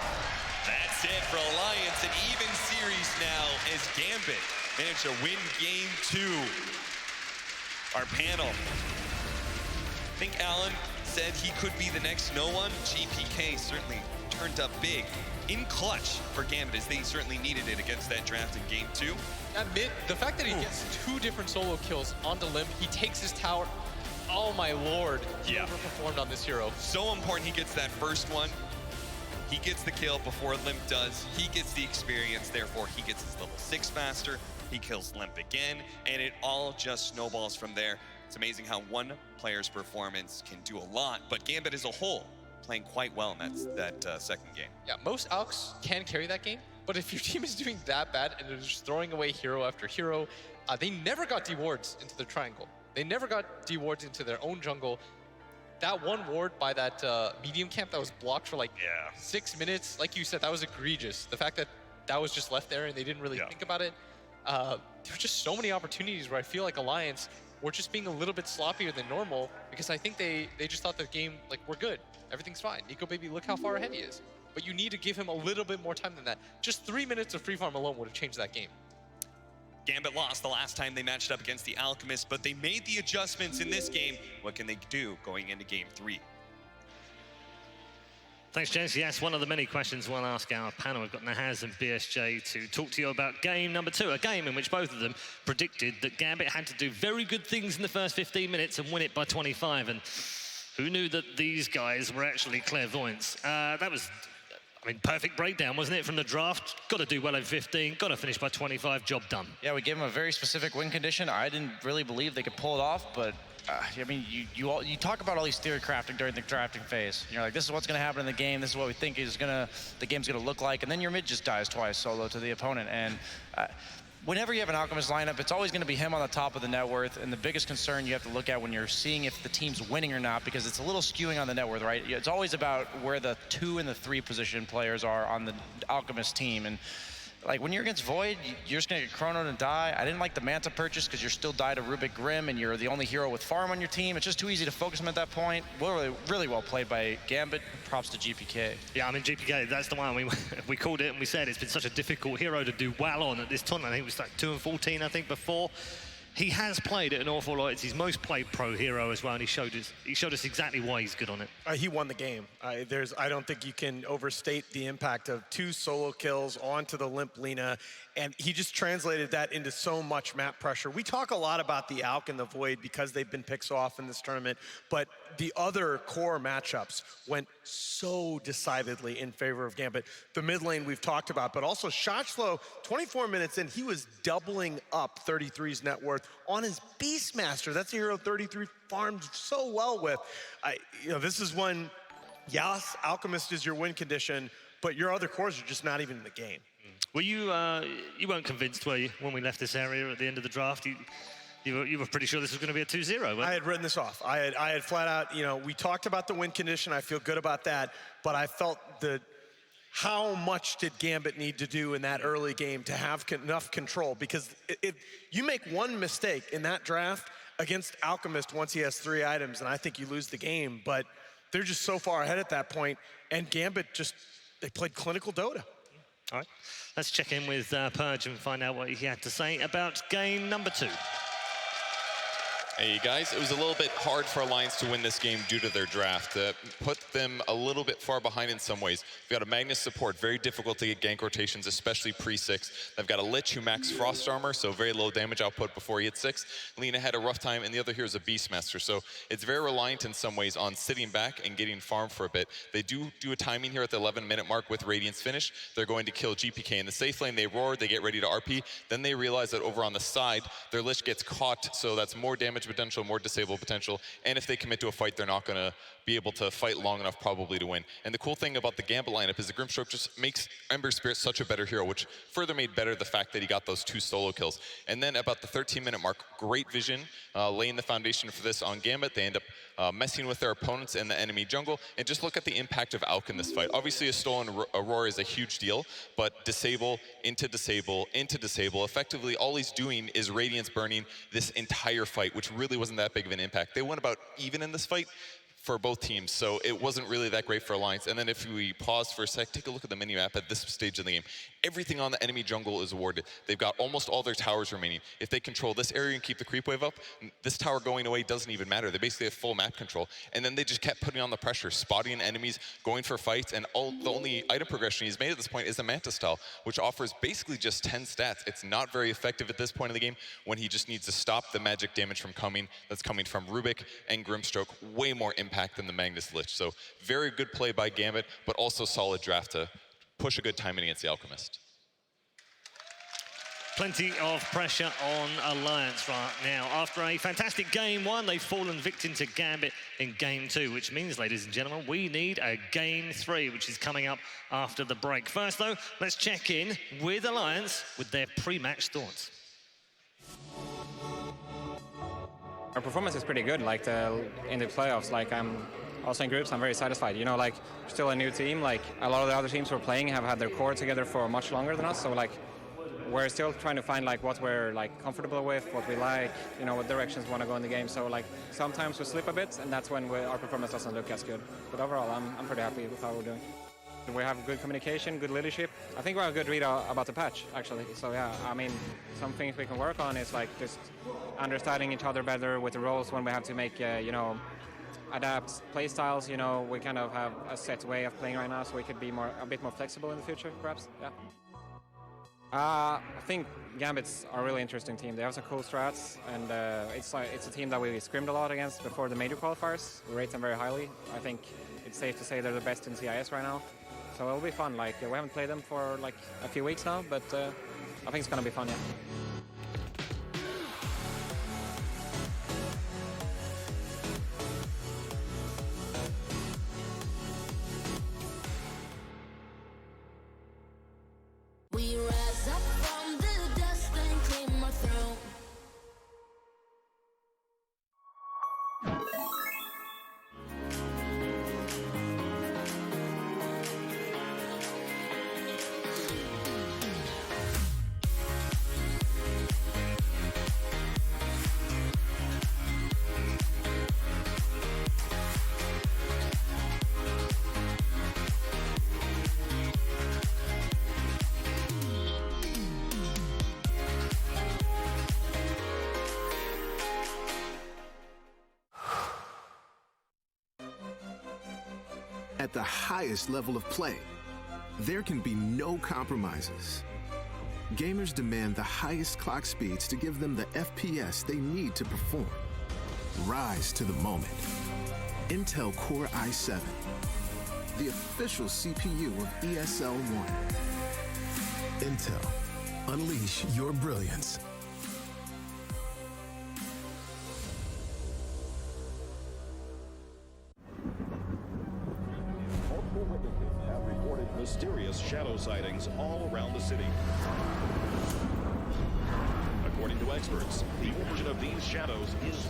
That's it for Alliance. An even series now as Gambit managed to win game 2. our panel. I think Alan said he could be the next no one. GPK certainly turned up big in clutch for Gambit, as they certainly needed it against that draft in game 2. Admit, the fact that he gets 2 different solo kills onto Limp, he takes his tower. Oh my lord, he overperformed on this hero. So important he gets that first one. He gets the kill before Limp does. He gets the experience, therefore he gets his level 6 master. He kills Limp again, and it all just snowballs from there. It's amazing how one player's performance can do a lot, but Gambit as a whole playing quite well in that second game. Yeah, most Alks can carry that game, but if your team is doing that bad and they're just throwing away hero after hero, they never got D-wards into their triangle. They never got D-wards into their own jungle. That one ward by that medium camp that was blocked for like 6 minutes, like you said, that was egregious. The fact that that was just left there and they didn't really think about it. There were just so many opportunities where I feel like Alliance were just being a little bit sloppier than normal, because I think they just thought the game, like, we're good. Everything's fine. Nico Baby, look how far ahead he is. But you need to give him a little bit more time than that. Just 3 minutes of free farm alone would have changed that game. Gambit lost the last time they matched up against the Alchemist, but they made the adjustments in this game. What can they do going into game 3? Thanks, James. Yes, one of the many questions we'll ask our panel. We've got Nahaz and BSJ to talk to you about game number 2, a game in which both of them predicted that Gambit had to do very good things in the first 15 minutes and win it by 25. And who knew that these guys were actually clairvoyants? That was, I mean, perfect breakdown, wasn't it, from the draft? Got to do well in 15, got to finish by 25, job done. Yeah, we gave them a very specific win condition. I didn't really believe they could pull it off, but I mean, you talk about all these theory crafting during the drafting phase. You're like, this is what's going to happen in the game. This is what we think the game's going to look like. And then your mid just dies twice solo to the opponent. And whenever you have an Alchemist lineup, it's always going to be him on the top of the net worth. And the biggest concern you have to look at when you're seeing if the team's winning or not, because it's a little skewing on the net worth, right? It's always about where the 2 and the 3 position players are on the Alchemist team. And like, when you're against Void, you're just going to get chronoed and die. I didn't like the Manta purchase because you're still died to Rubik Grim and you're the only hero with farm on your team. It's just too easy to focus him at that point. Really well played by Gambit. Props to GPK. Yeah, I mean, GPK, that's the one. We called it and we said it's been such a difficult hero to do well on at this tournament. I think it was like 2 and 14, I think, before. He has played at an awful lot. It's his most played pro hero as well, and he showed us exactly why he's good on it. He won the game. I don't think you can overstate the impact of 2 solo kills onto the Limp Lina, and he just translated that into so much map pressure. We talk a lot about the Alk and the Void because they've been picks off in this tournament, but the other core matchups went so decidedly in favor of Gambit. The mid lane we've talked about, but also Shotchlow, 24 minutes in, he was doubling up 33's net worth on his Beastmaster. That's a hero 33 farmed so well with. This is when, yes, Alchemist is your win condition, but your other cores are just not even in the game. Were you weren't convinced, were you, when we left this area at the end of the draft? You were pretty sure this was going to be a 2-0. I had written this off. I had flat out, we talked about the win condition. I feel good about that, but I felt how much did Gambit need to do in that early game to have enough control? Because if you make one mistake in that draft against Alchemist once he has 3 items, and I think you lose the game, but they're just so far ahead at that point, and Gambit they played clinical Dota. All right, let's check in with Purge and find out what he had to say about game number 2. Hey guys, it was a little bit hard for Alliance to win this game due to their draft. Put them a little bit far behind in some ways. We've got a Magnus support, very difficult to get gank rotations, especially pre-6. They've got a Lich who max Frost Armor, so very low damage output before he hits 6. Lina had a rough time, and the other hero is a Beastmaster, so it's very reliant in some ways on sitting back and getting farm for a bit. They do a timing here at the 11-minute mark with Radiant's finish. They're going to kill GPK in the safe lane. They roar, they get ready to RP. Then they realize that over on the side, their Lich gets caught, so that's more damage potential, more disable potential, and if they commit to a fight, they're not going to be able to fight long enough probably to win. And the cool thing about the Gambit lineup is the Grimstroke just makes Ember Spirit such a better hero, which further made better the fact that he got those 2 solo kills. And then about the 13-minute mark, great vision, laying the foundation for this on Gambit. They end up messing with their opponents in the enemy jungle, and just look at the impact of Alk in this fight. Obviously a stolen Aurora is a huge deal, but disable, into disable, into disable. Effectively, all he's doing is Radiance burning this entire fight, which really wasn't that big of an impact. They went about even in this fight for both teams, so it wasn't really that great for Alliance. And then if we pause for a sec, take a look at the mini-map at this stage of the game. everything on the enemy jungle is warded. They've got almost all their towers remaining. If they control this area and keep the creep wave up, this tower going away doesn't even matter. They basically have full map control. And then they just kept putting on the pressure, spotting enemies, going for fights, and the only item progression he's made at this point is the Manta style, which offers basically just 10 stats. It's not very effective at this point in the game when he just needs to stop the magic damage from coming. That's coming from Rubik and Grimstroke. Way more impact than the Magnus Lich. So very good play by Gambit, but also solid draft to push a good timing against the Alchemist. Plenty of pressure on Alliance right now. After a fantastic game one, they've fallen victim to Gambit in game two, which means, ladies and gentlemen, we need a game three, which is coming up after the break. First, though, let's check in with Alliance with their pre-match thoughts. Our performance is pretty good, like in the playoffs. Like also in groups, I'm very satisfied. You know, like still a new team. Like a lot of the other teams we're playing have had their core together for much longer than us. So like we're still trying to find like what we're like comfortable with, what we like, you know, what directions we want to go in the game. So like sometimes we slip a bit, and that's when our performance doesn't look as good. But overall, I'm pretty happy with how we're doing. We have good communication, good leadership. I think we have a good read about the patch, actually. So yeah, I mean, some things we can work on is like just understanding each other better with the roles when we have to make, you know, adapt play styles. You know, we kind of have a set way of playing right now, so we could be a bit more flexible in the future, perhaps. Yeah. I think Gambits are a really interesting team. They have some cool strats, and it's a team that we scrimmed a lot against before the major qualifiers. We rate them very highly. I think it's safe to say they're the best in CIS right now. So it'll be fun. Like we haven't played them for like a few weeks now, but I think it's gonna be fun. Yeah. We rise up from the dust and claim our throne. At the highest level of play, there can be no compromises. Gamers demand the highest clock speeds to give them the FPS they need to perform. Rise to the moment. Intel Core i7, the official CPU of ESL 1. Intel, unleash your brilliance. Have reported mysterious shadow sightings all around the city. According to experts, the origin of these shadows is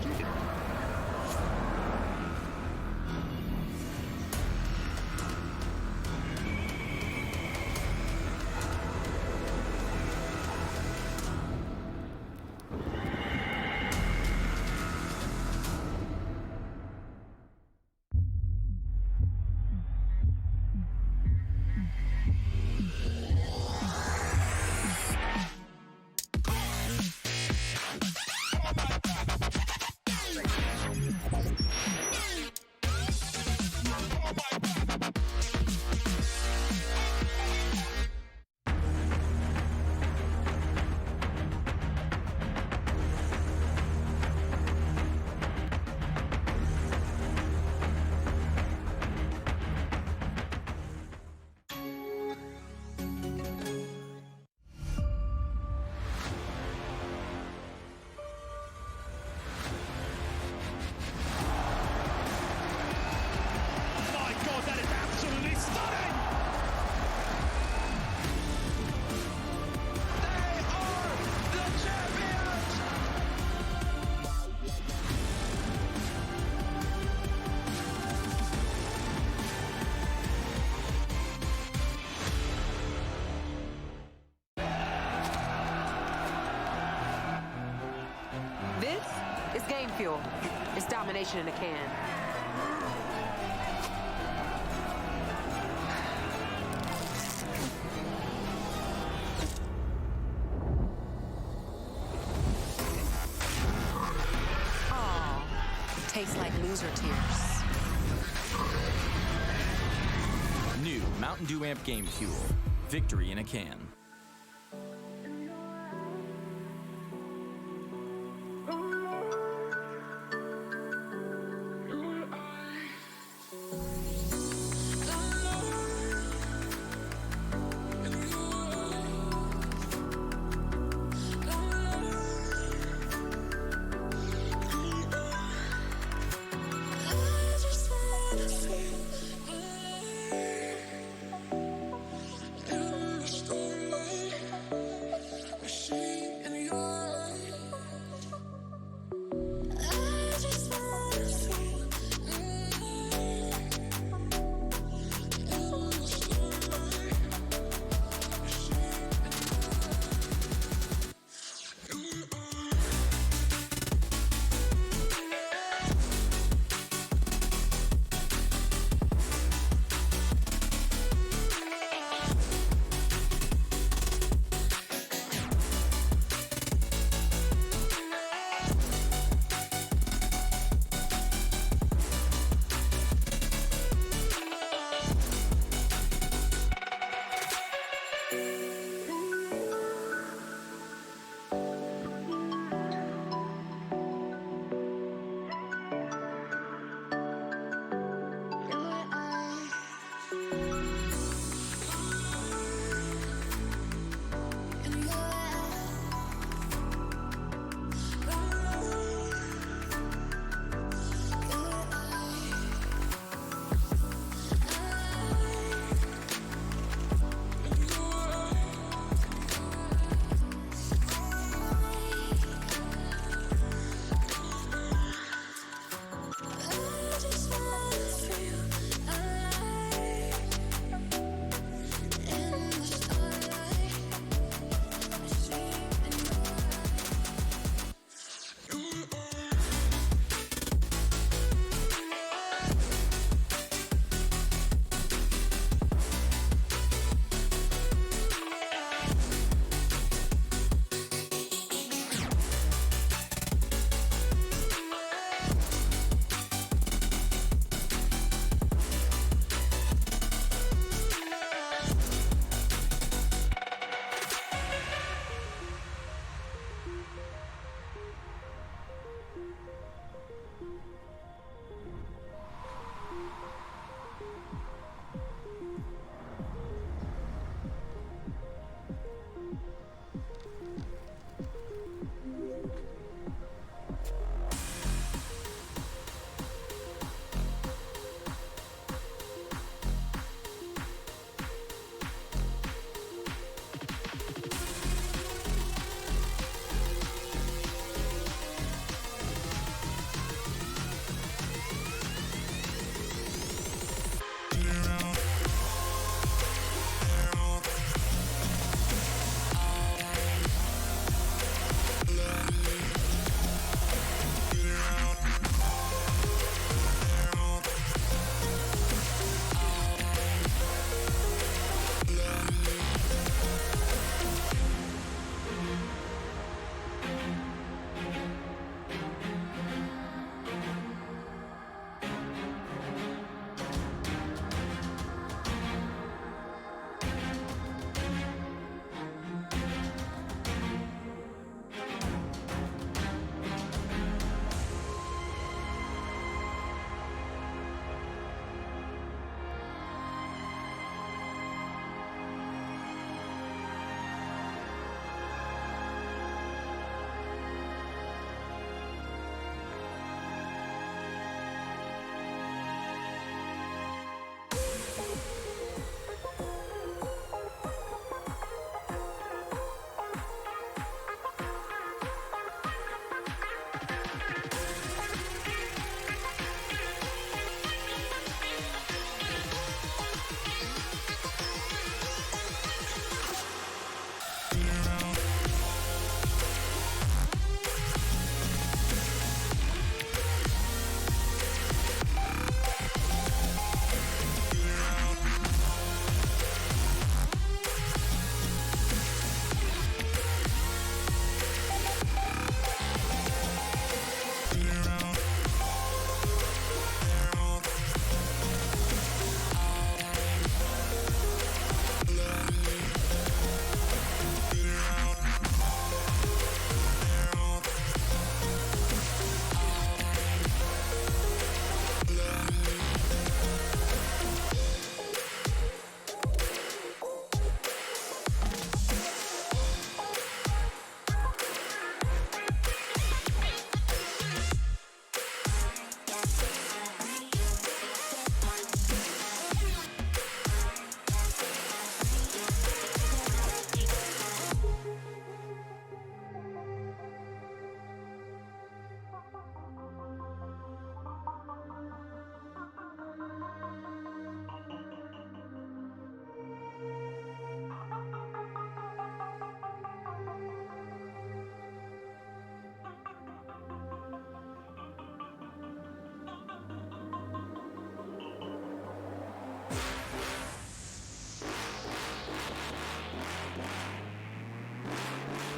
Game fuel. It's domination in a can. user tears. New Mountain Dew Amp Game Fuel. Victory in a can. Storm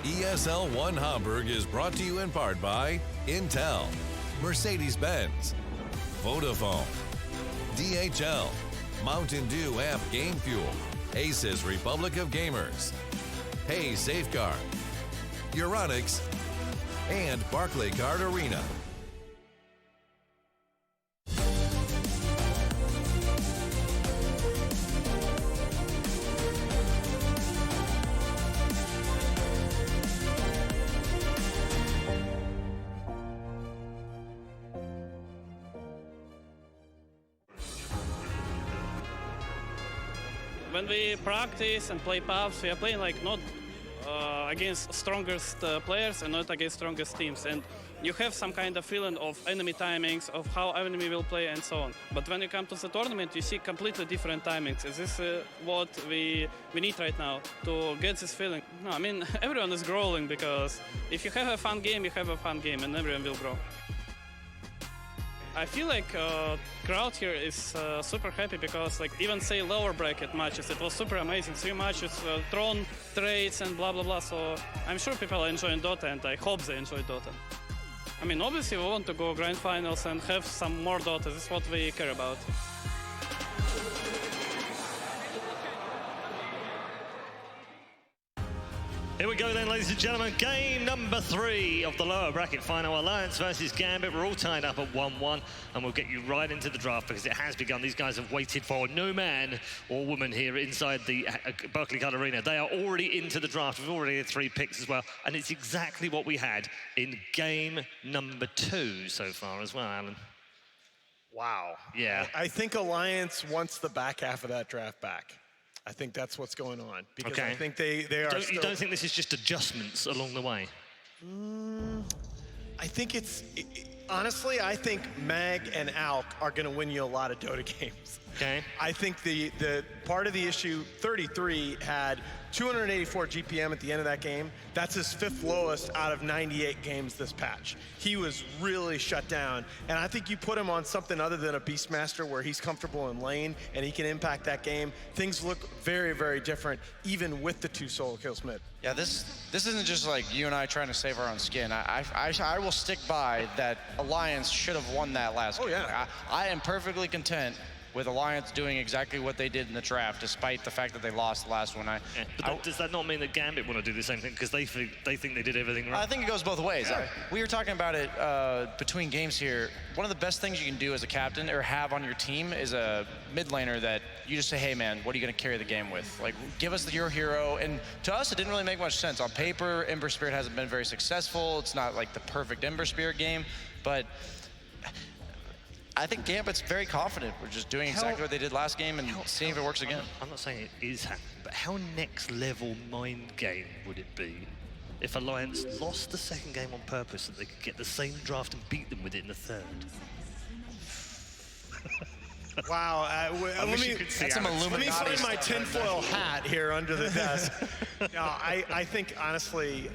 ESL 1 Hamburg is brought to you in part by Intel, Mercedes-Benz, Vodafone, DHL, Mountain Dew Amp Game Fuel, Aces Republic of Gamers, Hey Safeguard, Euronics, and Barclaycard Arena. When we practice and play paths, we are playing like not against strongest players and not against strongest teams. And you have some kind of feeling of enemy timings, of how enemy will play and so on. But when you come to the tournament, you see completely different timings. Is this what we need right now to get this feeling? No, I mean, everyone is growing because if you have a fun game, you have a fun game and everyone will grow. I feel like crowd here is super happy because like even say lower bracket matches, it was super amazing. 3 matches, Tron, trades and blah blah blah. So I'm sure people are enjoying Dota and I hope they enjoy Dota. I mean, obviously we want to go grand finals and have some more Dota. This is what we care about. Here we go then, ladies and gentlemen. Game number 3 of the lower bracket final. Alliance versus Gambit. We're all tied up at 1-1, and we'll get you right into the draft because it has begun. These guys have waited for no man or woman here inside the Barclaycard Arena. They are already into the draft. We've already had 3 picks as well, and it's exactly what we had in game number 2 so far as well, Alan. Wow. Yeah. I think Alliance wants the back half of that draft back. I think that's what's going on. Because okay. I think they are You don't think this is just adjustments along the way? I think honestly, I think Mag and Alk are going to win you a lot of Dota games. Okay. I think the part of the issue, 33 had 284 GPM at the end of that game. That's his 5th lowest out of 98 games this patch. He was really shut down. And I think you put him on something other than a Beastmaster where he's comfortable in lane and he can impact that game. Things look very, very different, even with the 2 solo kills mid. Yeah, this isn't just like you and I trying to save our own skin. I will stick by that Alliance should have won that last game. Yeah. I am perfectly content with Alliance doing exactly what they did in the draft, despite the fact that they lost the last one. But does that not mean that Gambit want to do the same thing because they think they did everything right? I think it goes both ways. Yeah. We were talking about it between games here. One of the best things you can do as a captain or have on your team is a mid laner that you just say, hey man, what are you going to carry the game with? Like, give us your hero. And to us, it didn't really make much sense. On paper, Ember Spirit hasn't been very successful. It's not like the perfect Ember Spirit game, but I think Gambit's very confident. We're just doing exactly what they did last game and seeing if it works again. I'm not saying it is happening, but how next level mind game would it be if Alliance lost the 2nd game on purpose so they could get the same draft and beat them with it in the 3rd? Wow. Let me find my tinfoil hat here under the desk. No, I think, honestly,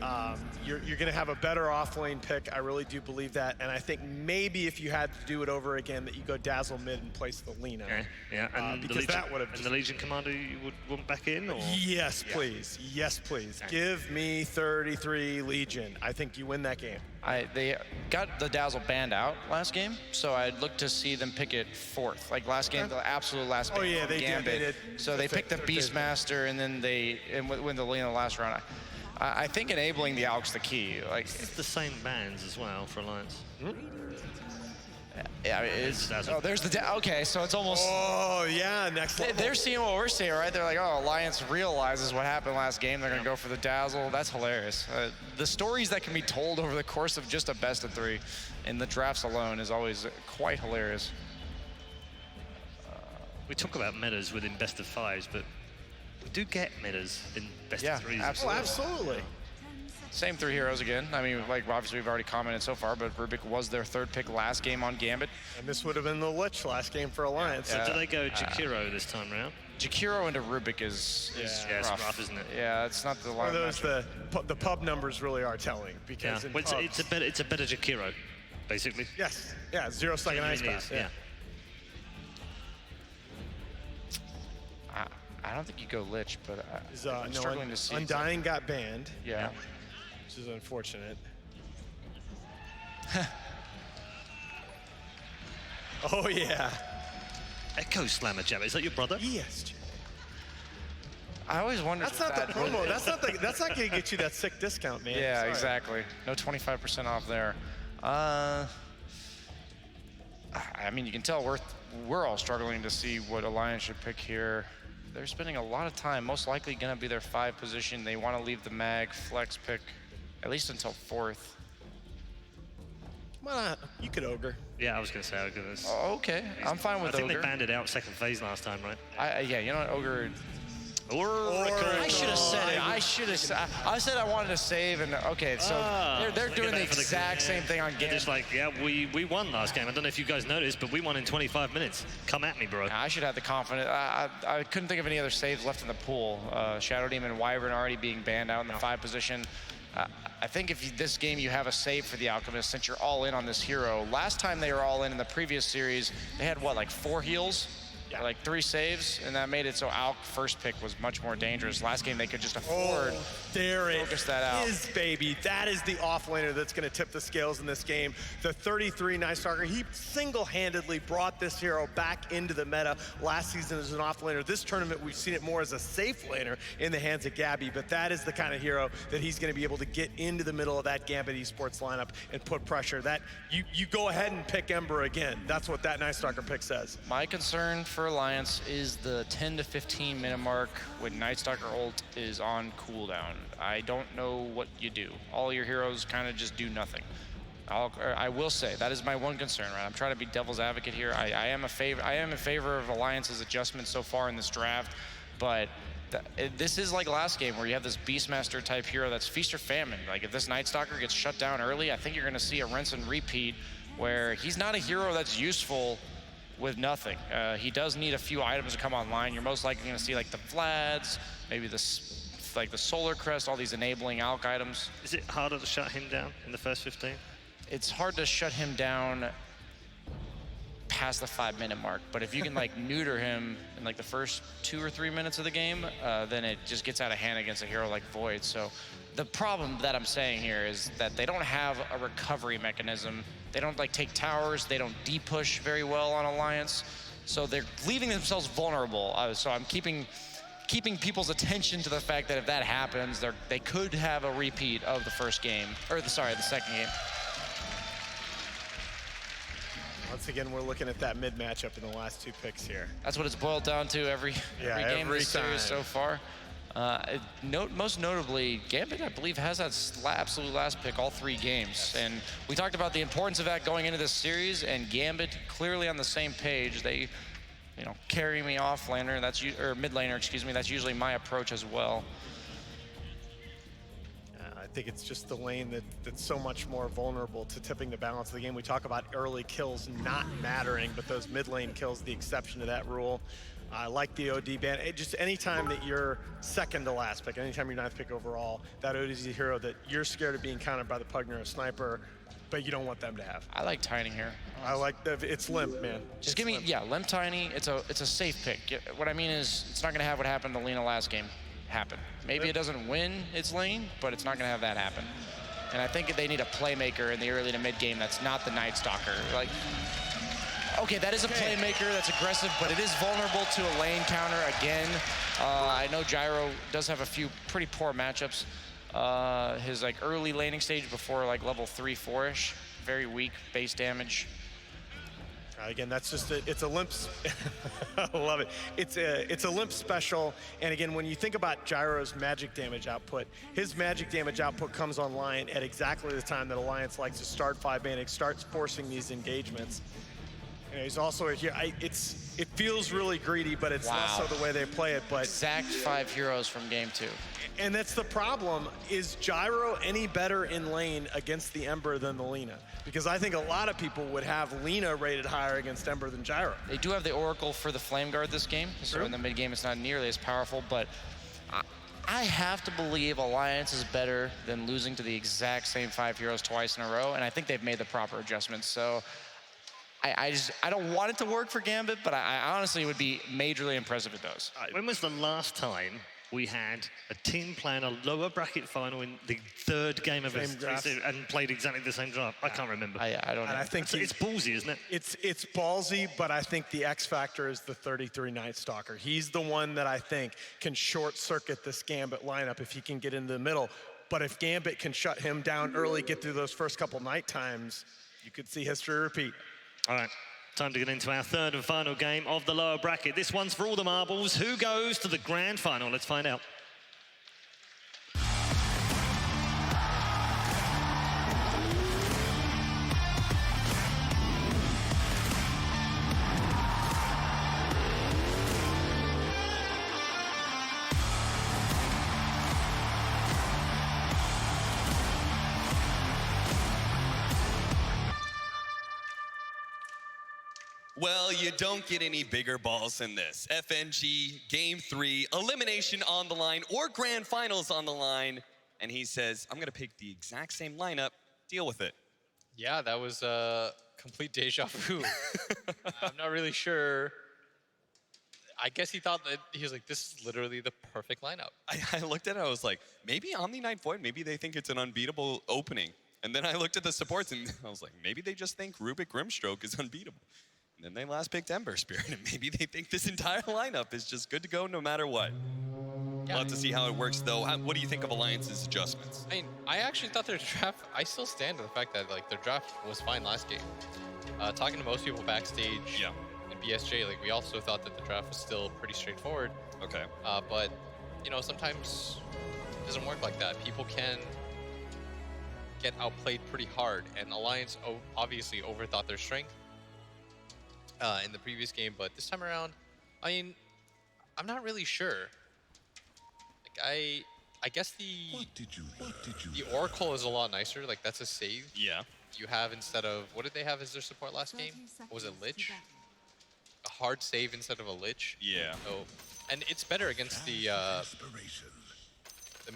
you're going to have a better offlane pick. I really do believe that. And I think maybe if you had to do it over again, that you go Dazzle mid and place the Lina. Okay. Yeah, and because that would have. And the Legion Commander you would want back in? Or? Yes, please. Yes, please. Okay. Give me 33 Legion. I think you win that game. They got the Dazzle banned out last game, so I'd look to see them pick it 4th. Like last game, the absolute last ban yeah, they Gambit. Did. So they picked the Beastmaster, and then they win the Lina last round. I think enabling the Alk's the key. Like it's the same bans as well for Alliance. Yeah, it's. Oh, there's the. Okay, so it's almost. Oh yeah, next level. They're seeing what we're seeing, right? They're like, oh, Alliance realizes what happened last game. They're gonna go for the Dazzle. That's hilarious. The stories that can be told over the course of just a best of 3 in the drafts alone is always quite hilarious. We talk about metas within best of 5s, but we do get metas in best of 3s. Absolutely. Oh, absolutely. Same 3 heroes again. I mean, like, obviously we've already commented so far, but Rubik was their 3rd pick last game on Gambit. And this would have been the Lich last game for Alliance. So do they go Jakiro this time round? Jakiro into Rubik is rough. rough. It's rough, isn't it? Yeah, it's not the line. The pub numbers really are telling because well, it's a better Jakiro, basically. Yes. Yeah. 0-second ice pass. Yeah. I don't think you go Lich, but I'm struggling to see. Undying got banned. Yeah. which is unfortunate. Oh, yeah. Echo Slammer Jab. Is that your brother? Yes. I always wondered. That's not the promo. That's not going to get you that sick discount, man. Yeah, Sorry. exactly. No 25% off there. I mean, you can tell we're all struggling to see what Alliance should pick here. They're spending a lot of time, most likely going to be their 5 position. They want to leave the mag flex pick at least until 4th. Why not? You could ogre. Yeah, I was going to say ogre. Oh, okay, I'm fine with ogre. I think they banned it out second phase last time, right? Yeah, you know what, ogre. I should have said it. I said I wanted to save, and okay, so they're doing the exact same thing on Gambit. Just like, yeah, we won last game. I don't know if you guys noticed, but we won in 25 minutes. Come at me, bro. I should have the confidence. I couldn't think of any other saves left in the pool. Shadow Demon and Wyvern already being banned out in the 5 position. I think if this game you have a save for the Alchemist, since you're all in on this hero. Last time they were all in the previous series, they had what, like 4 heals? Yeah. Like 3 saves, and that made it so Alk first pick was much more dangerous. Last game they could just afford focus that out. Baby. That is the offlaner that's going to tip the scales in this game. The 33 Night Stalker, he single-handedly brought this hero back into the meta last season as an offlaner. This tournament, we've seen it more as a safe laner in the hands of Gabby, but that is the kind of hero that he's going to be able to get into the middle of that Gambit Esports lineup and put pressure. That you go ahead and pick Ember again. That's what that Night Stalker pick says. My concern for Alliance is the 10 to 15 minute mark when Night Stalker ult is on cooldown. I don't know what you do. All your heroes kind of just do nothing. I will say that is my one concern, right? I'm trying to be devil's advocate here. I am in favor of Alliance's adjustments so far in this draft, but this is like last game where you have this Beastmaster type hero that's feast or famine. Like if this Night Stalker gets shut down early, I think you're going to see a rinse and repeat where he's not a hero that's useful with nothing. He does need a few items to come online. You're most likely going to see like the Vlads, maybe like the Solar Crest, all these enabling Alk items. Is it harder to shut him down in the first 15? It's hard to shut him down past the 5-minute mark, but if you can like neuter him in like the first 2 or 3 minutes of the game, then it just gets out of hand against a hero like Void. So the problem that I'm saying here is that they don't have a recovery mechanism. They don't like take towers. They don't de-push very well on Alliance. So they're leaving themselves vulnerable. So I'm keeping people's attention to the fact that if that happens, they could have a repeat of the first game, or the second game. Once again, we're looking at that mid matchup in the last 2 picks here. That's what it's boiled down to every game this series so far. Most notably, Gambit, I believe, has that absolute last pick all 3 games. And we talked about the importance of that going into this series, and Gambit clearly on the same page. They, carry me off laner, or mid laner, excuse me. That's usually my approach as well. I think it's just the lane that's so much more vulnerable to tipping the balance of the game. We talk about early kills not mattering, but those mid lane kills, the exception to that rule. I like the OD ban. Just anytime that you're second to last pick, anytime you're 9th pick overall, that OD is a hero that you're scared of being countered by the Pugner or Sniper, but you don't want them to have. I like Tiny here. I like it's limp, man. Just give me, limp Tiny. It's a safe pick. What I mean is, it's not gonna have what happened to Lena last game happen. Maybe it doesn't win its lane, but it's not gonna have that happen. And I think they need a playmaker in the early to mid game that's not the Night Stalker. Like, okay, that is a playmaker that's aggressive, but it is vulnerable to a lane counter again. I know Gyro does have a few pretty poor matchups. His like early laning stage before like level 3, 4-ish, very weak base damage. Again, that's just it's a limp. I love it. It's a limp special. And again, when you think about Gyro's magic damage output, his magic damage output comes online at exactly the time that Alliance likes to start 5-man, starts forcing these engagements. He's also here. It feels really greedy, but it's not so the way they play it. But exact 5 heroes from game 2. And that's the problem. Is Gyro any better in lane against the Ember than the Lina? Because I think a lot of people would have Lina rated higher against Ember than Gyro. They do have the Oracle for the Flame Guard this game, so in the mid game it's not nearly as powerful. But I have to believe Alliance is better than losing to the exact same 5 heroes twice in a row, and I think they've made the proper adjustments. So I don't want it to work for Gambit, but I honestly would be majorly impressed if it does. When was the last time we had a team playing a lower bracket final in the third game of S3 and played exactly the same draft. I can't remember. I don't know. And I think it's ballsy, isn't it? It's ballsy, but I think the X factor is the 33 Night Stalker. He's the one that I think can short circuit this Gambit lineup if he can get into the middle. But if Gambit can shut him down early, get through those first couple night times, you could see history repeat. All right. Time to get into our third and final game of the lower bracket. This one's for all the marbles. Who goes to the grand final? Let's find out. Well, you don't get any bigger balls than this. FNG, Game 3, elimination on the line, or grand finals on the line. And he says, I'm going to pick the exact same lineup. Deal with it. Yeah, that was a complete deja vu. I'm not really sure. I guess he thought that, he was like, this is literally the perfect lineup. I looked at it, I was like, maybe Omni-Knight Void, maybe they think it's an unbeatable opening. And then I looked at the supports and I was like, maybe they just think Rubik Grimstroke is unbeatable. And then they last picked Ember Spirit, and maybe they think this entire lineup is just good to go no matter what. We'll have to see how it works, though. What do you think of Alliance's adjustments? I mean, I actually thought their draft, I still stand to the fact that like their draft was fine last game. Talking to most people backstage in BSJ, like we also thought that the draft was still pretty straightforward. Okay. But, you know, sometimes it doesn't work like that. People can get outplayed pretty hard, and Alliance obviously overthought their strength in the previous game, but this time around, I mean, I'm not really sure. Like I guess the Oracle is a lot nicer. Like that's a save. Yeah. You have instead of, what did they have as their support last game? What was it, Lich? A hard save instead of a Lich. Yeah. So, and it's better against the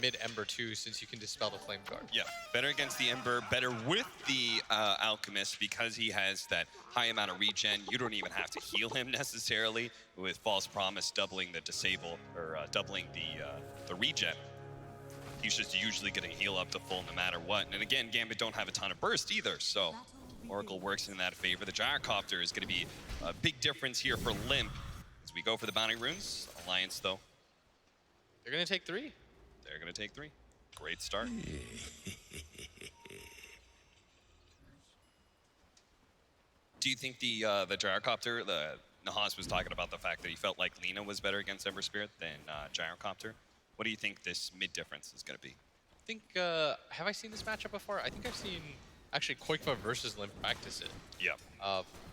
mid Ember too, since you can dispel the Flame Guard. Yeah, better against the Ember, better with the Alchemist because he has that high amount of regen. You don't even have to heal him necessarily with False Promise doubling the disable, or doubling the regen. He's just usually going to heal up to full no matter what. And again, Gambit don't have a ton of burst either, so Oracle works in that favor. The Gyrocopter is going to be a big difference here for Limp as we go for the Bounty Runes. Alliance, though. They're going to take 3. They're going to take 3. Great start. Do you think the Gyrocopter, Nahas was talking about the fact that he felt like Lina was better against Ember Spirit than Gyrocopter? What do you think this mid difference is going to be? I think, have I seen this matchup before? I think I've seen actually Koikva versus Limp practice it. Yeah.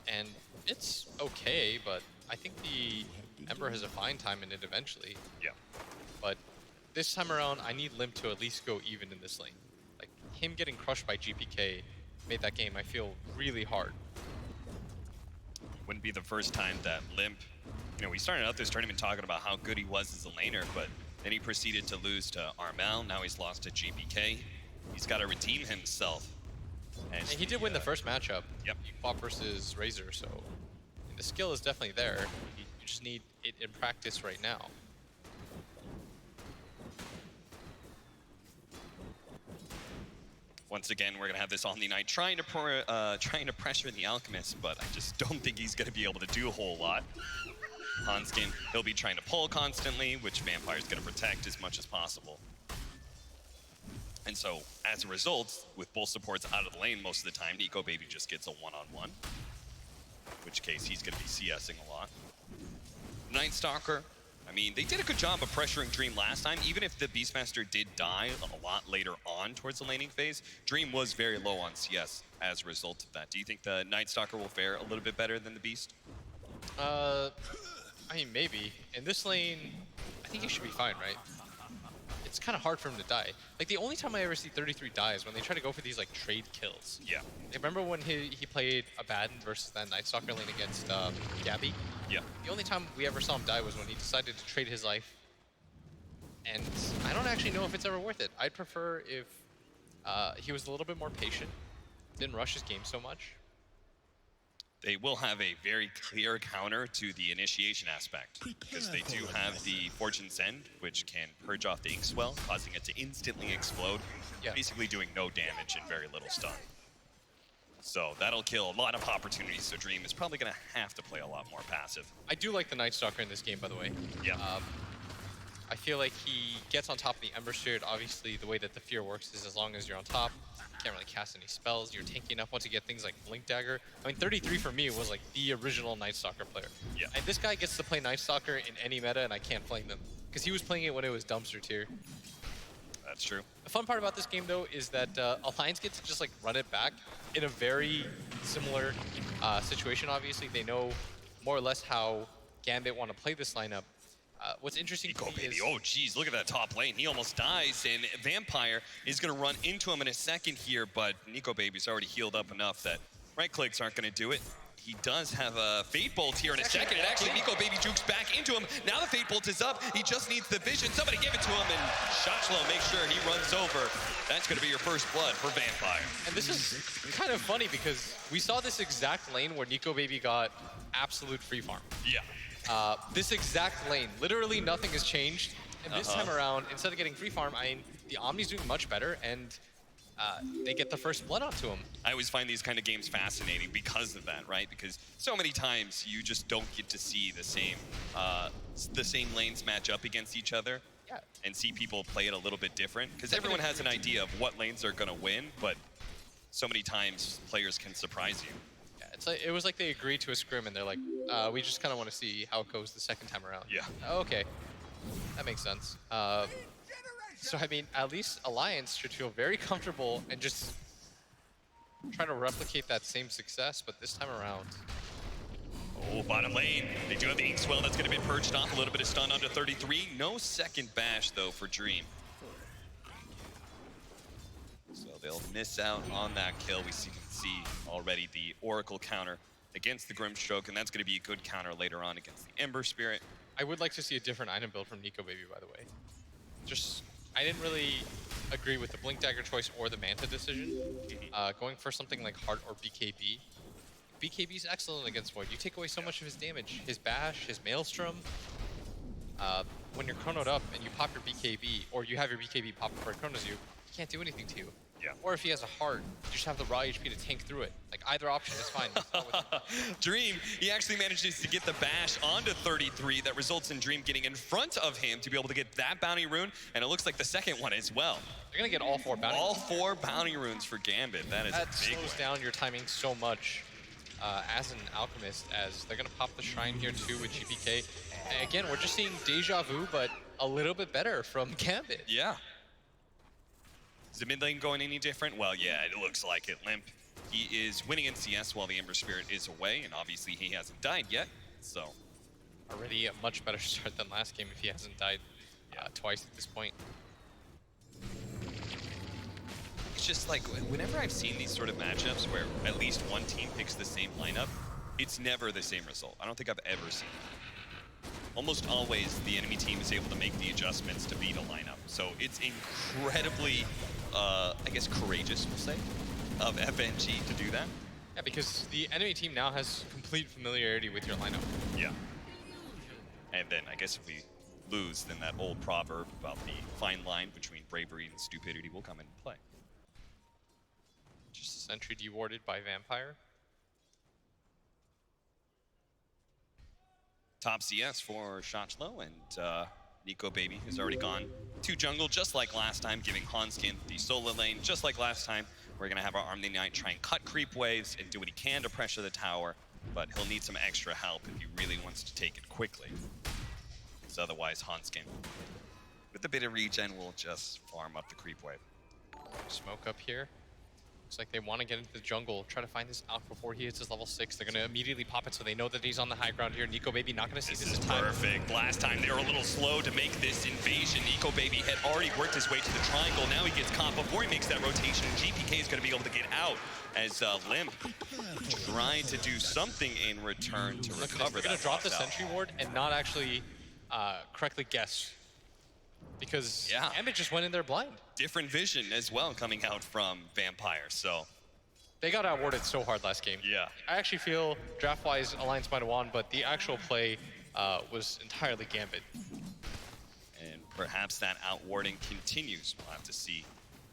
And it's okay, but I think the Ember has a fine time in it eventually. Yeah. But this time around, I need Limp to at least go even in this lane. Like, him getting crushed by GPK made that game, I feel, really hard. Wouldn't be the first time that Limp, you know, we started out this tournament talking about how good he was as a laner, but then he proceeded to lose to Armel. Now he's lost to GPK. He's got to redeem himself. And he did win the first matchup. Yep. He fought versus Razor, so the skill is definitely there. You just need it in practice right now. Once again, we're going to have this Omni-Knight trying to pressure the Alchemist, but I just don't think he's going to be able to do a whole lot. Hanskin, he'll be trying to pull constantly, which Vampire's going to protect as much as possible. And so, as a result, with both supports out of the lane most of the time, Nico Baby just gets a one-on-one. In which case, he's going to be CSing a lot. Night Stalker, I mean, they did a good job of pressuring Dream last time. Even if the Beastmaster did die a lot later on towards the laning phase, Dream was very low on CS as a result of that. Do you think the Night Stalker will fare a little bit better than the Beast? I mean, maybe. In this lane, I think he should be fine, right? It's kind of hard for him to die. Like, the only time I ever see 33 die is when they try to go for these, like, trade kills. Yeah. Remember when he played Abaddon versus that Night Stalker lane against Gabby? Yeah. The only time we ever saw him die was when he decided to trade his life. And I don't actually know if it's ever worth it. I'd prefer if he was a little bit more patient, didn't rush his game so much. they will have a very clear counter to the initiation aspect, because they do have the Fortune's End, which can purge off the Inkswell, causing it to instantly explode, basically doing no damage and very little stun. So that'll kill a lot of opportunities, so Dream is probably going to have to play a lot more passive. I do like the Night Stalker in this game, by the way. Yeah. I feel like he gets on top of the Ember Spirit. Obviously, the way that the Fear works is as long as you're on top, you can't really cast any spells. You're tanky enough once you get things like Blink Dagger. I mean, 33 for me was like the original Night Stalker player. Yeah. And this guy gets to play Night Stalker in any meta, and I can't blame him. Because he was playing it when it was dumpster tier. That's true. The fun part about this game, though, is that Alliance gets to just like run it back in a very similar situation. Obviously, they know more or less how Gambit want to play this lineup. What's interesting to me is... Oh, geez, look at that top lane. He almost dies, and Vampire is going to run into him in a second here, but Nico Baby's already healed up enough that right clicks aren't going to do it. He does have a Fate Bolt here in a second, and actually Nico Baby jukes back into him. Now the Fate Bolt is up. He just needs the vision. Somebody give it to him, and Shotchlow makes sure he runs over. That's going to be your first blood for Vampire. And this is kind of funny because we saw this exact lane where Nico Baby got absolute free farm. Yeah. This exact lane, literally nothing has changed. And this time around, instead of getting free farm, I mean, the Omni's doing much better, and they get the first blood onto him. I always find these kind of games fascinating because of that, right? Because so many times you just don't get to see the same lanes match up against each other. Yeah. And see people play it a little bit different. Because everyone has an idea of what lanes are going to win, but so many times players can surprise you. Yeah, it's like, it was like they agreed to a scrim, and they're like, we just kind of want to see how it goes the second time around. Yeah. Okay, that makes sense. So, I mean, at least Alliance should feel very comfortable and just try to replicate that same success, but this time around. Oh, bottom lane. They do have the Inkswell that's going to be purged off. A little bit of stun under 33. No second bash, though, for Dream. So they'll miss out on that kill. We can see already the Oracle counter against the Grimstroke, and that's going to be a good counter later on against the Ember Spirit. I would like to see a different item build from Nico Baby, by the way. Just, I didn't really agree with the Blink Dagger choice or the Manta decision. Going for something like Heart or BKB. BKB is excellent against Void. You take away so much of his damage. His Bash, his Maelstrom. When you're chronoed up and you pop your BKB, or you have your BKB pop before it chronos you, he can't do anything to you. Yeah. Or if he has a heart, you just have the raw HP to tank through it. Like, either option is fine. Dream, he actually manages to get the bash onto 33. That results in Dream getting in front of him to be able to get that bounty rune, and it looks like the second one as well. They're going to get all 4 bounty runes. All 4 bounty runes for Gambit. That is a big slows down your timing so much as an Alchemist, as they're going to pop the Shrine here too with GPK. And again, we're just seeing Deja Vu, but a little bit better from Gambit. Yeah. Is the mid lane going any different? Well, yeah, it looks like it. Limp, he is winning in CS while the Ember Spirit is away, and obviously he hasn't died yet, so. Already a much better start than last game if he hasn't died twice at this point. It's just like, whenever I've seen these sort of matchups where at least one team picks the same lineup, it's never the same result. I don't think I've ever seen it. Almost always the enemy team is able to make the adjustments to beat a lineup. So it's incredibly, I guess, courageous, we'll say, of FNG to do that. Yeah, because the enemy team now has complete familiarity with your lineup. Yeah. And then I guess if we lose, then that old proverb about the fine line between bravery and stupidity will come into play. Just a sentry dewarded by Vampire. Top CS for Shotchlow, and Nico Baby has already gone to jungle, just like last time, giving Hanskin the solo lane. Just like last time, we're going to have our Arm the Knight try and cut creep waves and do what he can to pressure the tower, but he'll need some extra help if he really wants to take it quickly. Because otherwise, Hanskin, with a bit of regen, will just farm up the creep wave. Smoke up here. Looks like they want to get into the jungle, try to find this Alk before he hits his level 6. They're going to immediately pop it so they know that he's on the high ground here. Nico Baby not going to see this time. Perfect. Last time they were a little slow to make this invasion. Nico Baby had already worked his way to the triangle. Now he gets caught before he makes that rotation. GPK is going to be able to get out as Limp trying to do something in return to recover that. They're going to drop the sentry ward and not actually correctly guess. Because Gambit just went in there blind. Different vision as well coming out from Vampire, so They got outwarded so hard last game. Yeah. I actually feel draft-wise, Alliance might have won, but the actual play was entirely Gambit. And perhaps that outwarding continues. We'll have to see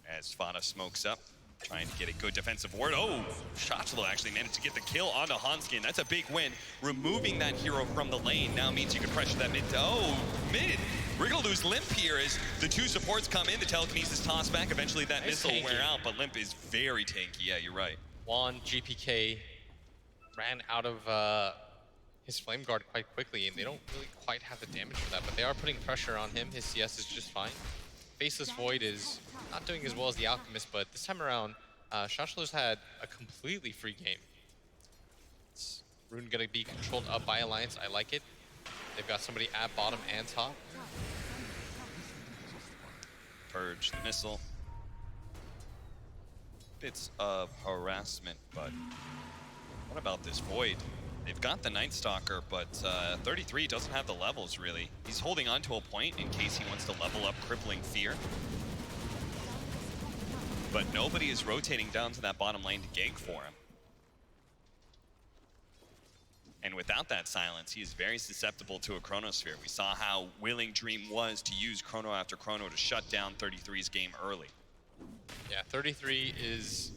as Fada smokes up, trying to get a good defensive ward. Oh, Shachlo actually managed to get the kill onto Hanskin. That's a big win. Removing that hero from the lane now means you can pressure that mid. Oh, mid. We're going to lose Limp here as the two supports come in. The telekinesis toss back. Eventually that missile will wear out, but Limp is very tanky. Yeah, you're right. Juan, GPK ran out of his Flame Guard quite quickly, and they don't really quite have the damage for that, but they are putting pressure on him. His CS is just fine. Faceless Void is not doing as well as the Alchemist, but this time around, Shachlo's had a completely free game. It's Rune gonna be controlled up by Alliance. I like it. They've got somebody at bottom and top. Purge the missile. Bits of harassment, but what about this Void? They've got the Night Stalker, but 33 doesn't have the levels, really. He's holding on to a point in case he wants to level up Crippling Fear. But nobody is rotating down to that bottom lane to gank for him. And without that silence, he is very susceptible to a Chronosphere. We saw how willing Dream was to use Chrono after Chrono to shut down 33's game early. Yeah, 33 is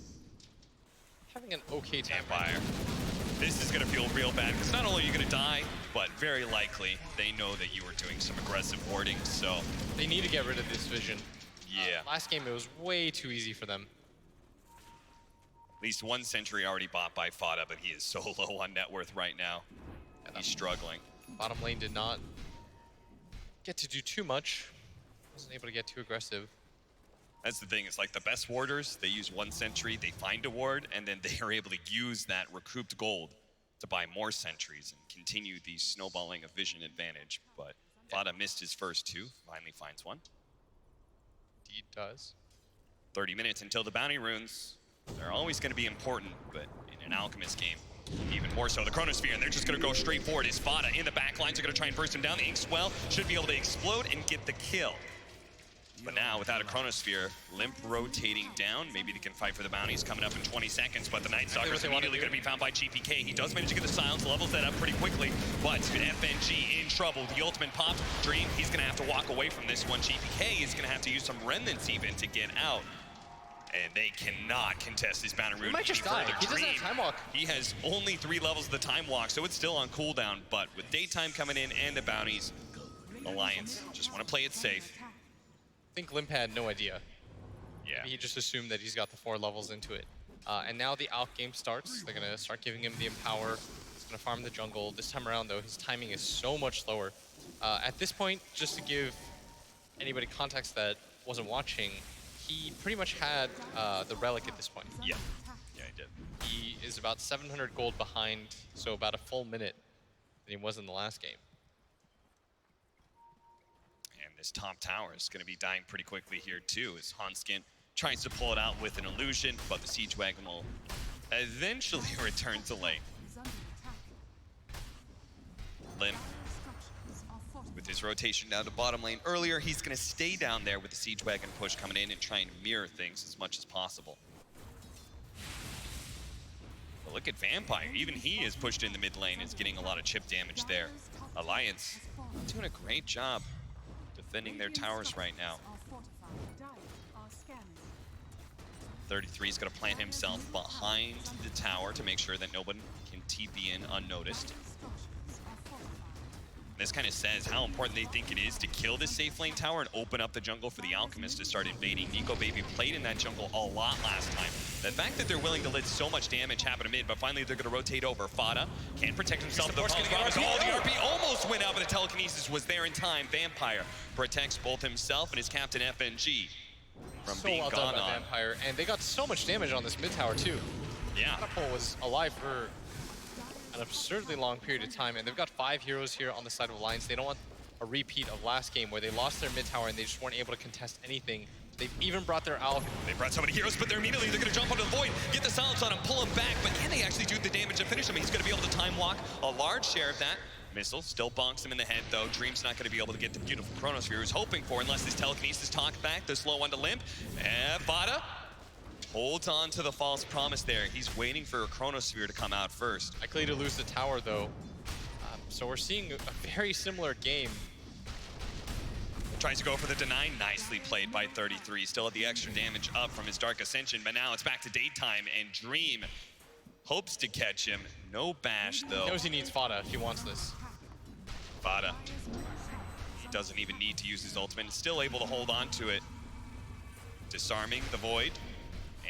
having an okay time. Vampire. This is going to feel real bad, because not only are you going to die, but very likely they know that you were doing some aggressive warding, so... They need to get rid of this vision. Yeah. Last game, it was way too easy for them. At least one sentry already bought by Fada, but he is so low on net worth right now. He's struggling. Bottom lane did not get to do too much. Wasn't able to get too aggressive. That's the thing, it's like the best warders, they use one sentry, they find a ward, and then they are able to use that recouped gold to buy more sentries and continue the snowballing of vision advantage. But Fada missed his first two, finally finds one. Indeed does. 30 minutes until the bounty runes. They're always going to be important, but in an Alchemist game, even more so. The Chronosphere, and they're just going to go straight forward. Is Fada in the back lines? They're going to try and burst him down. The Inkswell should be able to explode and get the kill. But now, without a Chronosphere, Limp rotating down. Maybe they can fight for the bounties coming up in 20 seconds, but the Night Stalker is immediately going to be found by GPK. He does manage to get the silence, levels that up pretty quickly, but FNG in trouble. The ultimate popped. Dream, he's going to have to walk away from this one. GPK is going to have to use some remnants even to get out. And they cannot contest this bounty rune. He might just die. He doesn't have Time Walk. He has only 3 levels of the Time Walk, so it's still on cooldown. But with daytime coming in and the bounties, Alliance just want to play it safe. I think Limp had no idea. Yeah. He just assumed that he's got the 4 levels into it. And now the Alch game starts. They're going to start giving him the Empower. He's going to farm the jungle. This time around, though, his timing is so much slower. At this point, just to give anybody context that wasn't watching, he pretty much had the Relic at this point. Yeah. Yeah, he did. He is about 700 gold behind, so about a full minute than he was in the last game. And this top tower is going to be dying pretty quickly here, too, as Hanskin tries to pull it out with an illusion, but the Siege Wagon will eventually return to lane. Limp, with his rotation down to bottom lane earlier, he's going to stay down there with the Siege Wagon push coming in and try and mirror things as much as possible. But look at Vampire. Even he is pushed in the mid lane. Is getting a lot of chip damage there. Alliance doing a great job defending their towers right now. 33 is going to plant himself behind the tower to make sure that no one can TP in unnoticed. This kind of says how important they think it is to kill this safe lane tower and open up the jungle for the Alchemist to start invading. Nico Baby played in that jungle a lot last time. The fact that they're willing to let so much damage happen to mid, but finally they're going to rotate over. Fada can't protect himself. The RP almost went out, but the telekinesis was there in time. Vampire protects both himself and his captain FNG from So being well gone done by on. Vampire, and they got so much damage on this mid tower too. Yeah. Catapult was alive for an absurdly long period of time, and they've got 5 heroes here on the side of Alliance. They don't want a repeat of last game where they lost their mid tower and they just weren't able to contest anything. They've even brought their Alch. They brought so many heroes, but they're going to jump onto the Void, get the silence on him, pull him back, but can they actually do the damage and finish him? He's going to be able to time walk a large share of that. Missile still bonks him in the head, though. Dream's not going to be able to get the beautiful Chronosphere he was hoping for unless his telekinesis talked back. The slow one to Limp. And Fada holds on to the false promise there. He's waiting for a Chronosphere to come out first. Likely to lose the tower, though. So we're seeing a very similar game. Tries to go for the deny. Nicely played by 33. Still had the extra damage up from his Dark Ascension, but now it's back to daytime, and Dream hopes to catch him. No bash, though. He knows he needs Fada if he wants this. Fada. He doesn't even need to use his ultimate. Still able to hold on to it. Disarming the Void.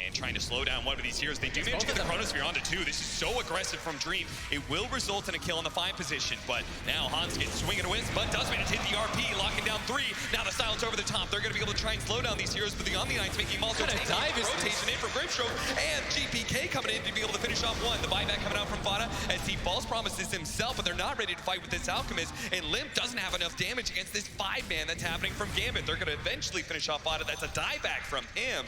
And trying to slow down one of these heroes. They do manage to get the Chronosphere onto 2. This is so aggressive from Dream. It will result in a kill in the 5 position, but now Hans gets swinging a wins, but does manage to hit the RP, locking down 3. Now the silence over the top. They're going to be able to try and slow down these heroes, but the Omni Knights making him also take the rotation in for Grimstroke, and GPK coming in to be able to finish off 1. The buyback coming out from Fada as he false promises himself, but they're not ready to fight with this Alchemist, and Limp doesn't have enough damage against this 5-man that's happening from Gambit. They're going to eventually finish off Fada. That's a dieback from him.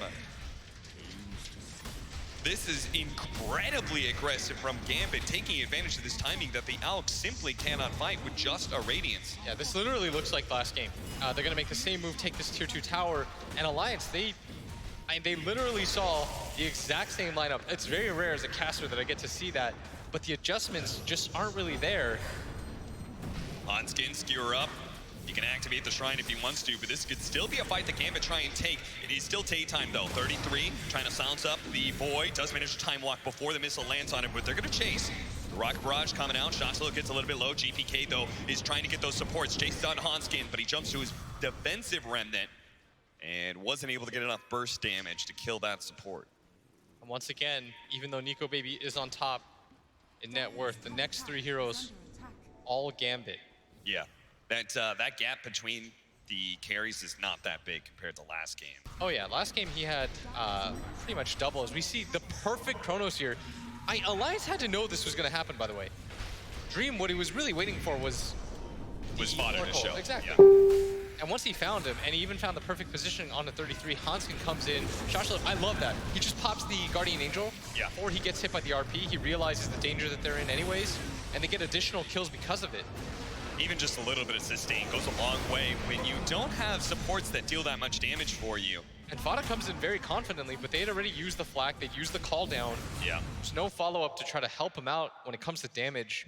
This is incredibly aggressive from Gambit, taking advantage of this timing that the Alcs simply cannot fight with just a Radiance. Yeah, this literally looks like last game. They're going to make the same move, take this tier 2 tower, and Alliance, they literally saw the exact same lineup. It's very rare as a caster that I get to see that, but the adjustments just aren't really there. Hanskin skewer up. He can activate the Shrine if he wants to, but this could still be a fight that Gambit try and take. It is still daytime though. 33, trying to silence up the boy. Does manage to time walk before the missile lands on him, but they're going to chase. The Rocket Barrage coming out. Shotsloww gets a little bit low. GPK though is trying to get those supports. Chases down Hanskin, but he jumps to his defensive remnant and wasn't able to get enough burst damage to kill that support. And once again, even though Nico Baby is on top in net worth, the next 3 heroes, all Gambit. Yeah. That gap between the carries is not that big compared to last game. Oh yeah, last game he had pretty much double. As we see the perfect Chronos here. Alliance had to know this was going to happen, by the way. Dream, what he was really waiting for was Fodder to show. Exactly. Yeah. And once he found him, and he even found the perfect positioning on the 33, Hanskin comes in. Shotsloww, I love that. He just pops the Guardian Angel. Yeah. Before he gets hit by the RP, he realizes the danger that they're in anyways, and they get additional kills because of it. Even just a little bit of sustain goes a long way when you don't have supports that deal that much damage for you. And Fada comes in very confidently, but they had already used the flak, they'd used the call down. Yeah. There's no follow-up to try to help him out when it comes to damage.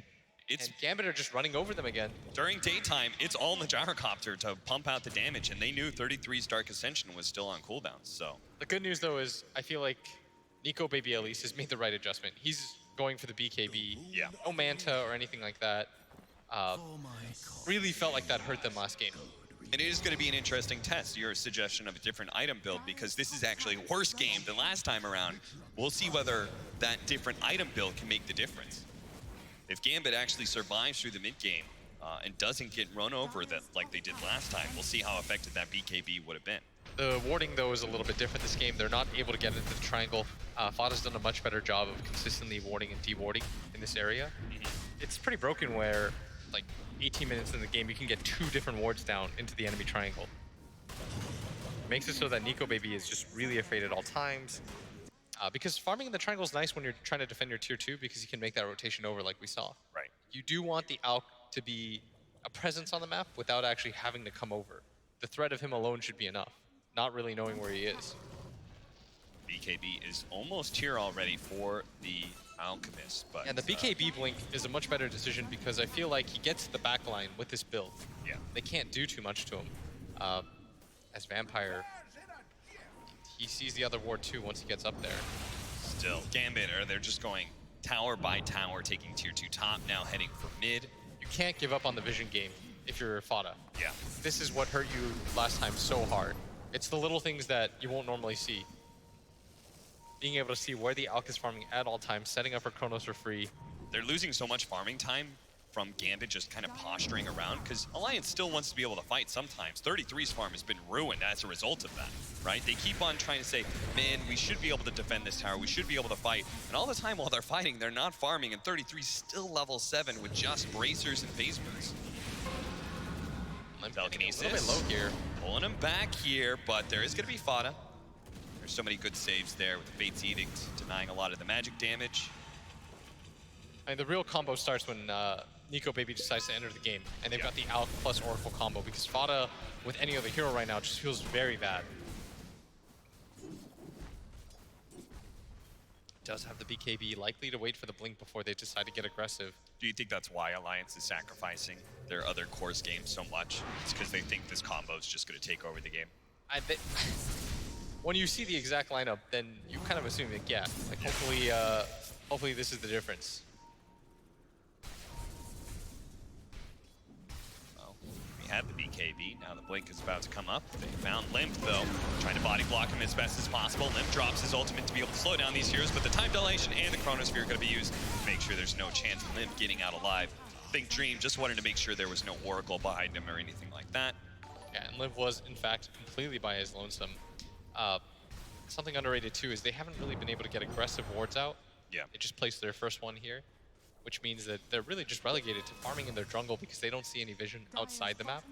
And Gambit are just running over them again. During daytime, it's all in the gyrocopter to pump out the damage, and they knew 33's Dark Ascension was still on cooldown, so. The good news, though, is I feel like Nico Baby at least has made the right adjustment. He's going for the BKB. Yeah. No Manta or anything like that. Really felt like that hurt them last game. And it is going to be an interesting test, your suggestion of a different item build, because this is actually a worse game than last time around. We'll see whether that different item build can make the difference. If Gambit actually survives through the mid-game and doesn't get run over like they did last time, we'll see how effective that BKB would have been. The warding, though, is a little bit different this game. They're not able to get into the triangle. Fada's done a much better job of consistently warding and de-warding in this area. It's pretty broken where, like, 18 minutes in the game, you can get 2 different wards down into the enemy triangle. It makes it so that Nico Baby is just really afraid at all times. Because farming in the triangle is nice when you're trying to defend your tier 2 because you can make that rotation over like we saw. Right. You do want the Alk to be a presence on the map without actually having to come over. The threat of him alone should be enough, not really knowing where he is. BKB is almost here already for the Alchemist, but... And the BKB blink is a much better decision because I feel like he gets to the back line with this build. Yeah. They can't do too much to him. As Vampire, he sees the other ward too once he gets up there. Still, Gambit, they're just going tower by tower, taking tier 2 top, now heading for mid. You can't give up on the vision game if you're Fada. Yeah. This is what hurt you last time so hard. It's the little things that you won't normally see. Being able to see where the Alk is farming at all times, setting up for Chronos for free. They're losing so much farming time from Gambit just kind of posturing around, because Alliance still wants to be able to fight sometimes. 33's farm has been ruined as a result of that, right? They keep on trying to say, man, we should be able to defend this tower, we should be able to fight. And all the time while they're fighting, they're not farming, and 33's still level 7 with just bracers and phase boots. Telekinesis. A little bit low here. Pulling him back here, but there is going to be Fada. There's so many good saves there with the Fate's Edict, denying a lot of the magic damage. I mean, the real combo starts when Nico Baby decides to enter the game, and they've got the Alk plus Oracle combo, because Fada, with any other hero right now, just feels very bad. does have the BKB, likely to wait for the blink before they decide to get aggressive. Do you think that's why Alliance is sacrificing their other course games so much? It's because they think this combo is just going to take over the game? When you see the exact lineup, then you kind of assume that, yeah, like hopefully this is the difference. We had the BKB, now the blink is about to come up. They found Limp though, trying to body block him as best as possible. Limp drops his ultimate to be able to slow down these heroes, but the time dilation and the chronosphere are going to be used to make sure there's no chance of Limp getting out alive. I think Dream just wanted to make sure there was no Oracle behind him or anything like that. Yeah, and Limp was in fact completely by his lonesome. Something underrated too is they haven't really been able to get aggressive wards out. Yeah. They just placed their first one here, which means that they're really just relegated to farming in their jungle because they don't see any vision outside the map.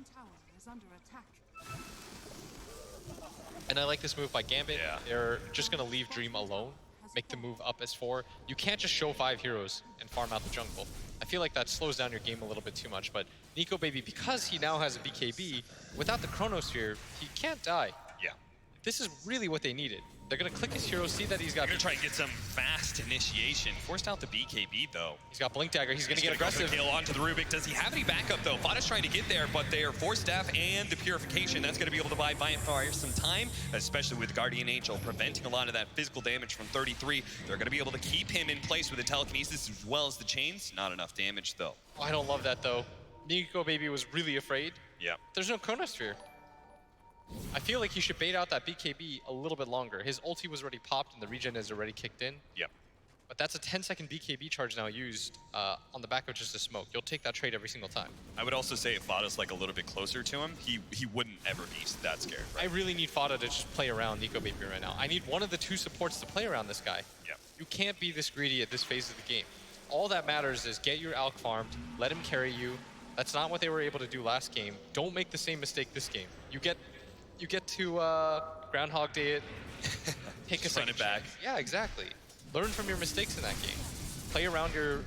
And I like this move by Gambit. Yeah. They're just going to leave Dream alone, make the move up as 4. You can't just show 5 heroes and farm out the jungle. I feel like that slows down your game a little bit too much, but Nico Baby, because he now has a BKB, without the Chronosphere, he can't die. Yeah. This is really what they needed. They're going to click his hero, see that he's got... They're going to try and get some fast initiation. Forced out the BKB, though. He's got Blink Dagger. He's going to get Go for aggressive. the kill onto the Rubik. Does he have any backup, though? Fada's trying to get there, but they are Force Staff and the Purification. That's going to be able to buy Fire some time, especially with Guardian Angel, preventing a lot of that physical damage from 33. They're going to be able to keep him in place with the telekinesis as well as the chains. Not enough damage, though. Oh, I don't love that, though. Nico Baby was really afraid. Yeah. There's no Chronosphere. I feel like he should bait out that BKB a little bit longer. His ulti was already popped and the regen is already kicked in. Yep. But that's a 10-second BKB charge now used on the back of just a smoke. You'll take that trade every single time. I would also say if Fada's like a little bit closer to him, he wouldn't ever be that scared. Right? I really need Fada to just play around Nico Baby right now. I need one of the 2 supports to play around this guy. Yep. You can't be this greedy at this phase of the game. All that matters is get your Alk farmed, let him carry you. That's not what they were able to do last game. Don't make the same mistake this game. You get to Groundhog Day it, take a second run it back. Yeah, exactly. Learn from your mistakes in that game. Play around your...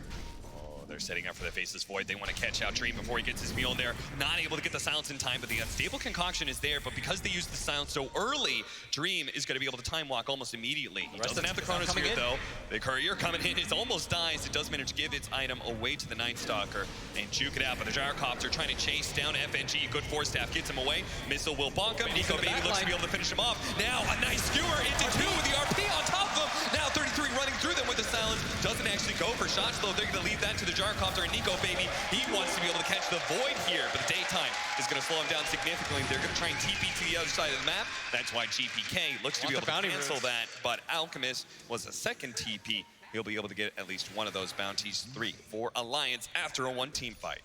They're setting up for the Faceless Void. They want to catch out Dream before he gets his meal in there. Not able to get the silence in time, but the unstable concoction is there. But because they used the silence so early, Dream is going to be able to time walk almost immediately. He doesn't have the Chronosphere, though. The Courier coming in. It almost dies. It does manage to give its item away to the Night Stalker and juke it out. But the Gyrocopter trying to chase down FNG. Good Force Staff gets him away. Missile will bonk him. Nico Baby looks to be able to finish him off. Now a nice skewer into 2 with the RP on top of him. Now 33 running through them with the silence. Doesn't actually go for shots, though. They're going to leave that to the Gyrocopter and Nico Baby. He wants to be able to catch the Void here, but the daytime is going to slow him down significantly. They're going to try and TP to the other side of the map. That's why GPK looks to be able to cancel that, but Alchemist was a second TP. He'll be able to get at least one of those bounties. 3 for Alliance after a 1-team fight.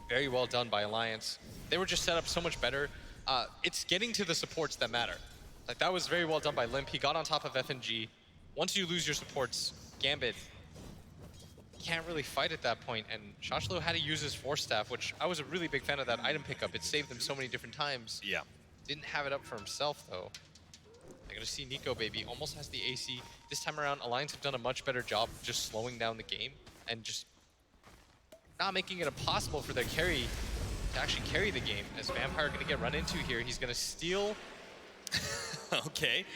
Very well done by Alliance. They were just set up so much better. It's getting to the supports that matter. Like, that was very well done by Limp. He got on top of FNG. Once you lose your supports, Gambit can't really fight at that point, and Shashlo had to use his Force Staff, which I was a really big fan of that item pickup. It saved him so many different times. Yeah. Didn't have it up for himself, though. They're going to see Nico Baby almost has the AC. This time around, Alliance have done a much better job of just slowing down the game and just not making it impossible for their carry to actually carry the game. As Vampire going to get run into here, he's going to steal. Okay.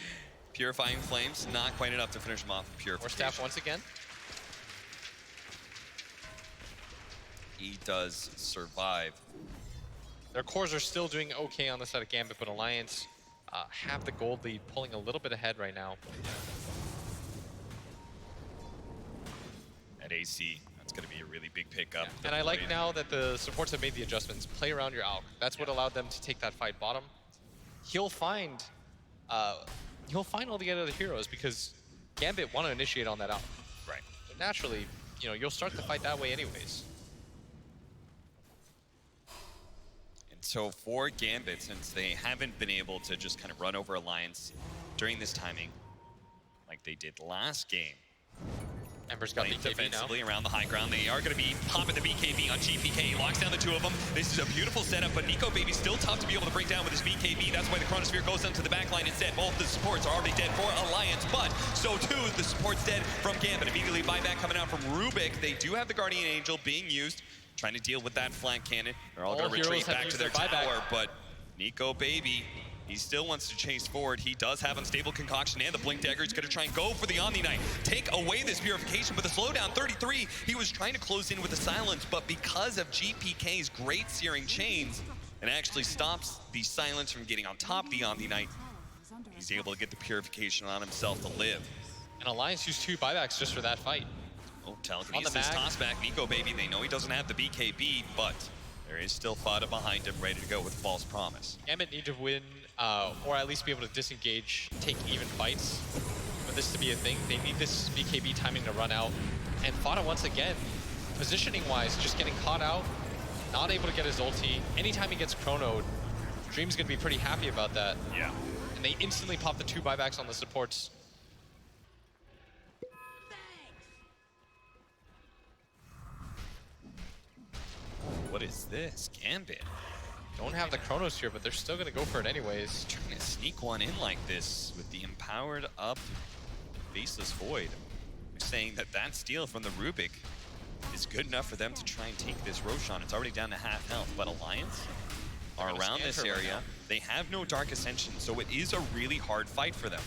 Purifying Flames, not quite enough to finish him off. Purification. Force Staff once again. He does survive. Their cores are still doing okay on the side of Gambit, but Alliance have the gold lead, pulling a little bit ahead right now. At AC, that's going to be a really big pickup. Yeah. And I like now that the supports have made the adjustments. Play around your Alk. That's what allowed them to take that fight bottom. He'll find all the other heroes because Gambit want to initiate on that Alk. Right. So naturally, you know, you'll start the fight that way anyways. So for Gambit, since they haven't been able to just kind of run over Alliance during this timing, like they did last game, Ember's got BKB defensively around the high ground. They are going to be popping the BKB on GPK. He locks down the 2 of them. This is a beautiful setup, but Nico Baby's still tough to be able to bring down with his BKB. That's why the Chronosphere goes into the backline instead. Both the supports are already dead for Alliance, but so too the support's dead from Gambit. Immediately buyback coming out from Rubik. They do have the Guardian Angel being used, trying to deal with that flank cannon. They're all going to retreat back to their tower, but Nico Baby He still wants to chase forward. He does have Unstable Concoction and the Blink Dagger. He's going to try and go for the Omni Knight. Take away this Purification, but the slowdown, 33. He was trying to close in with the Silence, but because of GPK's great Searing Chains, it actually stops the Silence from getting on top of the Omni Knight. He's able to get the Purification on himself to live. And Alliance used 2 buybacks just for that fight. Oh, telekinesis toss back. Nico Baby, they know he doesn't have the BKB, but there is still Fada behind him, ready to go with False Promise. Gambit need to win, or at least be able to disengage, take even fights. For this to be a thing, they need this BKB timing to run out. And Fada, once again, positioning-wise, just getting caught out, not able to get his ulti. Anytime he gets chronoed, Dream's gonna be pretty happy about that. Yeah. And they instantly pop the 2 buybacks on the supports. What is this? Gambit. Don't have the Chronos here, but they're still going to go for it anyways. Trying to sneak one in like this with the empowered up Faceless Void. They're saying that that steal from the Rubik is good enough for them to try and take this Roshan. It's already down to half health, but Alliance are around this area. They have no Dark Ascension, so it is a really hard fight for them.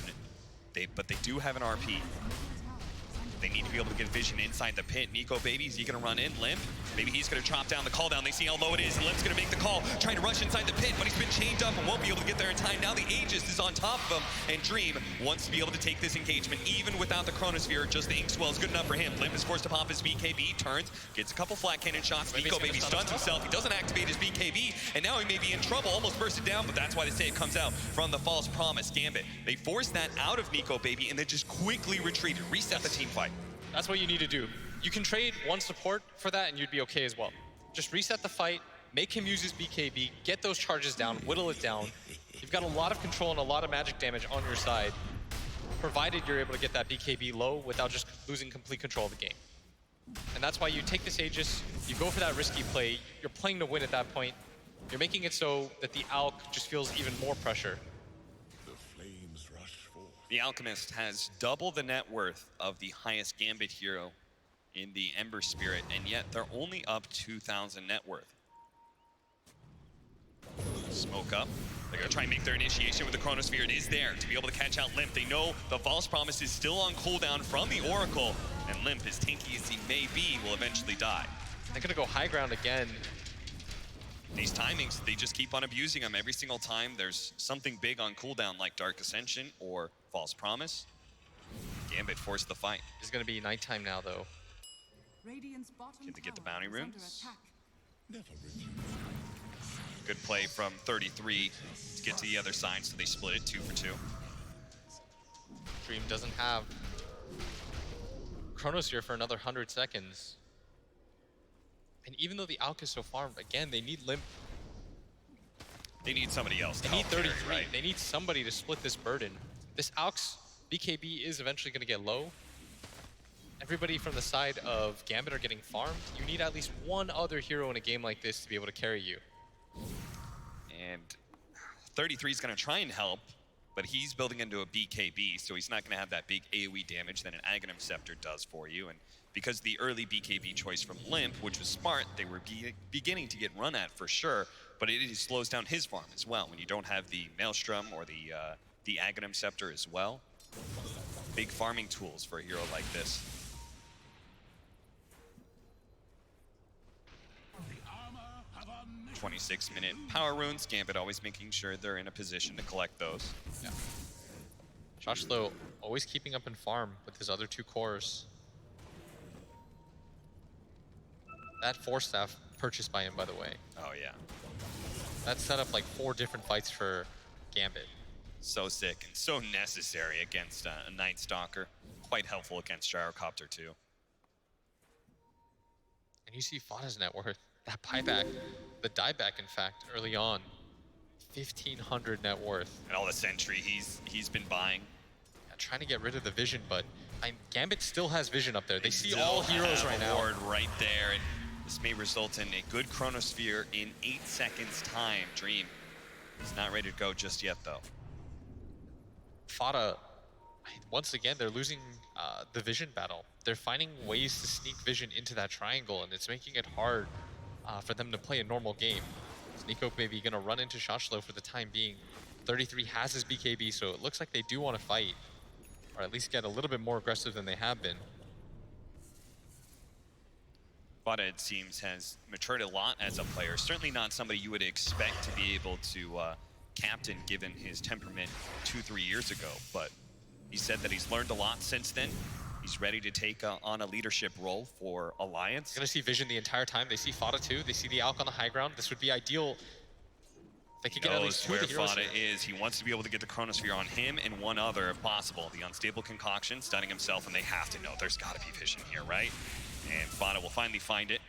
But they do have an RP. They need to be able to get vision inside the pit. Nico Baby, is he gonna run in? Limp? Maybe he's gonna chop down the call down. They see how low it is. Limp's gonna make the call, trying to rush inside the pit, but he's been chained up and won't be able to get there in time. Now the Aegis is on top of him, and Dream wants to be able to take this engagement, even without the Chronosphere. Just the Inkswell is good enough for him. Limp is forced to pop his BKB, turns, gets a couple flat cannon shots. Nico Baby stuns himself. He doesn't activate his BKB, and now he may be in trouble. Almost bursted down, but that's why they say it comes out from the False Promise. Gambit, they forced that out of Nico Baby, and then just quickly retreated, reset the team fight. That's what you need to do. You can trade 1 support for that and you'd be okay as well. Just reset the fight, make him use his BKB, get those charges down, whittle it down. You've got a lot of control and a lot of magic damage on your side, provided you're able to get that BKB low without just losing complete control of the game. And that's why you take this Aegis, you go for that risky play, you're playing to win at that point. You're making it so that the Alk just feels even more pressure. The Alchemist has double the net worth of the highest Gambit hero in the Ember Spirit, and yet they're only up 2,000 net worth. Smoke up. They're gonna try and make their initiation with the Chronosphere. It is there to be able to catch out Limp. They know the False Promise is still on cooldown from the Oracle, and Limp, as tanky as he may be, will eventually die. They're gonna go high ground again. These timings, they just keep on abusing them. Every single time there's something big on cooldown like Dark Ascension or False Promise, Gambit forced the fight. It's gonna be nighttime now though. Get to get the bounty runes. Good play from 33 to get to the other side, so they split it 2 for 2. Dream doesn't have Chronosphere for another 100 seconds. And even though the Alk is so farmed, again, they need Limp. They need somebody else. They need 33. Right? They need somebody to split this burden. This Alk's BKB is eventually going to get low. Everybody from the side of Gambit are getting farmed. You need at least one other hero in a game like this to be able to carry you. And 33 is going to try and help, but he's building into a BKB, so he's not going to have that big AoE damage that an Aghanim Scepter does for you. And because the early BKB choice from Limp, which was smart, they were beginning to get run at for sure, but it slows down his farm as well when you don't have the Maelstrom or the Aghanim Scepter as well. Big farming tools for a hero like this. 26-minute power runes. Gambit always making sure they're in a position to collect those. Yeah. Joshlo always keeping up in farm with his other 2 cores. That Force Staff purchased by him, by the way. Oh yeah. That set up like 4 different fights for Gambit. So sick and so necessary against a Night Stalker. Quite helpful against Gyrocopter too. And you see Fada's net worth. That buyback, the dieback in fact, early on. 1,500 net worth. And all the Sentry he's been buying. Yeah, trying to get rid of the vision, but Gambit still has vision up there. They see all heroes right now. Ward right there, and this may result in a good Chronosphere in 8 seconds time. Dream is not ready to go just yet though. Fada, once again, they're losing the vision battle. They're finding ways to sneak vision into that triangle, and it's making it hard for them to play a normal game. Is Nico maybe gonna run into Joshlo for the time being? 33 has his BKB, so it looks like they do want to fight, or at least get a little bit more aggressive than they have been. Vada, it seems, has matured a lot as a player. Certainly not somebody you would expect to be able to captain given his temperament 2-3 years ago, but he said that he's learned a lot since then. He's ready to take on a leadership role for Alliance. They're gonna see Vision the entire time. They see Fada too. They see the Alk on the high ground. This would be ideal. They could get at least 2 of the heroes. Fada is. He wants to be able to get the Chronosphere on him and one other if possible. The Unstable Concoction, stunning himself, and they have to know there's got to be Vision here, right? And Fada will finally find it.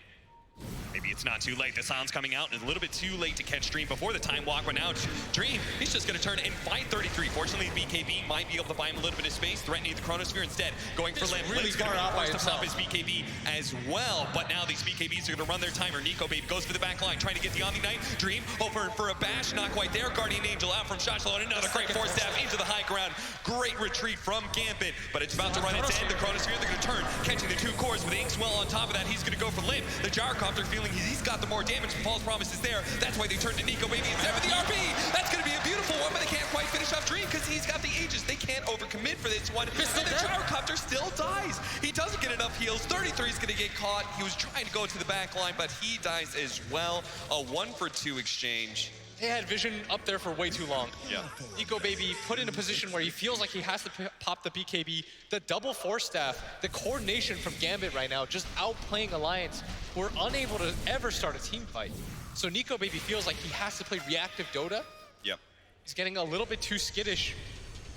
Maybe it's not too late. The sound's coming out. It's a little bit too late to catch Dream before the time walk, but now Dream, he's just going to turn and fight 33. Fortunately, the BKB might be able to buy him a little bit of space, threatening the Chronosphere instead. Going for Limp. Really far out by himself. His BKB as well, but now these BKBs are going to run their timer. Nico Baby goes for the back line, trying to get the Omni Knight. Dream over for a bash, not quite there. Guardian Angel out from Shotchlow, and another great force stab into the high ground. Great retreat from Gambit, but it's about to run its end. The Chronosphere, they're going to turn, catching the 2 cores with Inkswell on top of that. He's going to go for Limp. The Gyrocopter feeling he's got the more damage. False Promise is there. That's why they turned to Nico Baby instead with the RP. That's going to be a beautiful one, but they can't quite finish off Dream because he's got the Aegis. They can't overcommit for this one. And the Gyrocopter still dies. He doesn't get enough heals. 33 is going to get caught. He was trying to go to the back line, but he dies as well. A 1-for-2 exchange. They had Vision up there for way too long. Yeah. Nico Baby put in a position where he feels like he has to pop the BKB. The double force staff, the coordination from Gambit right now, just outplaying Alliance, who are unable to ever start a team fight. So Nico Baby feels like he has to play reactive Dota. Yep. He's getting a little bit too skittish.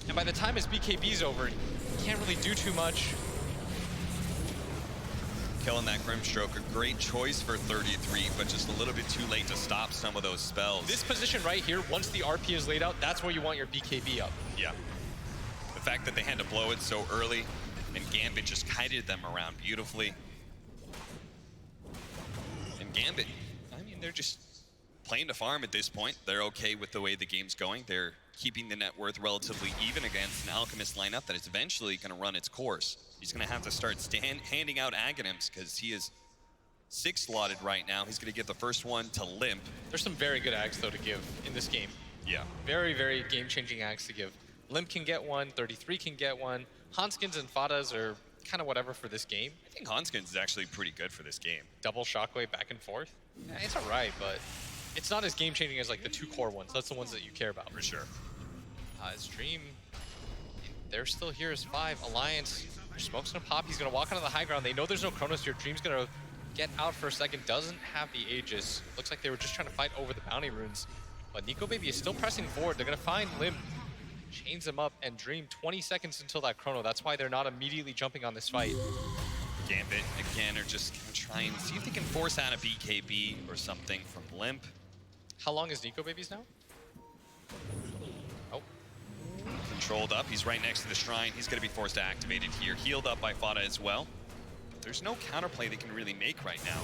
And by the time his BKB's over, he can't really do too much. Killing that Grimstroke, a great choice for 33, but just a little bit too late to stop some of those spells. This position right here, once the RP is laid out, that's where you want your BKB up. Yeah. The fact that they had to blow it so early, and Gambit just kited them around beautifully. And Gambit, I mean, they're just playing to farm at this point. They're okay with the way the game's going. They're keeping the net worth relatively even against an Alchemist lineup that is eventually going to run its course. He's going to have to start handing out Aghanims because he is 6 slotted right now. He's going to give the first one to Limp. There's some very good ags, though, to give in this game. Yeah. Very, very game-changing ags to give. Limp can get one, 33 can get one. Hanskins and Fadas are kind of whatever for this game. I think Hanskins is actually pretty good for this game. Double Shockwave back and forth. Yeah, it's all right, but it's not as game-changing as like the 2 core ones. That's the ones that you care about. For sure. His Dream, they're still here as 5. Alliance, Smoke's gonna pop. He's gonna walk onto the high ground. They know there's no Chronosphere. Dream's gonna get out for a second. Doesn't have the Aegis. Looks like they were just trying to fight over the bounty runes. But Nico Baby is still pressing forward. They're gonna find Limp, chains him up, and Dream 20 seconds until that chrono. That's why they're not immediately jumping on this fight. Gambit, again, are just gonna try and see if they can force out a BKB or something from Limp. How long is Nico Baby's now? Oh. Controlled up, he's right next to the shrine. He's gonna be forced to activate it here. Healed up by Fada as well. But there's no counterplay they can really make right now.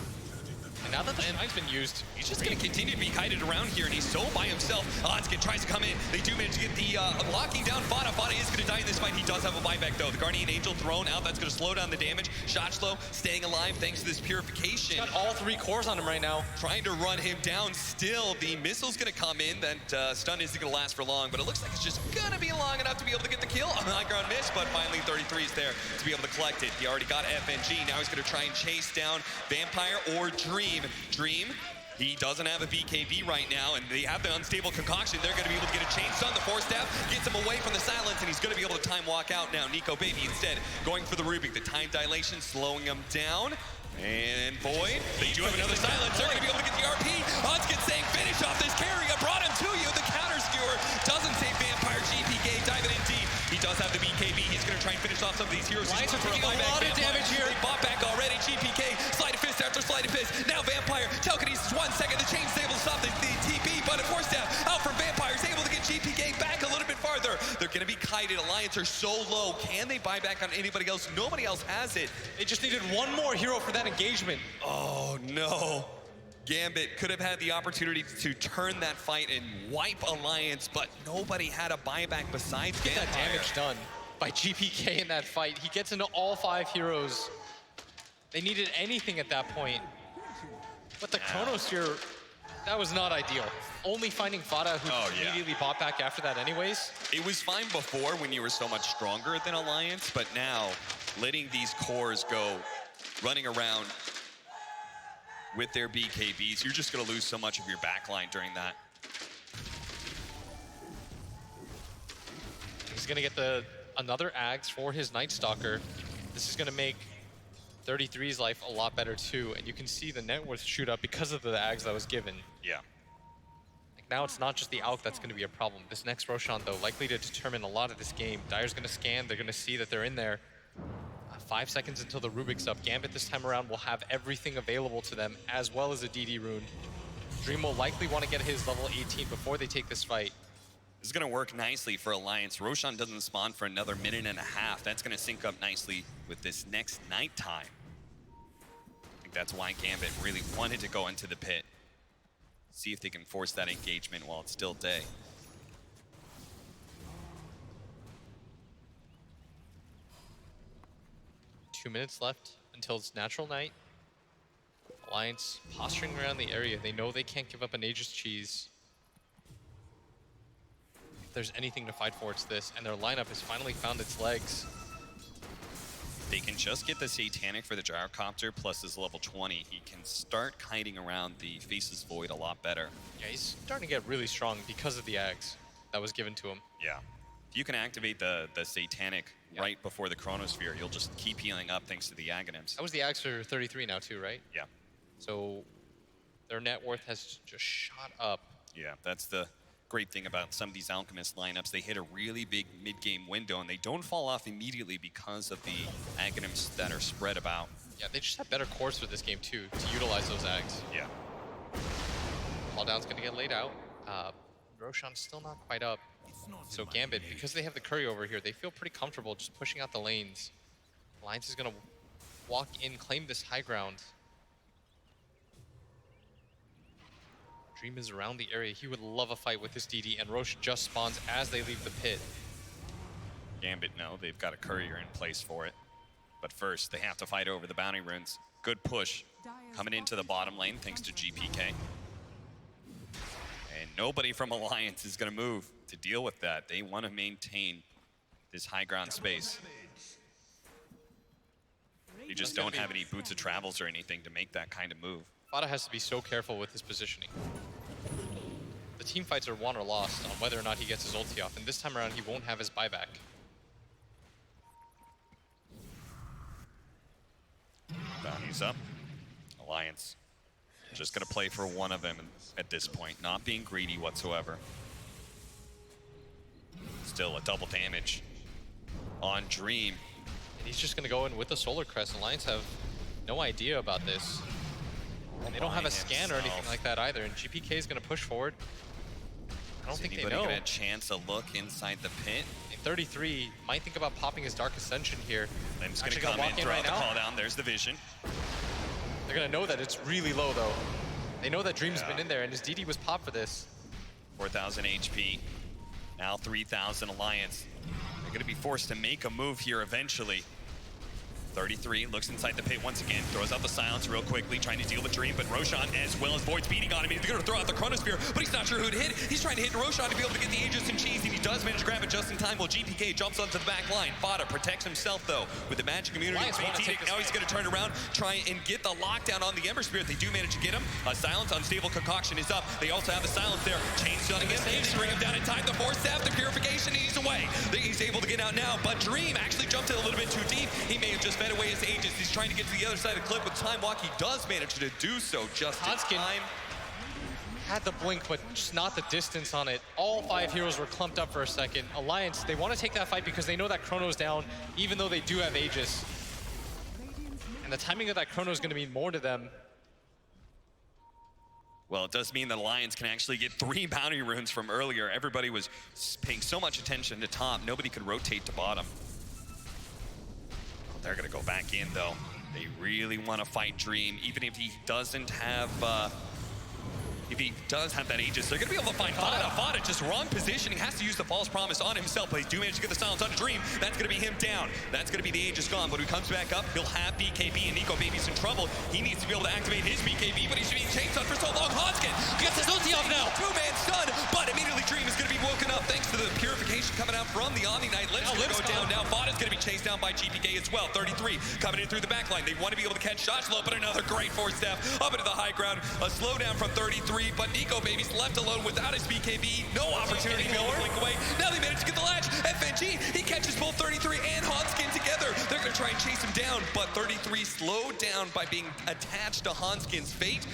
And now that the shrine's been used, he's just going to continue to be kited around here, and he's so by himself. Anskin tries to come in. They do manage to get the locking down Fada. Fada is going to die in this fight. He does have a buyback, though. The Guardian Angel thrown out. That's going to slow down the damage. Shotchlow staying alive thanks to this purification. He's got all 3 cores on him right now. Trying to run him down still. The missile's going to come in. That stun isn't going to last for long, but it looks like it's just going to be long enough to be able to get the kill. On the high ground miss, but finally 33 is there to be able to collect it. He already got FNG. Now he's going to try and chase down Vampire or Dream. Dream, he doesn't have a BKB right now, and they have the unstable concoction. They're going to be able to get a chain stun. The force staff gets him away from the silence, and he's going to be able to time walk out now. Nico Baby instead going for the Rubik. The time dilation slowing him down. And Void, they do have another silence. They're going to be able to get the RP. Hanskin saying, finish off this carry. I brought him to you. The counter skewer doesn't save Vampire. GPK diving in deep. He does have the BKB. He's going to try and finish off some of these heroes. Lions are taking a lot of damage here. They bought back already. GPK, sliding fist after sliding fist. Now Vampire, telekinesis 1 second. The chain's able to stop the TP, but a force staff out from Vampire is able to get GPK back a little bit farther. They're going to be kited. Alliance are so low. Can they buy back on anybody else? Nobody else has it. They just needed one more hero for that engagement. Oh no. Gambit could have had the opportunity to turn that fight and wipe Alliance, but nobody had a buyback besides Get Vampire. that damage done by GPK in that fight. He gets into all 5 heroes. They needed anything at that point. But the Chronosphere That was not ideal. Only finding Fada, who immediately bought back after that anyways. It was fine before when you were so much stronger than Alliance, but now letting these cores go running around with their BKBs, you're just going to lose so much of your backline during that. He's going to get another Ags for his Night Stalker. This is going to make 33's life a lot better too, and you can see the net worth shoot up because of the Ags that was given. Yeah. Like now it's not just the Alk that's going to be a problem. This next Roshan, though, likely to determine a lot of this game. Dire's going to scan, they're going to see that they're in there. 5 seconds until the Rubik's up. Gambit this time around will have everything available to them, as well as a DD rune. Dream will likely want to get his level 18 before they take this fight. This is going to work nicely for Alliance. Roshan doesn't spawn for another minute and a half. That's going to sync up nicely with this next nighttime. I think that's why Gambit really wanted to go into the pit. See if they can force that engagement while it's still day. Two minutes left until it's natural night. Alliance posturing around the area. They know they can't give up an Aegis cheese. If there's anything to fight for, it's this, and their lineup has finally found its legs. They can just get the Satanic for the Gyrocopter plus his level 20. He can start kiting around the Faceless Void a lot better. Yeah, he's starting to get really strong because of the Ags that was given to him. Yeah. If you can activate the Satanic right before the Chronosphere, you'll just keep healing up thanks to the Aghanims. That was the Ags for 33 now too, right? Yeah. So their net worth has just shot up. Yeah, that's the great thing about some of these Alchemist lineups. They hit a really big mid-game window, and they don't fall off immediately because of the Aghanims that are spread about. Yeah, they just have better cores for this game too, to utilize those Ags. Yeah. Fall down's gonna get laid out. Roshan's still not quite up. So Gambit, because they have the curry over here, they feel pretty comfortable just pushing out the lanes. Alliance is gonna walk in, claim this high ground. Dream is around the area. He would love a fight with his DD, and Roche just spawns as they leave the pit. Gambit, no, they've got a courier in place for it. But first, they have to fight over the bounty runes. Good push coming into the bottom lane thanks to GPK. And nobody from Alliance is going to move to deal with that. They want to maintain this high ground space. They just don't have any boots of travels or anything to make that kind of move. Fada has to be so careful with his positioning. The team fights are won or lost on whether or not he gets his ulti off, and this time around he won't have his buyback. Bounty's up. Alliance just going to play for one of them at this point, not being greedy whatsoever. Still a double damage on Dream. And he's just going to go in with the Solar Crest. Alliance have no idea about this. And they don't have a scan or anything like that either, and GPK is going to push forward. I don't think they know. Anybody get a chance to look inside the pit? In 33, might think about popping his Dark Ascension here. Lim's going to come in, throw out the call down. There's the vision. They're going to know that it's really low, though. They know that Dream's been in there, and his DD was popped for this. 4,000 HP. Now 3,000 Alliance. They're going to be forced to make a move here eventually. 33 looks inside the pit once again, throws out the silence real quickly, trying to deal with Dream, but Roshan, as well as Void's beating on him. He's going to throw out the Chronosphere, but he's not sure who to hit. He's trying to hit Roshan to be able to get the Aegis and cheese, and he does manage to grab it just in time while GPK jumps onto the back line. Fada protects himself, though, with the magic immunity. Now he's going to turn around, try and get the lockdown on the Ember Spirit. They do manage to get him. A silence, unstable concoction is up. They also have the silence there. Chain stunning him, they bring him down in time. The force staff, the purification, he's away. He's able to get out now, but Dream actually jumped in a little bit too deep. He may have just fed away his Aegis. He's trying to get to the other side of the clip with Time Walk. He does manage to do so just in time. Had the blink, but just not the distance on it. All 5 heroes were clumped up for a second. Alliance, they want to take that fight because they know that Chrono's down, even though they do have Aegis. And the timing of that Chrono is going to mean more to them. Well, it does mean that Alliance can actually get 3 bounty runes from earlier. Everybody was paying so much attention to top, nobody could rotate to bottom. They're going to go back in, though. They really want to fight Dream, even if he doesn't have if he does have that Aegis, they're going to be able to find Fada. Fada just wrong positioning, has to use the false promise on himself, but he do manage to get the silence on Dream. That's going to be him down. That's going to be the Aegis gone, but when he comes back up, he'll have BKB, and Nico Baby's in trouble. He needs to be able to activate his BKB, but he's being chased on for so long. Hanskin gets his ulti off now. Two-man stun, but immediately Dream is going to be woken up thanks to the purification coming out from the Omni Knight. Lips going to go down. Now Fada's going to be chased down by GPK as well. 33 coming in through the backline. They want to be able to catch shots low, but another great force step up into the high ground. A slowdown from 33, but Nico Baby's left alone without his BKB. No opportunity to blink away. Now they manage to get the latch. FNG, he catches both 33 and Hanskin together. They're going to try and chase him down, but 33 slowed down by being attached to Hanskin's fate.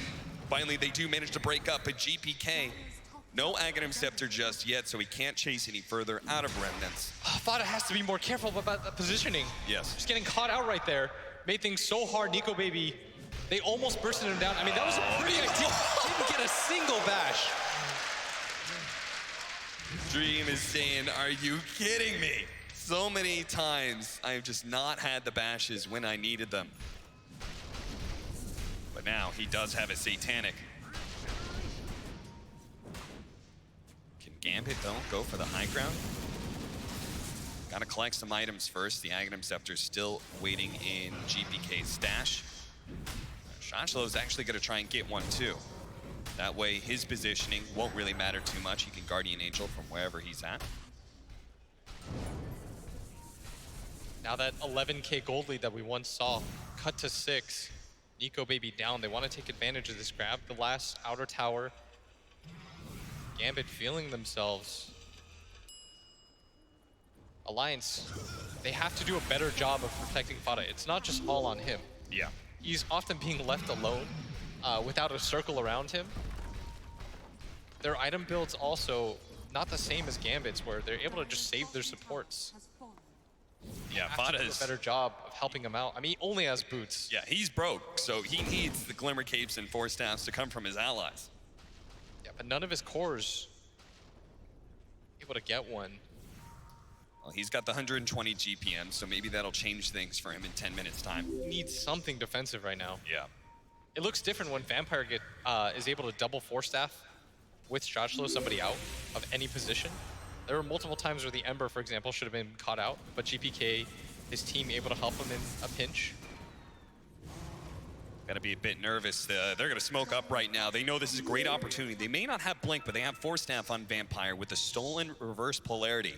Finally, they do manage to break up, but GPK, no Aghanim Scepter just yet, so he can't chase any further out of Remnants. Fada has to be more careful about the positioning. Yes. Just getting caught out right there made things so hard. Nico Baby, they almost bursted him down. I mean, that was a pretty ideal. Didn't get a single bash. Dream is saying, are you kidding me? So many times I've just not had the bashes when I needed them. But now he does have a Satanic. Can Gambit, though, go for the high ground? Gotta collect some items first. The Aghanim Scepter's still waiting in GPK's stash. Shachlo's actually gonna try and get one too. That way his positioning won't really matter too much. He can Guardian Angel from wherever he's at. Now that 11K gold lead that we once saw cut to 6. Nico Baby down. They want to take advantage of this grab. The last outer tower. Gambit feeling themselves. Alliance, they have to do a better job of protecting Fada. It's not just all on him. Yeah. He's often being left alone without a circle around him. Their item builds also not the same as Gambit's, where they're able to just save their supports. Yeah, Fada does a better job of helping him out. I mean, he only has boots. Yeah, he's broke, so he needs the Glimmer Capes and Force Staffs to come from his allies. Yeah, but none of his cores able to get one. Well, he's got the 120 GPM, so maybe that'll change things for him in 10 minutes time. He needs something defensive right now. Yeah. It looks different when Vampire is able to double Force Staff with Shachlo somebody out of any position. There were multiple times where the Ember, for example, should have been caught out, but GPK, his team, able to help him in a pinch. Gotta be a bit nervous. They're gonna smoke up right now. They know this is a great opportunity. They may not have Blink, but they have Force Staff on Vampire with the stolen reverse polarity.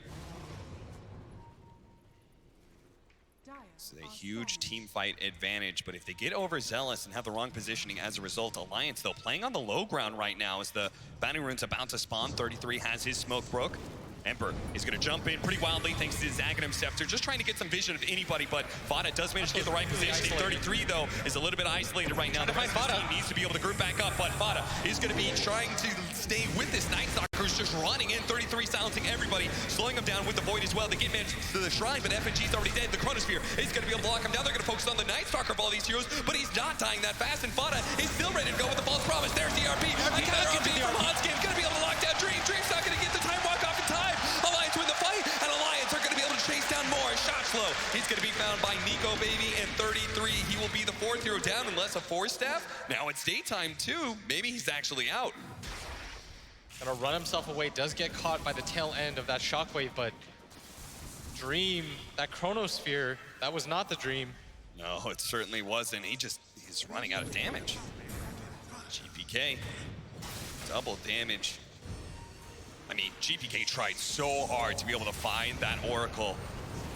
It's a huge team fight advantage, but if they get overzealous and have the wrong positioning as a result, Alliance, though, playing on the low ground right now as the Bounty Rune's about to spawn. 33 has his smoke broke. Ember is going to jump in pretty wildly thanks to his Aghanim Scepter, just trying to get some vision of anybody, but Fada does manage to get the right positioning. 33, though, is a little bit isolated right now. The rest of the team needs to be able to group back up, but Fada is going to be trying to stay with this Night Stalker who's just running in. 33 silencing everybody, slowing him down with the Void as well. They get managed to the Shrine, but FNG's already dead. The Chronosphere is going to be able to lock him down. They're going to focus on the Night Stalker of all these heroes, but he's not dying that fast, and Fada is still ready to go with the false promise. There's the RP. A counter RP from Hanskin, going to be able to lock down Dream. Dream's not going to get the time walk off in time. Alliance win the fight, and Alliance are going to be able to chase down more. Shachlo, he's going to be found by Nico Baby, and 33, he will be the 4th hero down unless a Force Staff. Now it's daytime too. Maybe he's actually out. Gonna run himself away, does get caught by the tail end of that shockwave, but Dream, that Chronosphere, that was not the Dream. No, it certainly wasn't. He's running out of damage. GPK, double damage. I mean, GPK tried so hard to be able to find that Oracle,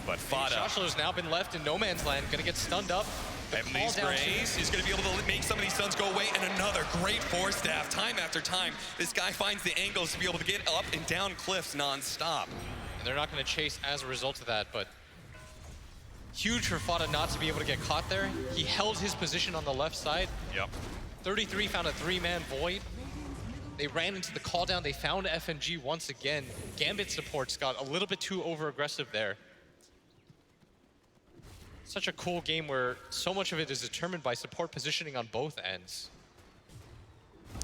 but Fada. Shachlo's now been left in no man's land, gonna get stunned up. Heavenly's Grace is going to be able to make some of these stuns go away, and another great Force Staff. Time after time, this guy finds the angles to be able to get up and down cliffs non-stop. And they're not going to chase as a result of that, but huge for Fada not to be able to get caught there. He held his position on the left side. Yep. 33 found a 3-man Void. They ran into the call down. They found FNG once again. Gambit supports got a little bit too over-aggressive there. Such a cool game where so much of it is determined by support positioning on both ends.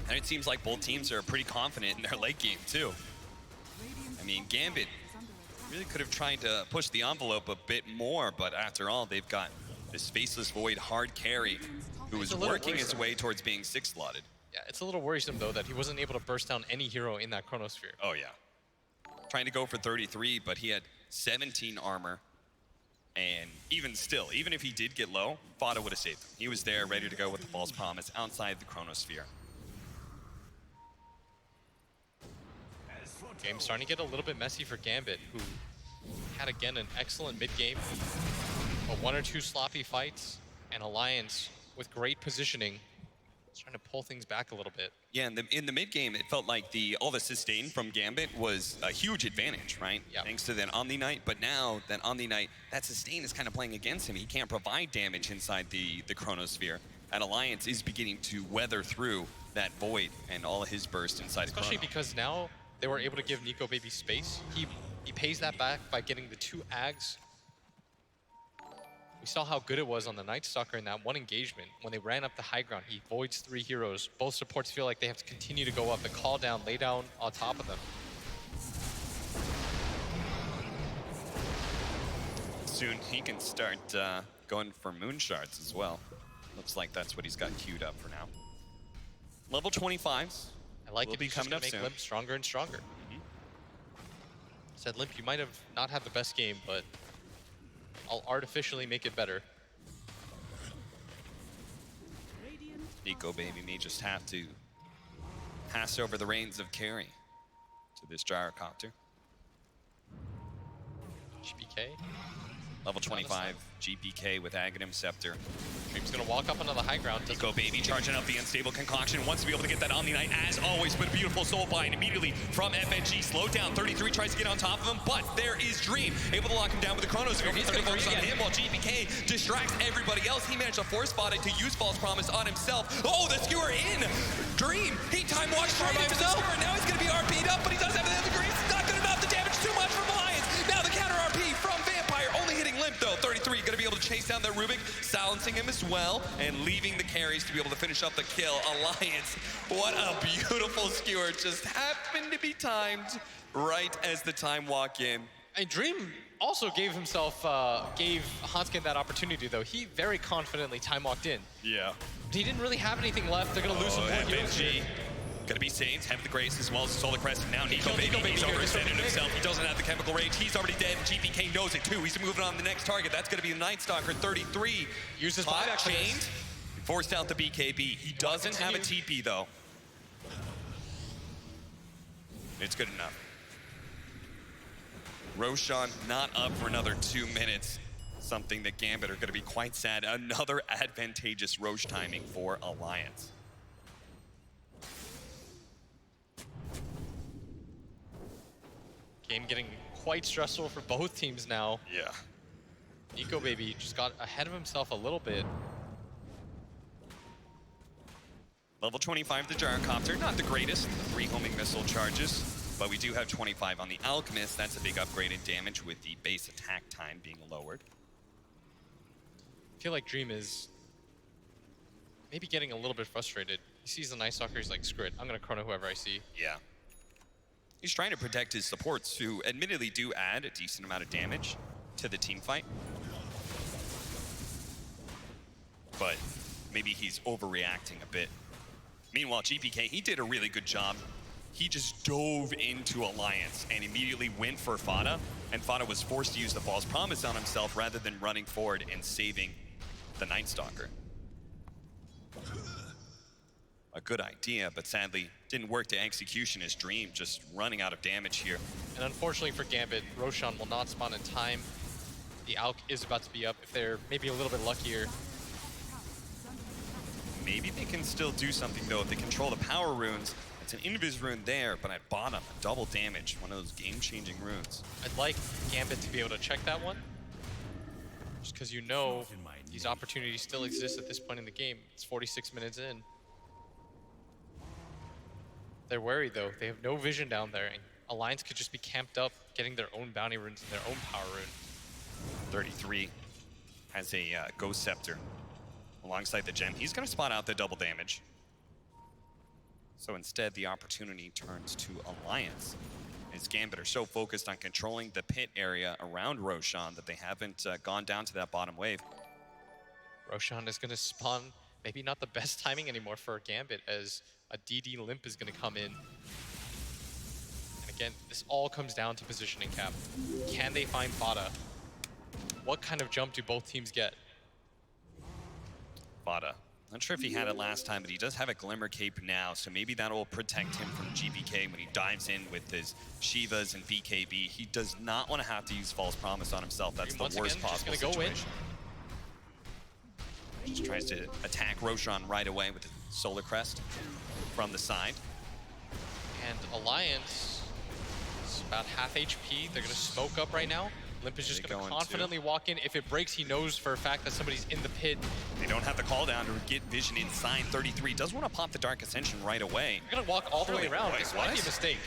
And it seems like both teams are pretty confident in their late game too. I mean, Gambit really could have tried to push the envelope a bit more, but after all, they've got this Faceless Void hard carry who is working his way towards being 6 slotted. Yeah, it's a little worrisome, though, that he wasn't able to burst down any hero in that chronosphere. Oh, yeah. Trying to go for 33, but he had 17 armor. And even still, even if he did get low, Fada would have saved him. He was there, ready to go with the false promise outside the chronosphere. Game's starting to get a little bit messy for Gambit, who had, again, an excellent mid-game, but 1 or 2 sloppy fights, and Alliance with great positioning, trying to pull things back a little bit. Yeah, in the mid game, it felt like all the sustain from Gambit was a huge advantage, right? Yep. Thanks to that Omni Knight. But now that Omni Knight, that sustain is kind of playing against him. He can't provide damage inside the chronosphere. And Alliance is beginning to weather through that void and all of his burst inside of Especially Chrono. because now they were able to give Nico Baby space. He pays that back by getting the 2 Ags. We saw how good it was on the Night Stalker in that one engagement. When they ran up the high ground, he voids 3 heroes. Both supports feel like they have to continue to go up and call down, lay down on top of them. Soon he can start going for moon shards as well. Looks like that's what he's got queued up for now. Level 25s. I like will it. be He's just coming gonna up make soon. Limp stronger and stronger. Said Limp, you might have not had the best game, but I'll artificially make it better. Nico Baby may just have to pass over the reins of carry to this gyrocopter. GPK. Level 25 GPK with Aghanim Scepter. Dream's gonna walk up onto the high ground. Nico Baby charging up the unstable concoction. Wants to be able to get that Omni Knight as always, but a beautiful soul bind immediately from FNG. Slowed down. 33 tries to get on top of him, but there is Dream. Able to lock him down with the Chronosphere. He's going to focus on him while GPK distracts everybody else. He managed to force Fada to use False Promise on himself. Oh, the skewer in! Dream! He time walks straight into the skewer. Now he's going to be RP'd up, but he does have the grease. It's not good enough. The damage too much from Alliance. Now the counter RP from Vampire. Only hitting Limp though. 33 going to be able to chase down that Rubik, silencing him as well, and leaving the carries to be able to finish up the kill. Alliance, what a beautiful skewer. Just happened to be timed right as the time walk in. And Dream also gave Hanskin that opportunity, though. He very confidently time walked in. Yeah. He didn't really have anything left. They're going to lose some more heroes here. Gonna be saved, have the grace as well as the Solar Crest. And now Nico Baby, he's overextended himself. He doesn't have the Chemical Rage. He's already dead. GPK knows it too. He's moving on to the next target. That's gonna be the Night Stalker, 33. Uses buyback chained. Forced out the BKB. He doesn't have a TP though. It's good enough. Roshan not up for another 2 minutes. Something that Gambit are gonna be quite sad. Another advantageous Roche timing for Alliance. Game getting quite stressful for both teams now. Yeah. Nico Baby just got ahead of himself a little bit. Level 25, the Gyrocopter, not the greatest. 3 homing missile charges, but we do have 25 on the Alchemist. That's a big upgrade in damage with the base attack time being lowered. I feel like Dream is maybe getting a little bit frustrated. He sees the Night Stalker, he's like, screw it, I'm gonna chrono whoever I see. Yeah. He's trying to protect his supports, who admittedly do add a decent amount of damage to the team fight. But maybe he's overreacting a bit. Meanwhile, GPK, he did a really good job. He just dove into Alliance and immediately went for Fada, and Fada was forced to use the False Promise on himself rather than running forward and saving the Night Stalker. A good idea, but sadly didn't work to execution as Dream just running out of damage here. And unfortunately for Gambit, Roshan will not spawn in time. The Alk is about to be up if they're maybe a little bit luckier. Maybe they can still do something though if they control the power runes. It's an invis rune there, but at bottom, double damage, one of those game-changing runes. I'd like Gambit to be able to check that one. Just because you know these opportunities still exist at this point in the game. It's 46 minutes in. They're worried though. They have no vision down there, and Alliance could just be camped up, getting their own bounty runes and their own power rune. 33 has a Ghost Scepter alongside the gem. He's gonna spot out the double damage. So instead, the opportunity turns to Alliance. As Gambit are so focused on controlling the pit area around Roshan that they haven't gone down to that bottom wave. Roshan is going to spawn, maybe not the best timing anymore for Gambit, as a DD Limp is going to come in. And again, this all comes down to positioning, Cap. Can they find Fada? What kind of jump do both teams get? Fada. Not sure if he had it last time, but he does have a Glimmer Cape now, so maybe that will protect him from GPK when he dives in with his Shivas and BKB. He does not want to have to use False Promise on himself. That's the worst possible situation. Just tries to attack Roshan right away with the Solar Crest from the side. And Alliance is about half HP. They're going to smoke up right now. Limp is just going to confidently walk in. If it breaks, he knows for a fact that somebody's in the pit. They don't have the call down to get vision inside. 33 does want to pop the Dark Ascension right away. They're going to walk all the way around. Wait, This might be a mistake.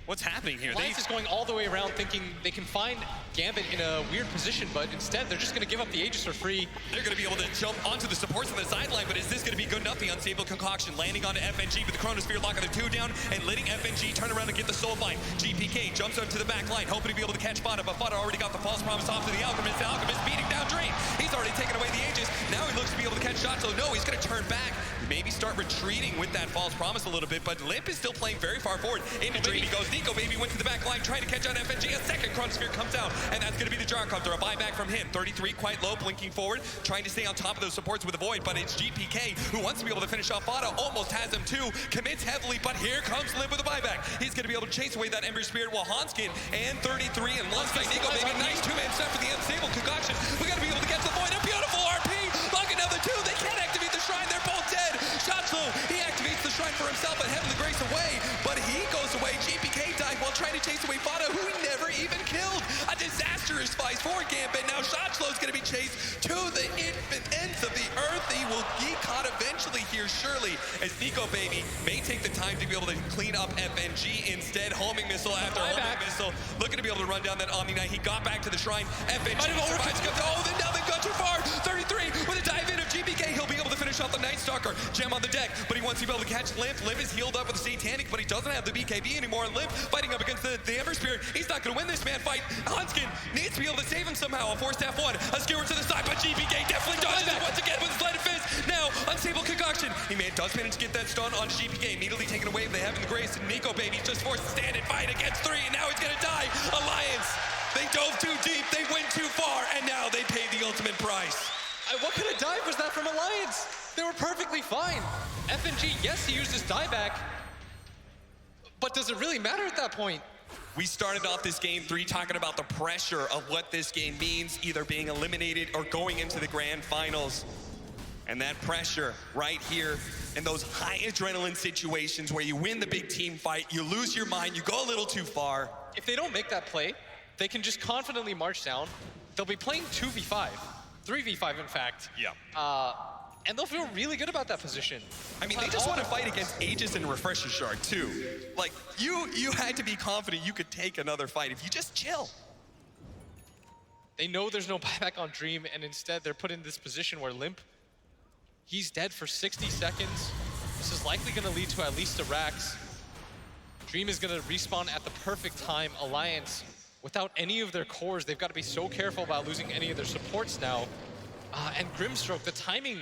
What's happening here? Alliance is going all the way around thinking they can find Gambit in a weird position, but instead they're just going to give up the Aegis for free. They're going to be able to jump onto the supports on the sideline, but is this going to be good enough? The Unstable Concoction landing onto FNG with the Chronosphere locking the 2 down and letting FNG turn around and get the soul bind. GPK jumps up to the back line, hoping to be able to catch Fada, but Fada already got the False Promise off to the Alchemist. The Alchemist beating down Dream. He's already taken away the Aegis. Now he looks to be able to catch shots. So no, he's going to turn back, maybe start retreating with that False Promise a little bit, but Limp is still playing very far forward. Into Dream he goes. Nico Baby went to the back line, trying to catch out FNG. A second Chronosphere comes out, and that's going to be the Gyrocopter. A buyback from him. 33 quite low, blinking forward, trying to stay on top of those supports with a Void, but it's GPK who wants to be able to finish off Fada. Almost has him too. Commits heavily, but here comes Limp with a buyback. He's going to be able to chase away that Ember Spirit while Hanskin and 33 and lunch by Nico Baby. Nice two-man set for the Unstable Concoction. We got to be able to get to the Void. A beautiful RP. Look, another two. They can't activate the Shrine. They're both dead. Shotzlow, he activates the Shrine for himself and Heavenly Grace away, but he goes away. GPK died while trying to chase away Fada, who he never even killed. A disastrous fight for Gambit. Now Shotzlow's going to be chased to the infinite ends of the earth. He will get caught eventually here, surely, as Nico Baby may take the time to be able to clean up FNG instead. Homing missile after homing missile, looking to be able to run down that Omni Knight. He got back to the Shrine. FNG survives. Oh, then now they've gone too far. 33 with a dive in of GPK. He'll be able to finish off the Night Stalker. Gem on the deck, but he wants to be able to catch Limp. Limp is healed up with the Satanic, but he doesn't have the BKB anymore. And Limp fighting up against the Ember Spirit. He's not going to win this man fight. Hanskin needs to be able to save him somehow. A 4-1. A skewer to the side, but GPK definitely does it once again with his Lighted Fist. Now, Unstable Concoction. He does manage to get that stun on GPK. Immediately taken away. They have in the grace. And Nico Baby just forced to stand and fight against 3, and now he's going to die. Alliance. They dove too deep. They went too far, and now they pay the ultimate price. What kind of dive was that from Alliance? They were perfectly fine. FNG, yes, he used his dieback, but does it really matter at that point? We started off this game 3 talking about the pressure of what this game means, either being eliminated or going into the grand finals. And that pressure right here in those high adrenaline situations where you win the big team fight, you lose your mind, you go a little too far. If they don't make that play, they can just confidently march down. They'll be playing 2v5, 3v5 in fact. Yeah. And they'll feel really good about that position. I mean, they just want to fight against Aegis and Refresher Shark too. Like, you had to be confident you could take another fight if you just chill. They know there's no buyback on Dream, and instead they're put in this position where Limp, he's dead for 60 seconds. This is likely going to lead to at least a Rax. Dream is going to respawn at the perfect time. Alliance, without any of their cores, they've got to be so careful about losing any of their supports now. And Grimstroke, the timing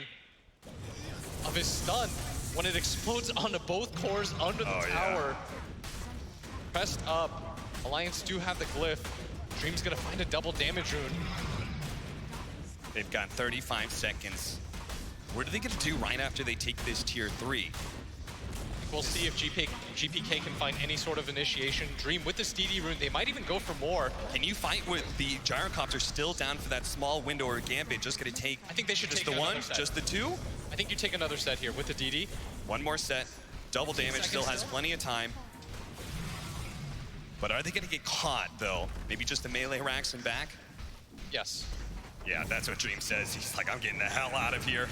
of his stun when it explodes onto both cores under the tower. Pressed up. Alliance do have the glyph. Dream's gonna find a double damage rune. They've got 35 seconds. What are they gonna do right after they take this tier 3? We'll see if GPK can find any sort of initiation. Dream with this DD rune, they might even go for more. Can you fight with the Gyrocopter still down for that small window, or Gambit just gonna take I think they should just take the one, set. just the 2? I think you take another set here with the DD. One more set. Double damage, still has plenty of time. But are they gonna get caught though? Maybe just the melee racks and back? Yes. Yeah, that's what Dream says. He's like, I'm getting the hell out of here.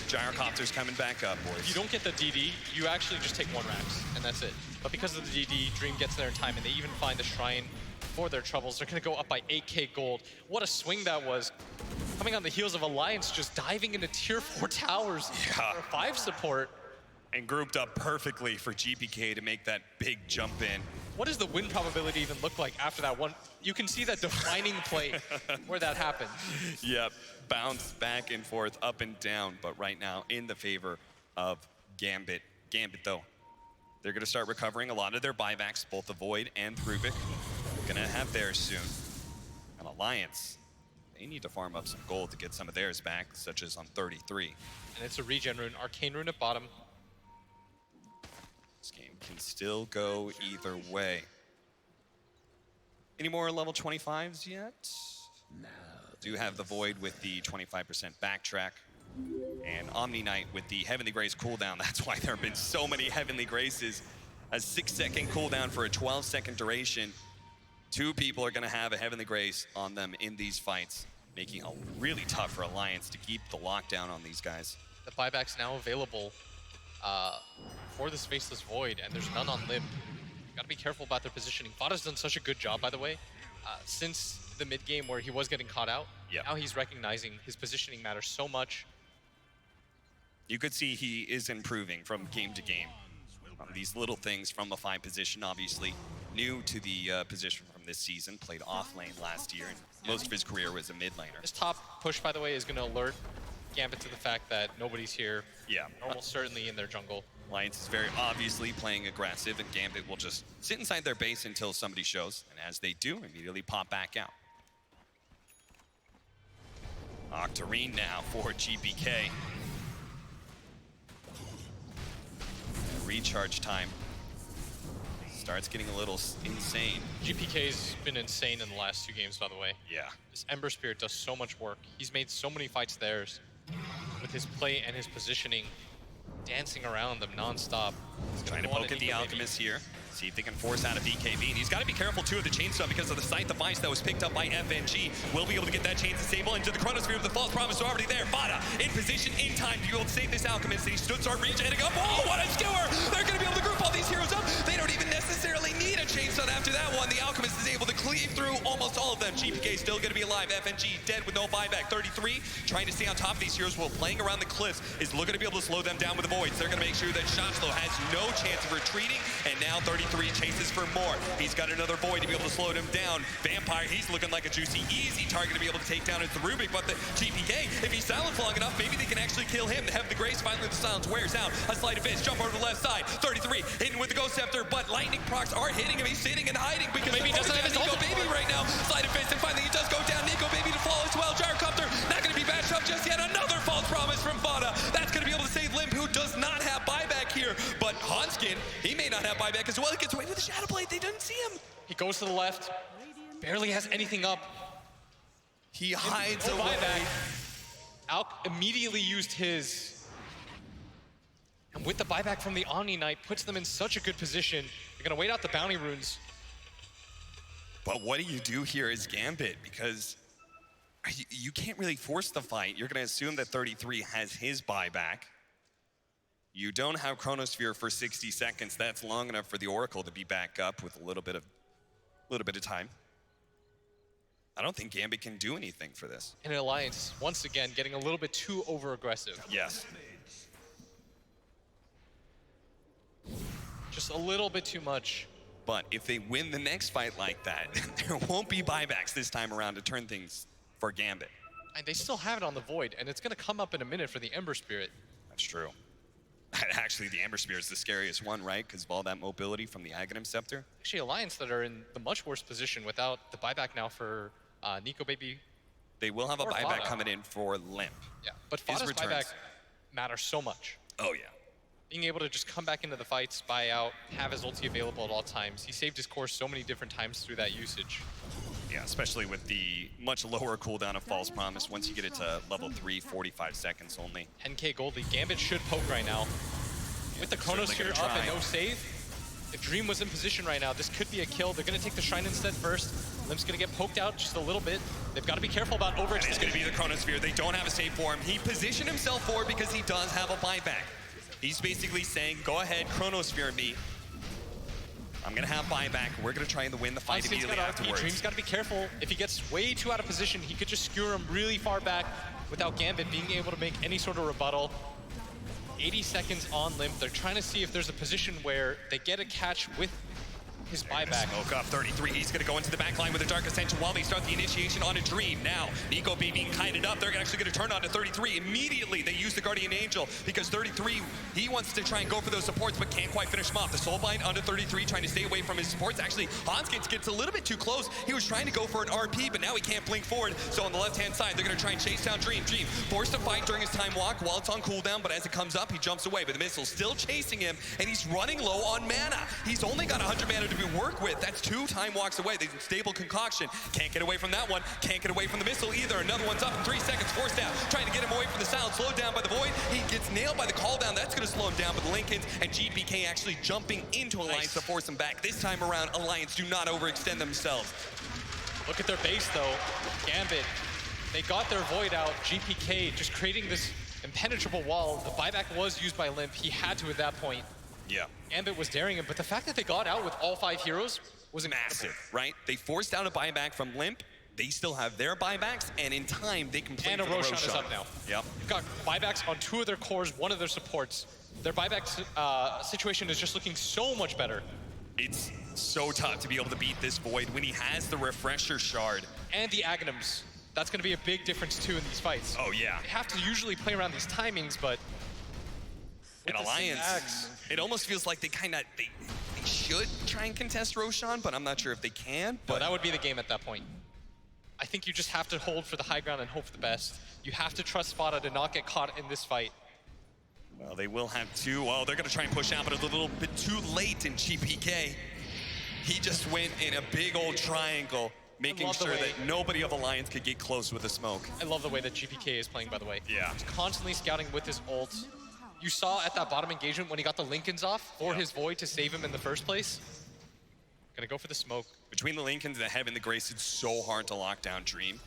Gyrocopter's coming back up, boys. If you don't get the DD, you actually just take 1 Rax, and that's it. But because of the DD, Dream gets there in time, and they even find the Shrine for their troubles. They're gonna go up by 8k gold. What a swing that was. Coming on the heels of Alliance just diving into tier 4 towers for a 5 support. And grouped up perfectly for GPK to make that big jump in. What does the win probability even look like after that one? You can see that defining play where that happened. Yep, bounce back and forth, up and down, but right now in the favor of Gambit. Gambit, though, They're going to start recovering a lot of their buybacks, both the Void and Rubik. Going to have theirs soon. And Alliance, they need to farm up some gold to get some of theirs back, such as on 33. And it's a regen rune, Arcane Rune at bottom. This game can still go either way. Any more level 25s yet? No. Do have the Void with the 25% backtrack. And Omni Knight with the Heavenly Grace cooldown. That's why there have been so many Heavenly Graces. A 6-second cooldown for a 12-second duration. 2 people are going to have a Heavenly Grace on them in these fights, making it really tough for Alliance to keep the lockdown on these guys. The buyback's now available for this Faceless Void, and there's none on Limp. Gotta be careful about their positioning. Vada's done such a good job, by the way, since the mid-game where he was getting caught out. Yep. Now he's recognizing his positioning matters so much. You could see he is improving from game to game. These little things from the 5 position, obviously new to the position from this season, played off lane last year, and most of his career was a mid laner. This top push, by the way, is going to alert Gambit to the fact that nobody's here. Yeah. Almost certainly in their jungle. Alliance is very obviously playing aggressive, and Gambit will just sit inside their base until somebody shows, and as they do, immediately pop back out. Octarine now for GPK. Recharge time starts getting a little insane. GPK's been insane in the last 2 games, by the way. Yeah. This Ember Spirit does so much work. He's made so many fights theirs with his play and his positioning, dancing around them non-stop. He's trying to poke at the Alchemist here, see if they can force out a BKB. And he's got to be careful, too, of the chainsaw because of the Scythe of Ice that was picked up by FNG. Will be able to get that chain stable into the Chronosphere with the False Promise already there. Vada in position, in time to be able to save this Alchemist. He stood start regenerating up. Oh, what a skewer! They're going to be able to group all these heroes up. They don't even necessarily need a chainsaw after that one. The Alchemist is able to cleave through almost all of them. GPK still going to be alive. FNG dead with no buyback. 33 trying to stay on top of these heroes while playing around the cliffs is looking to be able to slow them down with the Voids. They're going to make sure that Shotslow has no chance of retreating, and now 33 chases for more. He's got another Void to be able to slow him down. Vampire, he's looking like a juicy, easy target to be able to take down into Rubik, but the GPK, if he's silent long enough, maybe they can actually kill him. They have the Grace, finally the silence wears out. A sleight of fist, jump over to the left side. 33 hitting with the Ghost Scepter, but lightning procs are hitting him. He's sitting and hiding because maybe he doesn't have his Nico Baby right now. Sleight of fist, and finally he does go down. Nico Baby to fall as well. Gyrocopter not going to be bashed up just yet. Another false promise from Vada. That's going to be able to save Limp, who does not have buyback here. But Hanskin, he may not have buyback as well. He gets away with the Shadow Blade. They didn't see him. He goes to the left, barely has anything up. He hides no away. Buyback. Alk immediately used his. And with the buyback from the Omni Knight, puts them in such a good position. They're going to wait out the bounty runes. But what do you do here as Gambit? Because you can't really force the fight. You're going to assume that 33 has his buyback. You don't have Chronosphere for 60 seconds. That's long enough for the Oracle to be back up with a little bit of time. I don't think Gambit can do anything for this. And Alliance, once again, getting a little bit too over-aggressive. Yes. Just a little bit too much. But if they win the next fight like that, there won't be buybacks this time around to turn things for Gambit. And they still have it on the Void, and it's going to come up in a minute for the Ember Spirit. That's true. Actually, the Ember Spirit is the scariest one, right? Because of all that mobility from the Aghanim Scepter. Actually, Alliance that are in the much worse position without the buyback now for Nico Baby. They will have a buyback Vada coming in for Limp. Yeah, but Vada's buyback matters so much. Oh, yeah. Being able to just come back into the fights, buy out, have his ulti available at all times. He saved his course so many different times through that usage. Yeah, especially with the much lower cooldown of False Promise. Once you get it to level 3, 45 seconds only. 10k Goldie. Gambit should poke right now. With the Chronosphere up and no save, if Dream was in position right now, this could be a kill. They're going to take the Shrine instead first. Limp's going to get poked out just a little bit. They've got to be careful about overextending. It's going to be the Chronosphere. They don't have a save for him. He positioned himself for it because he does have a buyback. He's basically saying, go ahead, Chronosphere me. I'm going to have buyback. We're going to try and win the fight immediately afterwards. Dream's got to be careful. If he gets way too out of position, he could just skewer him really far back without Gambit being able to make any sort of rebuttal. 80 seconds on Limp. They're trying to see if there's a position where they get a catch with his buyback. Smoke up 33. He's going to go into the back line with a Dark Ascension while they start the initiation on a Dream. Now, Nico being kited up. They're actually going to turn on to 33. Immediately, they use the Guardian Angel because 33, he wants to try and go for those supports, but can't quite finish him off. The Soulbind under 33, trying to stay away from his supports. Actually, Hans gets a little bit too close. He was trying to go for an RP, but now he can't blink forward. So on the left-hand side, they're going to try and chase down Dream. Dream forced to fight during his time walk while it's on cooldown, but as it comes up, he jumps away. But the missile's still chasing him, and he's running low on mana. He's only got 100 mana to work with. That's 2 time walks away. They stable concoction. Can't get away from that one. Can't get away from the missile either. Another one's up in 3 seconds. Forced out. Trying to get him away from the sound. Slowed down by the Void. He gets nailed by the call down. That's going to slow him down. But the Lincolns and GPK actually jumping into Alliance to force him back. This time around, Alliance do not overextend themselves. Look at their base, though. Gambit, they got their Void out. GPK just creating this impenetrable wall. The buyback was used by Limp. He had to at that point. Yeah. Gambit was daring him, but the fact that they got out with all 5 heroes was massive, right? They forced out a buyback from Limp. They still have their buybacks, and in time, they can play And a for the Roshan is up now. Yep. They've got buybacks on 2 of their cores, 1 of their supports. Their buyback situation is just looking so much better. It's so tough to be able to beat this Void when he has the Refresher Shard. And the Aghanims. That's going to be a big difference, too, in these fights. Oh, yeah. They have to usually play around these timings, but... In Alliance, it almost feels like they should try and contest Roshan, but I'm not sure if they can. But no, that would be the game at that point. I think you just have to hold for the high ground and hope for the best. You have to trust Spada to not get caught in this fight. Well, they will have to. Oh, they're going to try and push out, but it's a little bit too late in GPK. He just went in a big old triangle, making sure that nobody of Alliance could get close with the smoke. I love the way that GPK is playing, by the way. Yeah. He's constantly scouting with his ult. You saw at that bottom engagement when he got the Lincolns off for his Void to save him in the first place. Gonna go for the smoke. Between the Lincolns and the Heaven, the Grace, it's so hard to lock down Dream.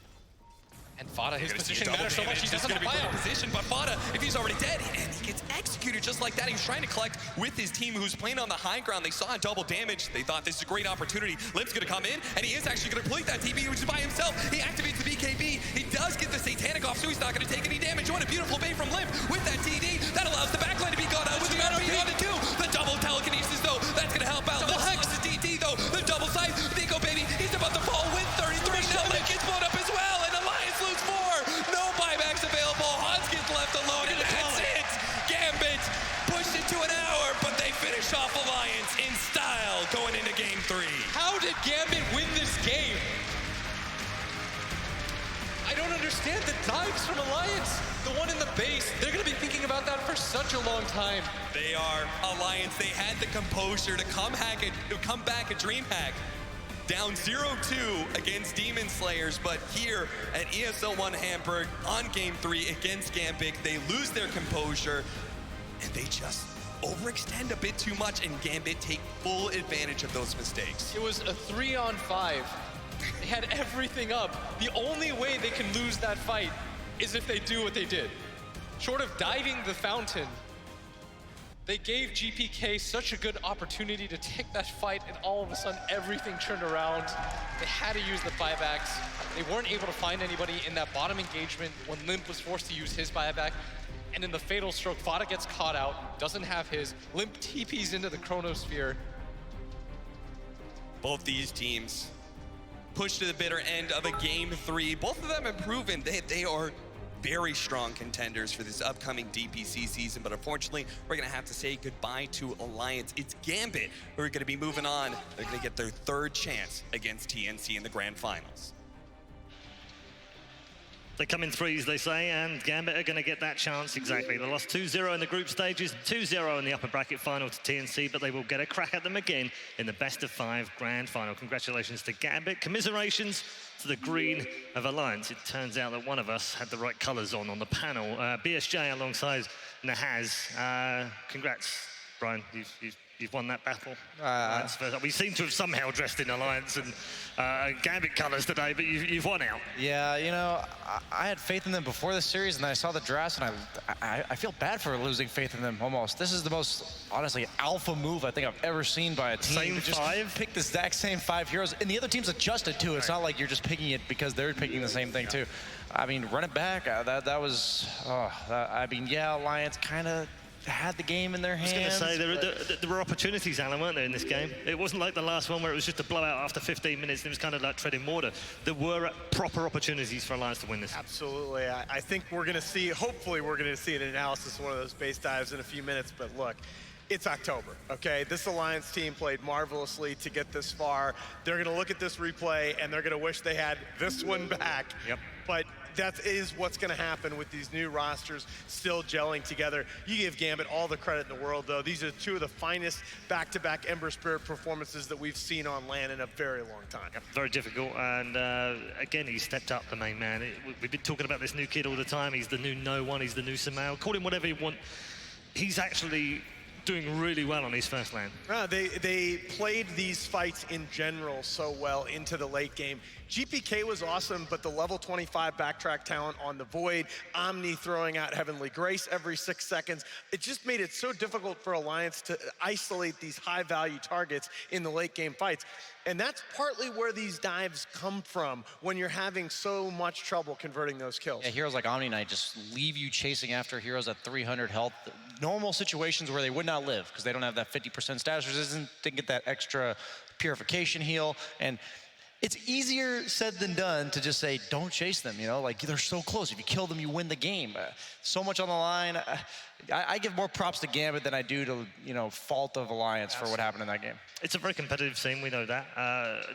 And Fada, his position matters so much. He's just gonna be in position, but Fada, if he's already dead, and he gets executed just like that. He was trying to collect with his team who's playing on the high ground. They saw a double damage. They thought this is a great opportunity. Limp's gonna come in, and he is actually gonna complete that TP, which is by himself. He activates the BKB. He does get the Satanic off, so he's not gonna take any damage. What a beautiful bait from Limp with that TD. That allows the backline to be gone out with the RP on it too. The double telekinesis, though, that's gonna help out. The Hex, the DT, though, the double side. Nico, baby, he's about to fall with 33. Now Limp gets blown up as well, and Alliance lose 4. No buybacks available. Hans gets left alone, and that's it. Gambit pushed it to an hour, but they finish off Alliance in style going into Game 3. How did Gambit win this game? I don't understand the dives from Alliance. The one in the base, they're going to be thinking about that for such a long time. They are Alliance. They had the composure to come back at DreamHack. Down 0-2 against Demon Slayers, but here at ESL 1 Hamburg on Game 3 against Gambit, they lose their composure, and they just overextend a bit too much, and Gambit take full advantage of those mistakes. It was a 3-on-5. They had everything up. The only way they can lose that fight is if they do what they did. Short of diving the fountain, they gave GPK such a good opportunity to take that fight, and all of a sudden everything turned around. They had to use the buybacks. They weren't able to find anybody in that bottom engagement when Limp was forced to use his buyback. And in the fatal stroke, Fada gets caught out, doesn't have his. Limp TPs into the Chronosphere. Both these teams push to the bitter end of a Game 3. Both of them have proven they are very strong contenders for this upcoming DPC season, but unfortunately, we're gonna have to say goodbye to Alliance. It's Gambit who are gonna be moving on. They're gonna get their 3rd chance against TNC in the Grand Finals. They come in threes, they say, and Gambit are going to get that chance exactly. They lost 2-0 in the group stages, 2-0 in the upper bracket final to TNC, but they will get a crack at them again in the best-of-5 grand final. Congratulations to Gambit. Commiserations to the green of Alliance. It turns out that one of us had the right colours on the panel. BSJ alongside Nahaz. Congrats, Brian. You've won that battle. We seem to have somehow dressed in Alliance and Gambit colours today, but you've won out. Yeah, you know, I had faith in them before the series, and then I saw the drafts, and I feel bad for losing faith in them almost. This is the most, honestly, alpha move I think I've ever seen by a team. Same just 5? Pick the exact same 5 heroes, and the other team's adjusted too. It's not like you're just picking it because they're picking the same thing too. I mean, run it back. That was, I mean, yeah, Alliance kind of had the game in their hands. I was going to say, there were opportunities, Alan, weren't there, in this game? It wasn't like the last one where it was just a blowout after 15 minutes. It was kind of like treading water. There were proper opportunities for Alliance to win this. Absolutely. I think we're going to see, hopefully we're going to see an analysis of one of those base dives in a few minutes, but look, it's October, okay? This Alliance team played marvelously to get this far. They're going to look at this replay, and they're going to wish they had this one back. Yep. But that is what's going to happen with these new rosters still gelling together. You give Gambit all the credit in the world, though. These are two of the finest back-to-back Ember Spirit performances that we've seen on LAN in a very long time. Yep, very difficult, and again, he stepped up, the main man. We've been talking about this new kid all the time. He's the new No One, he's the new Samal. Call him whatever you want. He's actually doing really well on his first LAN. They played these fights in general so well into the late game. GPK was awesome, but the level 25 backtrack talent on the Void, Omni throwing out Heavenly Grace every 6 seconds, it just made it so difficult for Alliance to isolate these high-value targets in the late game fights. And that's partly where these dives come from when you're having so much trouble converting those kills. Yeah, heroes like Omni Knight just leave you chasing after heroes at 300 health. Normal situations where they would not live because they don't have that 50% status resistance, didn't get that extra purification heal. And it's easier said than done to just say, don't chase them, you know? Like, they're so close. If you kill them, you win the game. So much on the line. I give more props to Gambit than I do to, you know, fault of Alliance for what happened in that game. It's a very competitive scene, we know that.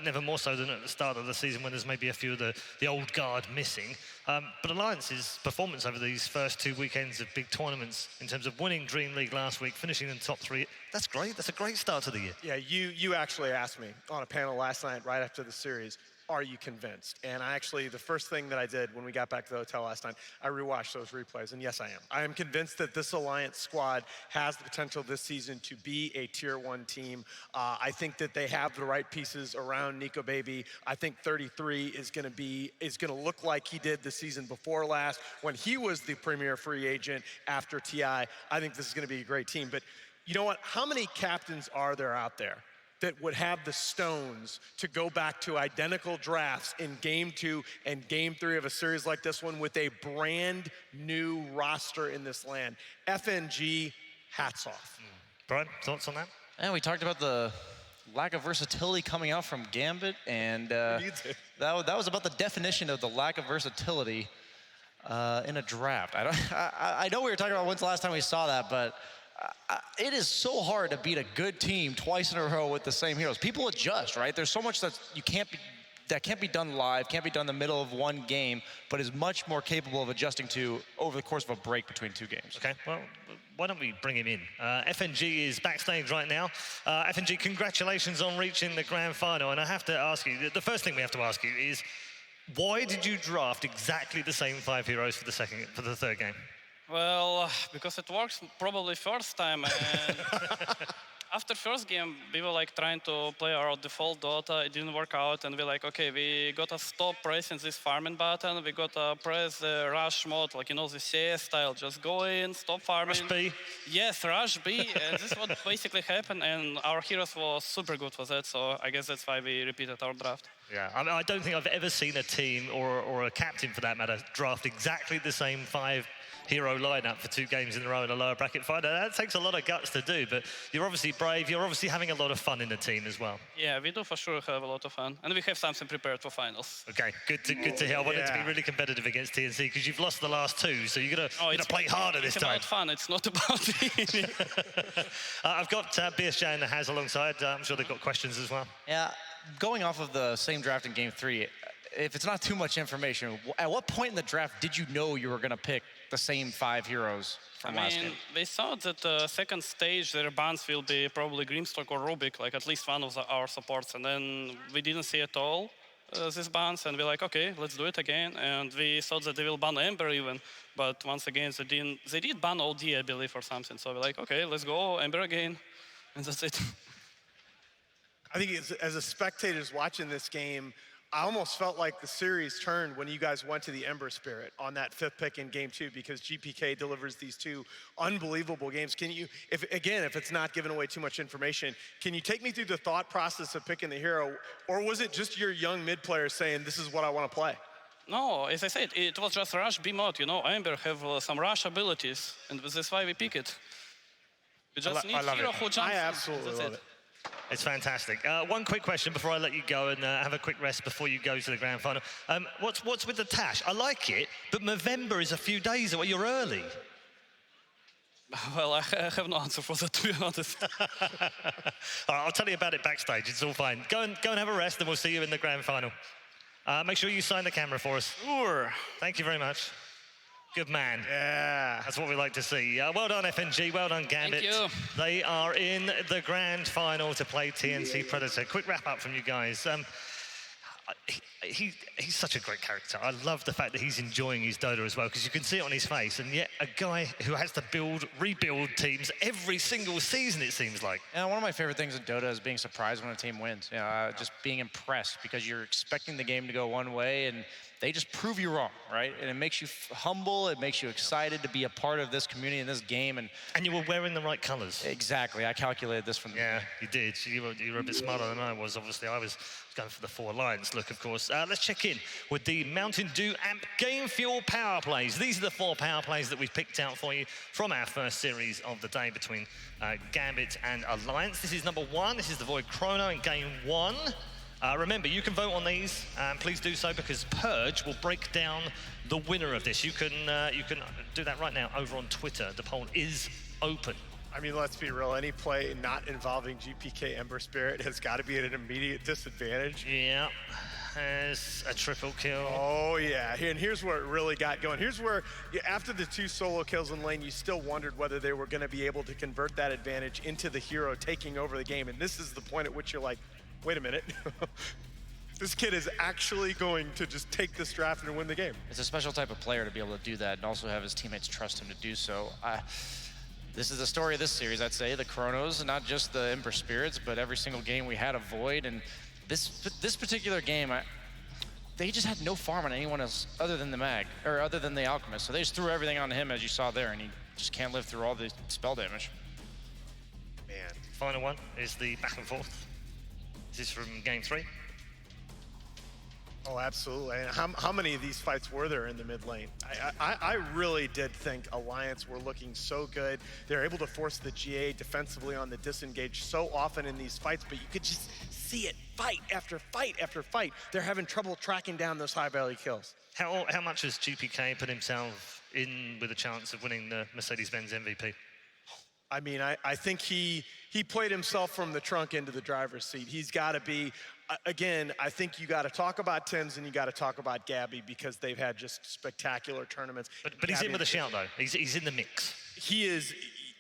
Never more so than at the start of the season when there's maybe a few of the old guard missing. But Alliance's performance over these first 2 weekends of big tournaments in terms of winning Dream League last week, finishing in the top 3, that's great. That's a great start to the year. Yeah, you actually asked me on a panel last night right after the series, are you convinced? And I actually, the first thing that I did when we got back to the hotel last night, I rewatched those replays, and yes, I am. I am convinced that this Alliance squad has the potential this season to be a Tier 1 team. I think that they have the right pieces around Nico Baby. I think 33 is going to look like he did the season before last when he was the premier free agent after TI. I think this is going to be a great team. But you know what? How many captains are there out there that would have the stones to go back to identical drafts in Game 2 and Game 3 of a series like this one with a brand new roster in this land? FNG, hats off. Brian, thoughts on that? And we talked about the lack of versatility coming out from Gambit, and that was about the definition of the lack of versatility in a draft. I know we were talking about when's the last time we saw that, but it is so hard to beat a good team twice in a row with the same heroes. People adjust, right? There's so much that can't be done live, can't be done in the middle of one game, but is much more capable of adjusting to over the course of a break between 2 games. Okay, well, why don't we bring him in? FNG is backstage right now. FNG, congratulations on reaching the grand final. And I have to ask you, the first thing we have to ask you is, why did you draft exactly the same 5 heroes for the third game? Well, because it works probably first time, and after first game, we were like trying to play our default Dota, it didn't work out, and we're like, okay, we gotta stop pressing this farming button, we gotta press the rush mode, like, you know, the CS style, just go in, stop farming. Rush B? Yes, rush B, and this is what basically happened, and our heroes were super good for that, so I guess that's why we repeated our draft. Yeah, I don't think I've ever seen a team, or a captain for that matter, draft exactly the same 5 hero lineup for 2 games in a row in a lower bracket fight. That takes a lot of guts to do, but you're obviously brave. You're obviously having a lot of fun in the team as well. Yeah, we do for sure have a lot of fun, and we have something prepared for finals. Okay, good to hear. I want it to be really competitive against TNC because you've lost the last 2, so you're gonna play harder this time. It's about fun. It's not about winning. I've got BSJ and the Haz alongside. I'm sure they've got questions as well. Yeah, going off of the same draft in Game 3. If it's not too much information, at what point in the draft did you know you were going to pick the same 5 heroes from last game? We thought that second stage, their bans will be probably Grimstock or Rubik, like at least one of our supports. And then we didn't see at all these bans, and we're like, okay, let's do it again. And we thought that they will ban Ember even, but once again, they did ban OD, I believe, or something. So we're like, okay, let's go Ember again, and that's it. I think as a spectators watching this game, I almost felt like the series turned when you guys went to the Ember Spirit on that 5th pick in Game 2 because GPK delivers these 2 unbelievable games. Can you, if it's not giving away too much information, can you take me through the thought process of picking the hero, or was it just your young mid players saying, this is what I want to play? No, as I said, it was just rush B mod, you know, Ember have some rush abilities, and this is why we pick it. You just need I love hero it. who jumps I in. absolutely That's love it. it. It's fantastic. One quick question before I let you go and have a quick rest before you go to the grand final. What's with the Tash? I like it, but November is a few days away. You're early. Well, I have no answer for that, to be honest. All right, I'll tell you about it backstage. It's all fine. Go and have a rest, and we'll see you in the grand final. Make sure you sign the camera for us. Sure. Thank you very much. Good man. Yeah. That's what we like to see. Well done, FNG. Well done, Gambit. Thank you. They are in the grand final to play TNC Predator. Quick wrap up from you guys. He's such a great character. I love the fact that he's enjoying his Dota as well, because you can see it on his face. And yet, a guy who has to rebuild teams every single season, it seems like. Yeah, one of my favorite things in Dota is being surprised when a team wins. Just being impressed, because you're expecting the game to go one way, and they just prove you wrong, right? And it makes you humble. It makes you excited to be a part of this community and this game. And you were wearing the right colors. Exactly. I calculated this from the Yeah, you did. You were a bit smarter than I was. Obviously, I was going for the 4 Alliance look, of course. Let's check in with the Mountain Dew Amp Game Fuel Power Plays. These are the 4 power plays that we've picked out for you from our first series of the day between Gambit and Alliance. This is number 1. This is the Void Chrono in Game 1. Remember, you can vote on these, and please do so, because Purge will break down the winner of this. You can do that right now over on Twitter. The poll is open. I mean, let's be real. Any play not involving GPK Ember Spirit has got to be at an immediate disadvantage. Yeah, has a triple kill. Oh, yeah. And here's where it really got going. Here's where, after the 2 solo kills in lane, you still wondered whether they were going to be able to convert that advantage into the hero taking over the game. And this is the point at which you're like, wait a minute. This kid is actually going to just take this draft and win the game. It's a special type of player to be able to do that and also have his teammates trust him to do so. This is the story of this series, I'd say. The Chronos, not just the Ember Spirits, but every single game we had a Void. And this particular game, they just had no farm on anyone else other than the Mag, or other than the Alchemist. So they just threw everything on him, as you saw there, and he just can't live through all the spell damage. Man. Final one is the back and forth. This is from Game 3. Oh, absolutely. And how many of these fights were there in the mid lane? I really did think Alliance were looking so good. They're able to force the GA defensively on the disengage so often in these fights, but you could just see it fight after fight after fight. They're having trouble tracking down those high value kills. How much has GPK put himself in with a chance of winning the Mercedes-Benz MVP? I mean, I think he played himself from the trunk into the driver's seat. He's got to be, again, I think you got to talk about Tim's and you got to talk about Gabby, because they've had just spectacular tournaments. But he's in with a shout, though. He's in the mix. He is.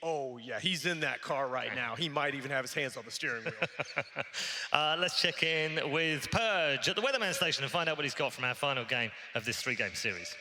Oh, yeah, he's in that car right now. He might even have his hands on the steering wheel. Let's check in with Purge at the Weatherman Station and find out what he's got from our final game of this 3-game series.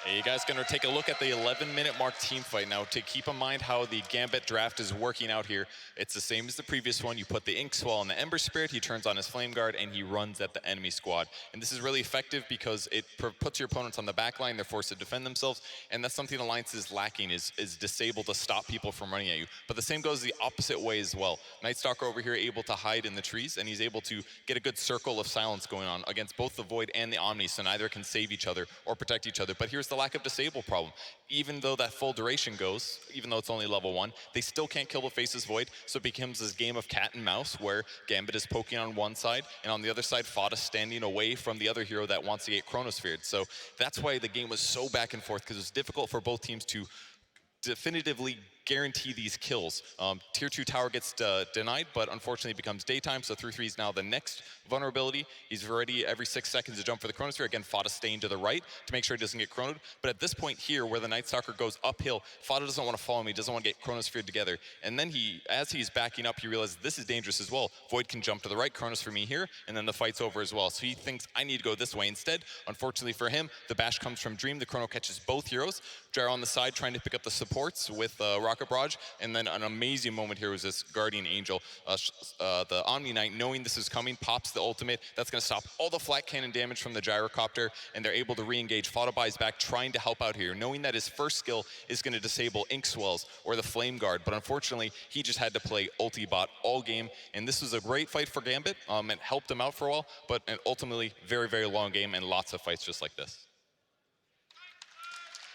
Hey, you guys gonna take a look at the 11-minute mark team fight now. To keep in mind how the Gambit draft is working out here, it's the same as the previous one. You put the Ink Swell on the Ember Spirit, he turns on his Flame Guard, and he runs at the enemy squad. And this is really effective because it puts your opponents on the back line, they're forced to defend themselves, and that's something Alliance is lacking, is disable to stop people from running at you. But the same goes the opposite way as well. Night Stalker over here able to hide in the trees, and he's able to get a good circle of silence going on against both the Void and the Omni, so neither can save each other or protect each other. But here's the lack of disable problem. Even though that full duration goes, even though it's only level 1, they still can't kill the Faceless Void, so it becomes this game of cat and mouse where Gambit is poking on one side, and on the other side, Fada standing away from the other hero that wants to get Chronosphered. So that's why the game was so back and forth, because it was difficult for both teams to definitively guarantee these kills. Tier 2 tower gets denied, but unfortunately it becomes daytime, so 3-3 is now the next vulnerability. He's ready every 6 seconds to jump for the Chronosphere. Again, Fada staying to the right to make sure he doesn't get chronoed. But at this point here, where the Night Stalker goes uphill, Fada doesn't want to follow him, he doesn't want to get Chronosphered together. And then as he's backing up, he realizes this is dangerous as well. Void can jump to the right, Chronosphere me here, and then the fight's over as well. So he thinks, I need to go this way instead. Unfortunately for him, the bash comes from Dream. The Chrono catches both heroes. Gyro on the side trying to pick up the supports with Rocket Barrage, and then an amazing moment here was this Guardian Angel. The Omni Knight, knowing this is coming, pops the ultimate. That's going to stop all the flat cannon damage from the Gyrocopter, and they're able to re-engage. Fada buys back, trying to help out here, knowing that his first skill is going to disable Ink Swells or the Flame Guard, but unfortunately, he just had to play ulti-bot all game, and this was a great fight for Gambit. It helped him out for a while, but an ultimately very, very long game and lots of fights just like this.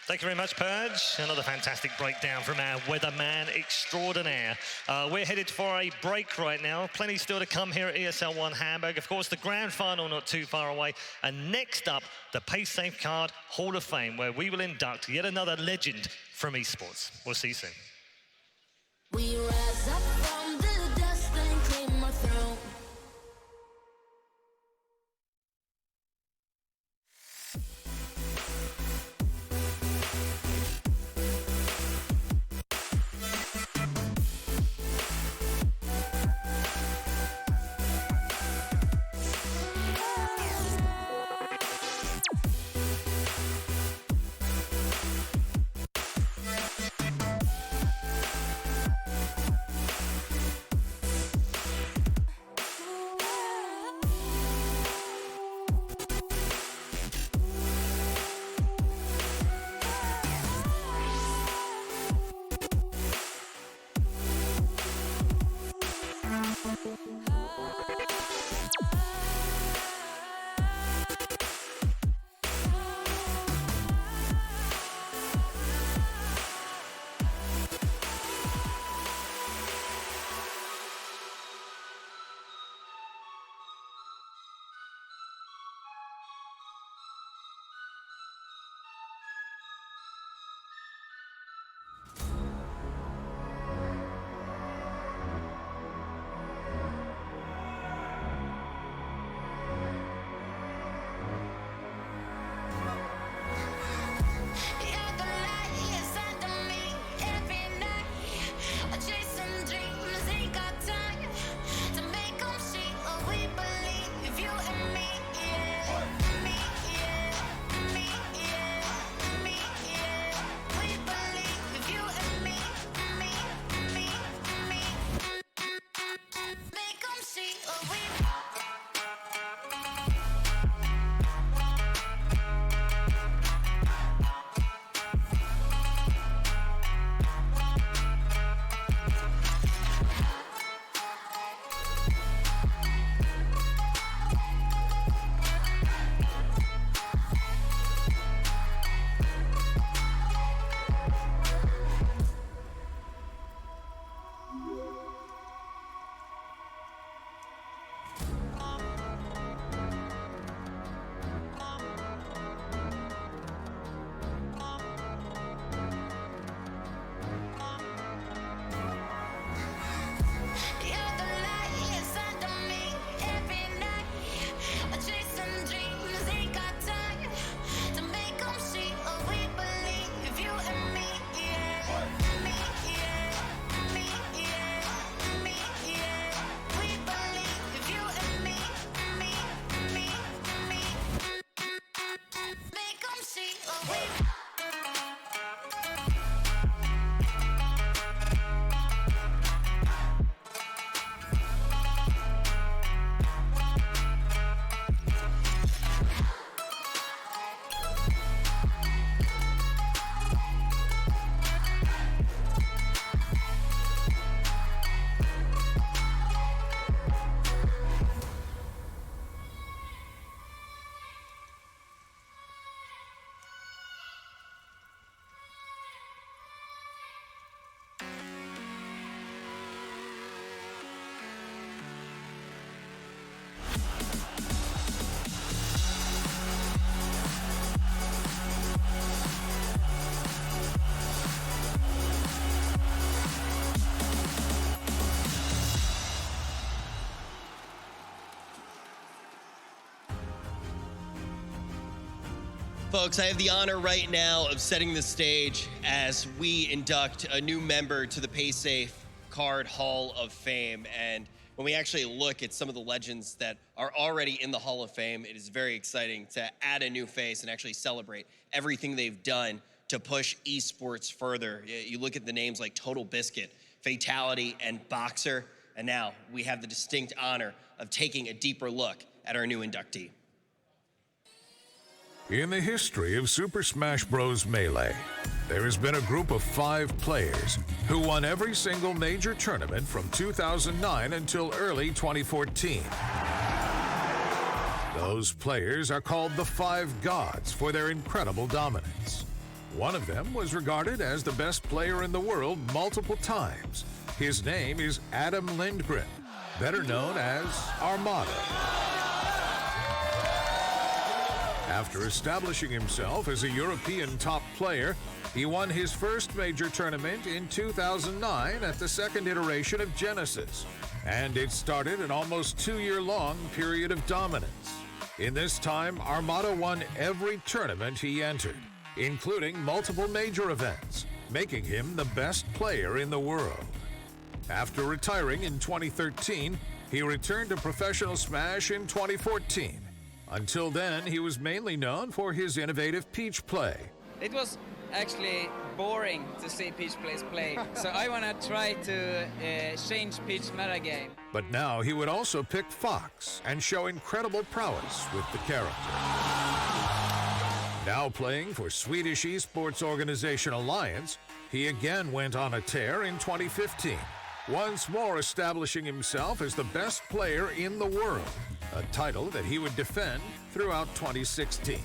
Thank you very much, Purge. Another fantastic breakdown from our weatherman extraordinaire. We're headed for a break right now. Plenty still to come here at ESL 1 Hamburg. Of course, the grand final not too far away. And next up, the PaySafe Card Hall of Fame, where we will induct yet another legend from esports. We'll see you soon. We rise up from the dust and claim our throne. Folks, I have the honor right now of setting the stage as we induct a new member to the PaySafe Card Hall of Fame. And when we actually look at some of the legends that are already in the Hall of Fame, it is very exciting to add a new face and actually celebrate everything they've done to push esports further. You look at the names like Total Biscuit, Fatality, and Boxer, and now we have the distinct honor of taking a deeper look at our new inductee. In the history of Super Smash Bros. Melee, there has been a group of 5 players who won every single major tournament from 2009 until early 2014. Those players are called the 5 Gods for their incredible dominance. One of them was regarded as the best player in the world multiple times. His name is Adam Lindgren, better known as Armada. After establishing himself as a European top player, he won his first major tournament in 2009 at the second iteration of Genesis, and it started an almost 2-year-long period of dominance. In this time, Armada won every tournament he entered, including multiple major events, making him the best player in the world. After retiring in 2013, he returned to professional Smash in 2014. Until then, he was mainly known for his innovative Peach play. It was actually boring to see Peach players play, so I want to try to change Peach metagame. But now he would also pick Fox and show incredible prowess with the character. Now playing for Swedish esports organization Alliance, he again went on a tear in 2015, once more establishing himself as the best player in the world, a title that he would defend throughout 2016.